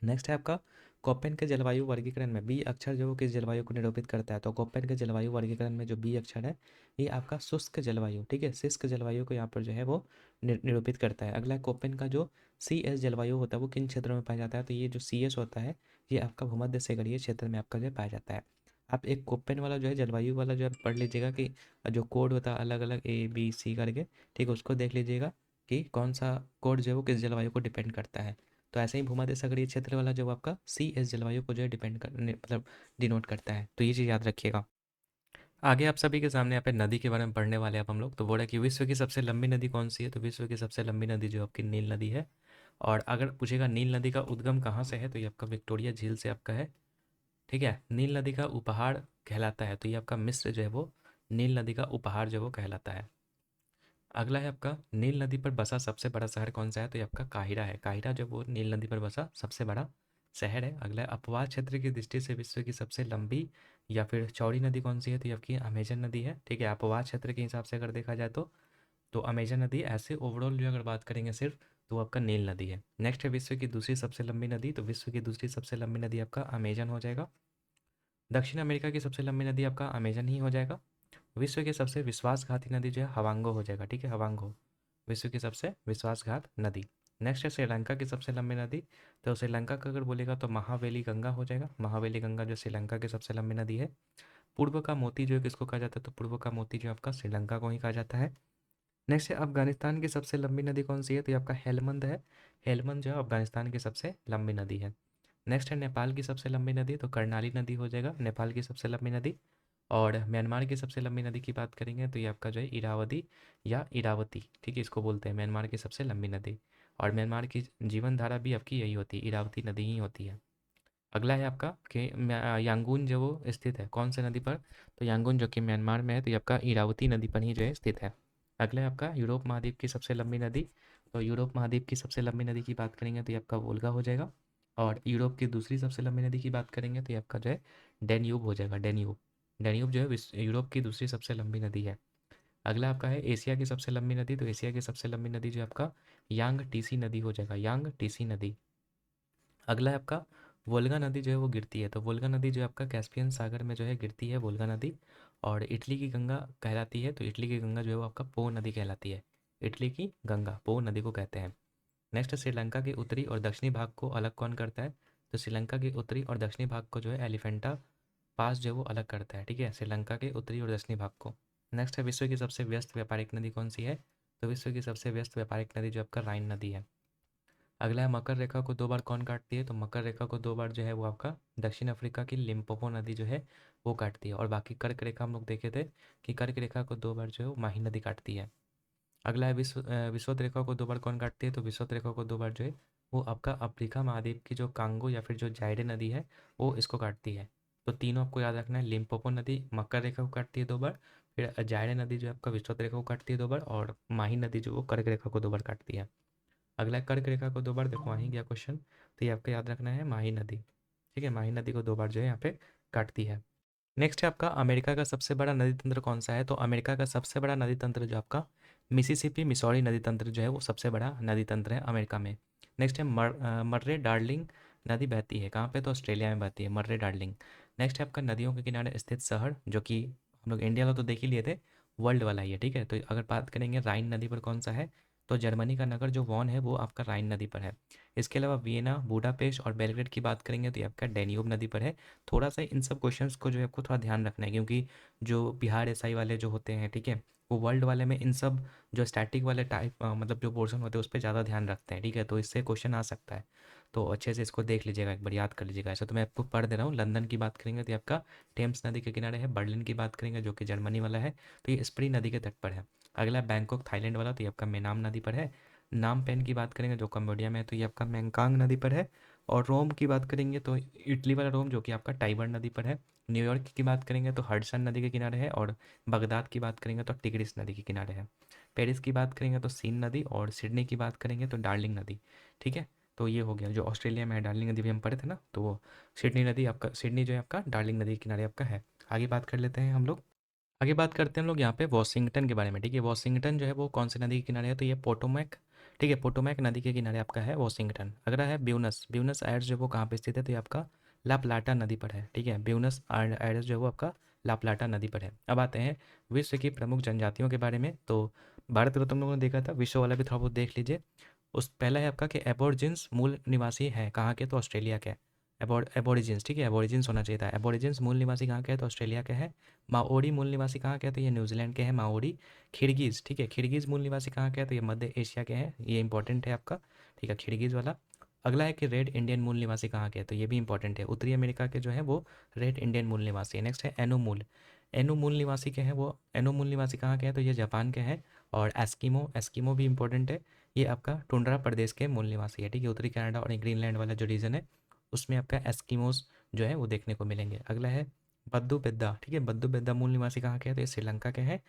नेक्स्ट है आपका कोपेन के जलवायु वर्गीकरण में बी अक्षर जो किस जलवायु को निरूपित करता है? तो कोपेन के जलवायु वर्गीकरण में जो बी अक्षर है ये आपका शुष्क जलवायु, ठीक है, शुष्क जलवायु को यहाँ पर जो है वो निरूपित करता है। अगला कोपेन का जो सी एस जलवायु होता है वो किन क्षेत्रों में पाया जाता है? तो ये जो सी एस होता है ये आपका भूमध्य सागरीय क्षेत्र में आपका जो है पाया जाता है। आप एक कोपेन वाला जो है जलवायु वाला जो है पढ़ लीजिएगा कि जो कोड होता है अलग अलग ए बी सी करके, ठीक है, उसको देख लीजिएगा कि कौन सा कोड जो है वो किस जलवायु को डिपेंड करता है। तो ऐसे ही भूमध्य सागरीय क्षेत्र वाला जो आपका सी एस जलवायु को जो है डिपेंड कर मतलब डिनोट करता है। तो ये चीज़ याद रखिएगा। आगे आप सभी के सामने यहाँ पे नदी के बारे में पढ़ने वाले हैं आप हम लोग। तो बोला कि विश्व की सबसे लंबी नदी कौन सी है? तो विश्व की सबसे लंबी नदी जो आपकी नील नदी है। और अगर पूछेगा नील नदी का उद्गम कहाँ से है तो ये आपका विक्टोरिया झील से आपका है। ठीक है, नील नदी का उपहार कहलाता है तो ये आपका मिस्र जो है वो नील नदी का उपहार जो है वो कहलाता है। अगला है आपका नील नदी पर बसा सबसे बड़ा शहर कौन सा है? तो ये आपका काहिरा है। काहिरा जो वो नील नदी पर बसा सबसे बड़ा शहर है। अगला है अपवाद क्षेत्र की दृष्टि से विश्व की सबसे लंबी या फिर चौड़ी नदी कौन सी है? तो ये आपकी अमेजन नदी है। ठीक है, अपवाद क्षेत्र के हिसाब से अगर देखा जाए तो अमेजन नदी। ऐसे ओवरऑल जो अगर बात करेंगे सिर्फ तो आपका नील नदी है। नेक्स्ट है विश्व की दूसरी सबसे लंबी नदी। तो विश्व की दूसरी सबसे लंबी नदी आपका अमेजन हो जाएगा। दक्षिण अमेरिका की सबसे लंबी नदी आपका अमेजन ही हो जाएगा। विश्व की सबसे विश्वासघाती नदी जो है हवांगो हो जाएगा। ठीक है, हवांगो विश्व की सबसे विश्वासघात नदी। नेक्स्ट है श्रीलंका की सबसे लंबी नदी। तो श्रीलंका का अगर बोलेगा तो महावेली गंगा हो जाएगा। महावेली गंगा जो श्रीलंका की सबसे लंबी नदी है। पूर्व का मोती जो है किसको कहा जाता है? तो पूर्व का मोती जो आपका श्रीलंका को ही कहा जाता है। नेक्स्ट है अफगानिस्तान की सबसे लंबी नदी कौन सी है? तो ये आपका हेलमंद है। हेलमंद जो है अफगानिस्तान की सबसे लंबी नदी है। नेक्स्ट है नेपाल की सबसे लंबी नदी। तो कर्णाली नदी हो जाएगा नेपाल की सबसे लंबी नदी। और म्यांमार की सबसे लंबी नदी की बात करेंगे तो ये आपका जो है इरावदी या इरावती, ठीक है, इसको बोलते हैं म्यांमार की सबसे लंबी नदी। और म्यांमार की जीवन धारा भी आपकी यही होती है, इरावती नदी ही होती है। अगला है आपका कि यांगून जो वो स्थित है कौन से नदी पर? तो यांगून जो कि म्यांमार में है तो ये आपका इरावती नदी पर ही जो है स्थित है। अगला है आपका यूरोप महाद्वीप की सबसे लंबी नदी। तो यूरोप महाद्वीप की सबसे लंबी नदी की बात करेंगे तो ये आपका वोल्गा हो जाएगा। और यूरोप की दूसरी सबसे लंबी नदी की बात करेंगे तो ये आपका जो है डेन्यूब हो जाएगा, डेन्यूब। डेन्यूब जो है यूरोप की दूसरी सबसे लंबी नदी है। अगला आपका है एशिया की सबसे लंबी नदी। तो एशिया की सबसे लंबी नदी जो है आपका यांग टीसी नदी हो जाएगा, यांग टीसी नदी। अगला है आपका वोल्गा नदी जो है वो गिरती है। तो वोल्गा नदी जो है आपका कैस्पियन सागर में जो है गिरती है वोल्गा नदी। और इटली की गंगा कहलाती है। तो इटली की गंगा जो है वो आपका पो नदी कहलाती है। इटली की गंगा पो नदी को कहते हैं। नेक्स्ट श्रीलंका के उत्तरी और दक्षिणी भाग को अलग कौन करता है? तो श्रीलंका के उत्तरी और दक्षिणी भाग को जो है एलिफेंटा पास जो है वो अलग करता है। ठीक है, श्रीलंका के उत्तरी और दक्षिणी भाग को। नेक्स्ट है विश्व की सबसे व्यस्त व्यापारिक नदी कौन सी है? तो विश्व की सबसे व्यस्त व्यापारिक नदी जो आपका राइन नदी है। अगला है मकर रेखा को दो बार कौन काटती है? तो मकर रेखा को दो बार जो है वो आपका दक्षिण अफ्रीका की लिम्पोपो नदी जो है वो काटती है। और बाकी कर्क रेखा हम लोग देखे थे कि कर्क रेखा को दो बार जो है वो माही नदी काटती है। अगला है विषुवत रेखा को दो बार कौन काटती है? तो विषुवत रेखा को दो बार जो है वो आपका अफ्रीका महाद्वीप की जो कांगो या फिर जो जायडे नदी है वो इसको काटती है। तो तीनों आपको याद रखना है, लिम्पोपो नदी मकर रेखा को काटती है दो बार, फिर जायडे नदी जो है आपका विषुवत रेखा को काटती है दो बार, और माही नदी जो वो कर्क रेखा को दो बार काटती है। अगला कर्क रेखा को 2 बार, देखो आ ही गया क्वेश्चन, तो ये आपको याद रखना है माही नदी। ठीक है, माही नदी को 2 बार जो है यहाँ पे काटती है। नेक्स्ट है आपका अमेरिका का सबसे बड़ा नदी तंत्र कौन सा है? तो अमेरिका का सबसे बड़ा नदी तंत्र जो आपका मिसिसिपी मिसौरी नदी तंत्र जो है वो सबसे बड़ा नदी तंत्र है अमेरिका में। नेक्स्ट है मर्रे डार्लिंग नदी बहती है कहाँ पे? तो ऑस्ट्रेलिया में बहती है मर्रे डार्लिंग। नेक्स्ट है आपका नदियों के किनारे स्थित शहर, जो कि हम लोग इंडिया वाला तो देख ही लिए थे, वर्ल्ड वाला ही है। ठीक है, तो अगर बात करेंगे राइन नदी पर कौन सा है, तो जर्मनी का नगर जो वॉन है वो आपका राइन नदी पर है। इसके अलावा वियना, बुडापेस्ट और बेलग्रेड की बात करेंगे तो ये आपका डेन्यूब नदी पर है। थोड़ा सा इन सब क्वेश्चंस को जो है आपको थोड़ा ध्यान रखना है, क्योंकि जो बिहार एसआई वाले जो होते हैं, ठीक है, वो वर्ल्ड वाले में इन सब जो स्टैटिक वाले टाइप मतलब जो पोर्शन होते हैं उस पर ज़्यादा ध्यान रखते हैं। ठीक है, तो इससे क्वेश्चन आ सकता है, तो अच्छे से इसको देख लीजिएगा, एक बार याद कर लीजिएगा। ऐसा तो मैं आपको पढ़ दे रहा हूँ। लंदन की बात करेंगे तो ये आपका टेम्स नदी के किनारे है। बर्लिन की बात करेंगे जो कि जर्मनी वाला है, तो ये स्प्री नदी के तट पर है। अगला बैंकॉक थाईलैंड वाला, तो ये आपका मेनाम नदी पर है। नाम पेन की बात करेंगे जो कम्बोडिया में है, तो ये आपका मैंकांग नदी पर है। और रोम की बात करेंगे तो इटली वाला रोम जो कि आपका टाइबर नदी पर है। न्यूयॉर्क की बात करेंगे तो हडसन नदी के किनारे है। और बगदाद की बात करेंगे तो टिग्रिस नदी के किनारे है। पेरिस की बात करेंगे तो सीन नदी। और सिडनी की बात करेंगे तो डार्लिंग नदी। ठीक है, तो ये हो गया जो ऑस्ट्रेलिया में है, डार्लिंग नदी भी हम पढ़े थे ना, तो वो सिडनी नदी आपका, सिडनी जो है आपका डार्लिंग नदी के किनारे आपका है। आगे बात कर लेते हैं हम लोग। आगे बात करते हैं हम लोग यहाँ पे वॉशिंगटन के बारे में। ठीक है, वॉशिंगटन जो है वो कौन सी नदी के किनारे है? तो ये पोटोमैक। ठीक है, पोटोमैक नदी के किनारे आपका है वॉशिंगटन। अगला है ब्यूनस। ब्यूनस आयर्स जो वो कहाँ पे स्थित है? तो ये आपका लाप्लाटा नदी पर है। ठीक है, ब्यूनस आयर्स जो है वो आपका लाप्लाटा नदी पर है। अब आते हैं विश्व की प्रमुख जनजातियों के बारे में। तो भारत का तो तुम लोगों ने देखा था, विश्व वाला भी थोड़ा बहुत देख लीजिए। उस पहला है आपका कि एबोर्जिन्स मूल निवासी हैं कहाँ के? तो ऑस्ट्रेलिया के। एबोरिजिन्स, ठीक है, एबोरिजिन्स होना चाहिए था। एबोरिजिन्स मूल निवासी कहाँ के हैं? तो ऑस्ट्रेलिया के हैं। माओरी मूल निवासी कहाँ के हैं? तो ये न्यूजीलैंड के हैं माओरी। खिड़गीज, ठीक है, खिड़गीज मूल निवासी कहाँ के हैं? तो ये मध्य एशिया के हैं, ये इंपॉर्टेंट है आपका। ठीक है, खिड़गीज वाला। अगला है कि रेड इंडियन मूल निवासी कहाँ के हैं? तो ये भी इंपॉर्टेंट है, उत्तरी अमेरिका के जो है वो रेड इंडियन मूल निवासी है। नेक्स्ट है एनो मूल। एनो मूल निवासी के हैं वो, एनो मूल निवासी कहाँ के हैं? तो ये जापान के हैं। और एस्किमो, एस्किमो भी इंपॉर्टेंट है, ये आपका टुंड्रा प्रदेश के मूल निवासी है। ठीक है, उत्तरी कनाडा और ग्रीनलैंड वाला जो रीजन है उसमें आपका एस्किमोस जो है वो देखने को मिलेंगे। अगला है बद्दू बेद्दा। ठीक है, बद्दू बेद्दा मूल निवासी कहाँ के हैं? तो ये श्रीलंका के हैं।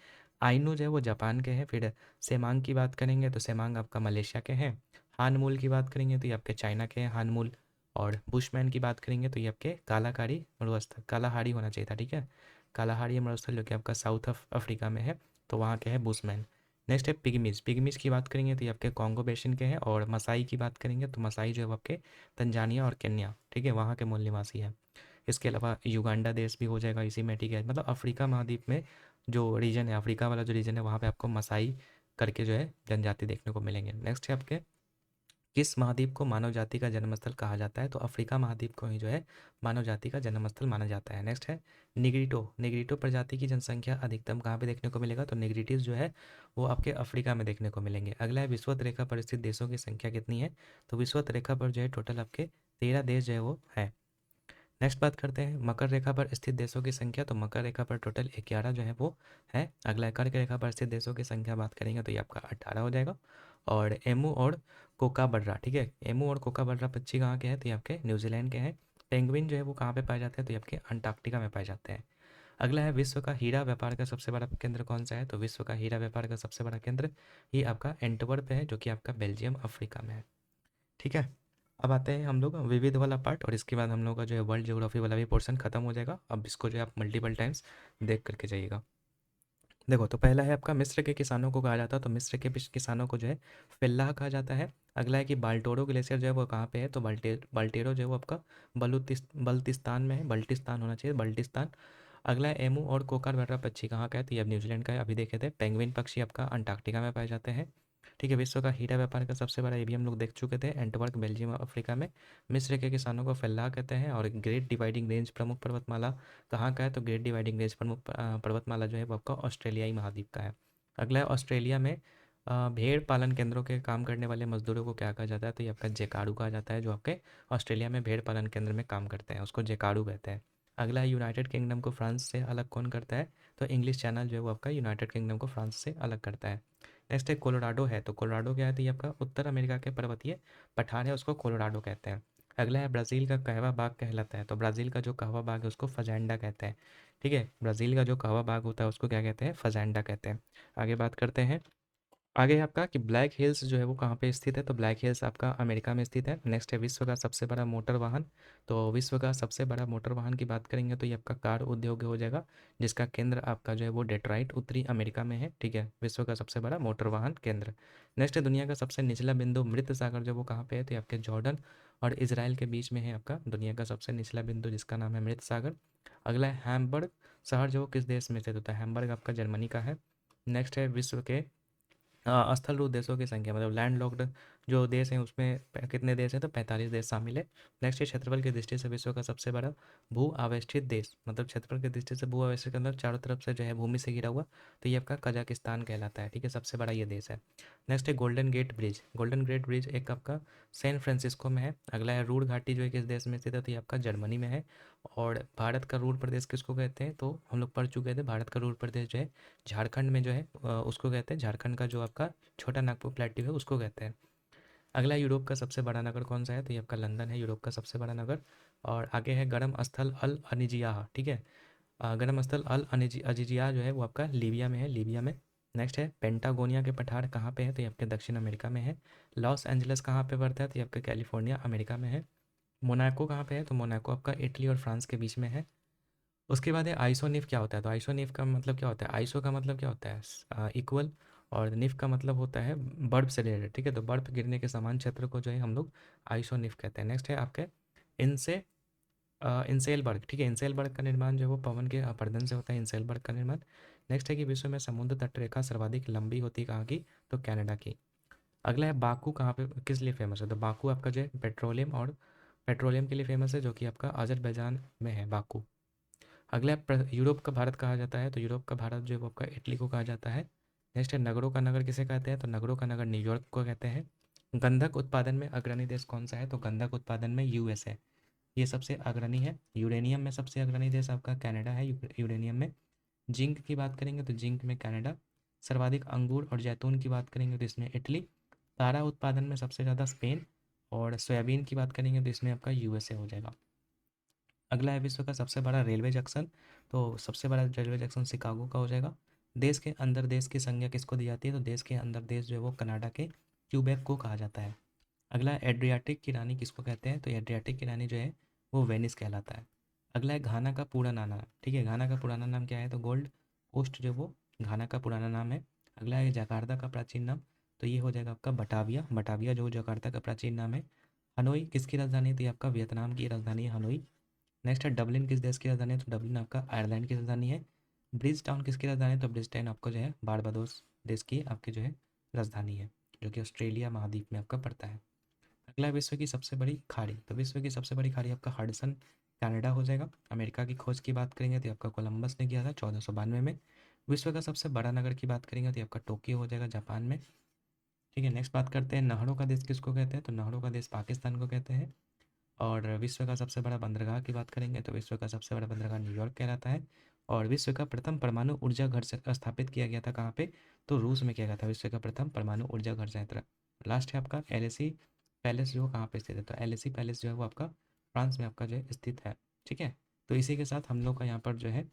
आइनू जो है वो जापान के हैं। फिर सेमांग की बात करेंगे तो सेमांग आपका मलेशिया के हैं। हानमूल की बात करेंगे तो ये आपके चाइना के हैं हानमूल। और बुशमैन की बात करेंगे तो ये आपके कालाकारी मरुस्थल, कालाहारी होना चाहिए था। ठीक है, कालाहारी मरुस्थल जो कि आपका साउथ अफ्रीका में है, तो वहाँ के है बुशमैन। नेक्स्ट है पिग्मीज। पिग्मीज की बात करेंगे तो ये आपके कॉन्गो बेसिन के हैं। और मसाई की बात करेंगे तो मसाई जो है वो आपके तंजानिया और केन्या, ठीक है, वहाँ के मूल निवासी है। इसके अलावा युगांडा देश भी हो जाएगा इसी में। ठीक है, मतलब अफ्रीका महाद्वीप में जो रीजन है, अफ्रीका वाला जो रीजन है, वहाँ पे आपको मसाई करके जो है जनजाति देखने को मिलेंगे। नेक्स्ट है आपके किस महाद्वीप को मानव जाति का जन्मस्थल कहा जाता है? तो अफ्रीका महाद्वीप को ही जो है मानव जाति का जन्मस्थल माना जाता है। नेक्स्ट है निग्रिटो। निग्रिटो प्रजाति की जनसंख्या अधिकतम कहाँ पे देखने को मिलेगा? तो निग्रिटीज जो है वो आपके अफ्रीका में देखने को मिलेंगे। अगला है विषुवत रेखा पर स्थित देशों की संख्या कितनी है? तो विषुवत रेखा पर जो है टोटल आपके 13 देश जो है वो है। नेक्स्ट बात करते हैं मकर रेखा पर स्थित देशों की संख्या। तो मकर रेखा पर टोटल 11 जो है वो है। अगला है कर्क रेखा पर स्थित देशों की संख्या बात करेंगे तो ये आपका 18 हो जाएगा। और एमू और कोकाबर्रा, ठीक है, एमू और कोकाबर्रा पक्षी कहाँ के हैं? तो ये आपके न्यूजीलैंड के हैं। पेंगुइन जो है वो कहाँ पे पाए जाते हैं? तो ये आपके अंटार्कटिका में पाए जाते हैं। अगला है विश्व का हीरा व्यापार का सबसे बड़ा केंद्र कौन सा है? तो विश्व का हीरा व्यापार का सबसे बड़ा केंद्र ये आपका एंटवर्प है, जो कि आपका बेल्जियम अफ्रीका में है। ठीक है, अब आते हैं हम लोग विविध वाला पार्ट, और इसके बाद हम लोग का जो है वर्ल्ड ज्योग्राफी वाला भी पोर्शन खत्म हो जाएगा। अब इसको जो है आप मल्टीपल टाइम्स देख करके जाइएगा। देखो, तो पहला है आपका मिस्र के किसानों को कहा जाता है, तो मिस्र के किसानों को जो है फेल्लाह कहा जाता है। अगला है कि बाल्टोरो ग्लेशियर जो है वो कहाँ पे है? तो बाल्टेरो जो है वो आपका बल्तिस्तान में है, बल्टिस्तान होना चाहिए, बल्टिस्तान। अगला है एमू और कोकार बर्रा पक्षी कहाँ का है? तो ये अब न्यूजीलैंड का है, अभी देखे थे। पेंगुइन पक्षी आपका अंटार्कटिका में पाए जाते हैं। ठीक है, विश्व का हीरा व्यापार का सबसे बड़ा, ये भी हम लोग देख चुके थे, एंटवर्प बेल्जियम अफ्रीका में। मिस्र के किसानों को फेल्लाह कहते हैं। और ग्रेट डिवाइडिंग रेंज प्रमुख पर्वतमाला कहाँ का है? तो ग्रेट डिवाइडिंग रेंज प्रमुख पर्वतमाला जो है वो आपका ऑस्ट्रेलियाई महाद्वीप का है। अगला है ऑस्ट्रेलिया में भेड़ पालन केंद्रों के काम करने वाले मजदूरों को क्या कहा जाता है? तो ये आपका जेकारू कहा जाता है, जो आपके ऑस्ट्रेलिया में भेड़ पालन केंद्र में काम करते हैं उसको जेकारू कहते हैं। अगला है यूनाइटेड किंगडम को फ्रांस से अलग कौन करता है? तो इंग्लिश चैनल जो है वो आपका यूनाइटेड किंगडम को फ्रांस से अलग करता है। नेक्स्ट है कोलोराडो है। तो कोलोराडो क्या है? तो ये आपका उत्तर अमेरिका के पर्वतीय पठार है, उसको कोलोराडो कहते हैं। अगला है ब्राज़ील का कहवा बाग कहलाता है। तो ब्राज़ील का जो कहवा बाग है उसको फजांडा कहते हैं। ठीक है, ब्राज़ील का जो कहवा बाग होता है उसको क्या कहते हैं? फजांडा कहते हैं। आगे बात करते हैं आगे है आपका कि ब्लैक हिल्स जो है वो कहाँ पे स्थित है, तो ब्लैक हिल्स आपका अमेरिका में स्थित है। नेक्स्ट है विश्व का सबसे बड़ा मोटर वाहन। तो विश्व का सबसे बड़ा मोटर वाहन की बात करेंगे तो ये आपका कार उद्योग हो जाएगा, जिसका केंद्र आपका जो है वो डेट्रॉइट उत्तरी अमेरिका में है। ठीक है, विश्व का सबसे बड़ा मोटर वाहन केंद्र। नेक्स्ट है दुनिया का सबसे निचला बिंदु मृत सागर जो वो कहाँ पे है, तो ये आपके जॉर्डन और इसराइल के बीच में है आपका दुनिया का सबसे निचला बिंदु, जिसका नाम है मृत सागर। अगला है हैम्बर्ग शहर जो वो किस देश में स्थित होता है, हैम्बर्ग आपका जर्मनी का है। नेक्स्ट है विश्व के स्थल रूप देशों की संख्या, मतलब लैंड लॉक्ड जो देश हैं उसमें कितने देश हैं, तो 45 देश शामिल है। नेक्स्ट है क्षेत्रफल की दृष्टि से विश्व का सबसे बड़ा भू आवेष्टित देश, मतलब क्षेत्रफल की दृष्टि से भू आवेष्टित के अंदर चारों तरफ से जो है भूमि से घिरा हुआ, तो ये आपका कजाकिस्तान कहलाता है। ठीक है, सबसे बड़ा ये देश है। नेक्स्ट है Golden Gate Bridge. Golden Gate Bridge एक आपका सैन फ्रांसिस्को में है। अगला है रूर घाटी जो है किस देश में स्थित है, तो ये आपका जर्मनी में है। और भारत का रूर प्रदेश किसको कहते हैं, तो हम लोग पढ़ चुके थे, भारत का रूर प्रदेश जो है झारखंड में जो है उसको कहते हैं, झारखंड का जो आपका छोटा नागपुर प्लेट्यू है उसको कहते हैं। अगला यूरोप का सबसे बड़ा नगर कौन सा है, तो ये आपका लंदन है, यूरोप का सबसे बड़ा नगर। और आगे है गर्म स्थल अल अनिजियाह। ठीक है, गर्म स्थल अल अजिजिया जो है वो आपका लीबिया में है, लीबिया में। नेक्स्ट है पेंटागोनिया के पठार कहाँ पे है, तो ये आपके दक्षिण अमेरिका में है। लॉस एंजलस कहाँ पे पड़ता है, तो ये आपका कैलिफोर्निया अमेरिका में है। मोनाको कहाँ पे है, तो मोनाको आपका इटली और फ्रांस के बीच में है। उसके बाद है आइसोनिफ क्या होता है, तो आइसोनिफ का मतलब क्या होता है, आइसो का मतलब क्या होता है इक्वल, और निफ का मतलब होता है बर्फ से रिलेटेड। ठीक है, तो बर्फ गिरने के समान क्षेत्र को जो है हम लोग आइसोनिफ कहते हैं। नेक्स्ट है आपके इनसे इंसेलबर्ग। ठीक है, इंसेलबर्ग का निर्माण जो है वो पवन के अपर्दन से होता है, इंसेलबर्ग का निर्माण। नेक्स्ट है कि विश्व में समुद्र तट रेखा सर्वाधिक लंबी होती है कहाँ की, तो कनाडा की। अगला है बाकू कहाँ पे किस लिए फेमस है, तो बाकू आपका जो है पेट्रोलियम के लिए फेमस है, जो कि आपका अजरबैजान में है बाकू। अगला है यूरोप का भारत कहा जाता है, तो यूरोप का भारत जो है वो आपका इटली को कहा जाता है। नेक्स्ट है नगरों का नगर किसे कहते हैं, तो नगरों का नगर न्यूयॉर्क को कहते हैं। गंधक उत्पादन में अग्रणी देश कौन सा है, तो गंधक उत्पादन में यूएस है, ये सबसे अग्रणी है। यूरेनियम में सबसे अग्रणी देश आपका कनाडा है, यूरेनियम में। जिंक की बात करेंगे तो जिंक में कनाडा। सर्वाधिक अंगूर और जैतून की बात करेंगे तो इसमें इटली। तारा उत्पादन में सबसे ज़्यादा स्पेन। और सोयाबीन की बात करेंगे तो इसमें आपका यूएसए हो जाएगा। अगला है विश्व का सबसे बड़ा रेलवे जंक्शन। तो सबसे बड़ा रेलवे जंक्शन शिकागो का हो जाएगा। देश के अंदर देश की संज्ञा किसको दी जाती है, तो देश के अंदर देश जो है वो कनाडा के क्यूबेक को कहा जाता है। अगला है एड्रियाटिक की रानी किसको कहते हैं, तो एड्रियाटिक की रानी जो है वो वेनिस कहलाता है। अगला है घाना का पुराना नाम। ठीक है, घाना का पुराना नाम क्या है, तो गोल्ड कोस्ट जो वो घाना का पुराना नाम है। अगला है जकार्ता का प्राचीन नाम, तो ये हो जाएगा आपका बटाविया, बटाविया जो जकार्ता का प्राचीन नाम है। हनोई किसकी राजधानी है, तो ये आपका वियतनाम की राजधानी है हनोई। नेक्स्ट है डबलिन किस देश की राजधानी है, तो डबलिन आपका आयरलैंड की राजधानी है। ब्रिज टाउन किसकी राजधानी है, तो ब्रिज टाउन आपको जो है बारबाडोस देश की आपकी जो है राजधानी है, जो कि ऑस्ट्रेलिया महाद्वीप में आपका पड़ता है। अगला विश्व की सबसे बड़ी खाड़ी, तो विश्व की सबसे बड़ी खाड़ी आपका हडसन कनाडा हो जाएगा। अमेरिका की खोज की बात करेंगे तो आपका कोलंबस ने किया था 1492 में। विश्व का सबसे बड़ा नगर की बात करेंगे तो आपका टोक्यो हो जाएगा जापान में। ठीक है, नेक्स्ट बात करते हैं नहरों का देश किसको कहते हैं, तो नहरों का देश पाकिस्तान को कहते हैं। और विश्व का सबसे बड़ा बंदरगाह की बात करेंगे तो विश्व का सबसे बड़ा बंदरगाह न्यूयॉर्क कहलाता है। और विश्व का प्रथम परमाणु ऊर्जा घर स्थापित किया गया था कहाँ पे, तो रूस में किया गया था विश्व का प्रथम परमाणु ऊर्जा घर संयंत्र। लास्ट है आपका एलएसी पैलेस जो कहाँ पे स्थित है, तो एलएसी पैलेस जो है वो आपका फ्रांस में आपका जो है स्थित है। ठीक है, तो इसी के साथ हम लोग का यहाँ पर जो है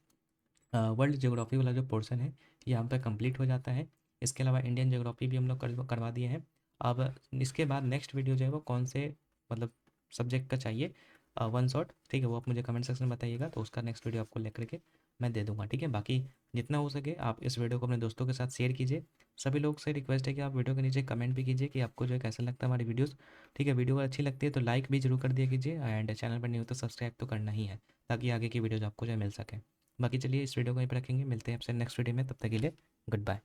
वर्ल्ड ज्योग्राफी वाला जो पोर्शन है ये यहाँ पर कंप्लीट हो जाता है। इसके अलावा इंडियन ज्योग्राफी भी हम लोग करवा दिए हैं। अब इसके बाद नेक्स्ट वीडियो जो है वो कौन से मतलब सब्जेक्ट का चाहिए वन शॉट, ठीक है, वो आप मुझे कमेंट सेक्शन में बताइएगा, तो उसका नेक्स्ट वीडियो आपको लेकर के मैं दे दूंगा। ठीक है, बाकी जितना हो सके आप इस वीडियो को अपने दोस्तों के साथ शेयर कीजिए। सभी लोग से रिक्वेस्ट है कि आप वीडियो के नीचे कमेंट भी कीजिए कि आपको जो है कैसा लगता है हमारी वीडियोस। ठीक है, वीडियो अगर अच्छी लगती है तो लाइक भी जरूर कर दिया कीजिए, एंड चैनल पर नहीं हो तो सब्सक्राइब तो करना ही है, ताकि आगे की वीडियोज आपको जो है मिल सके। बाकी चलिए इस वीडियो को यहीं पर रखेंगे, मिलते हैं आपसे नेक्स्ट वीडियो में, तब तक के लिए गुड बाय।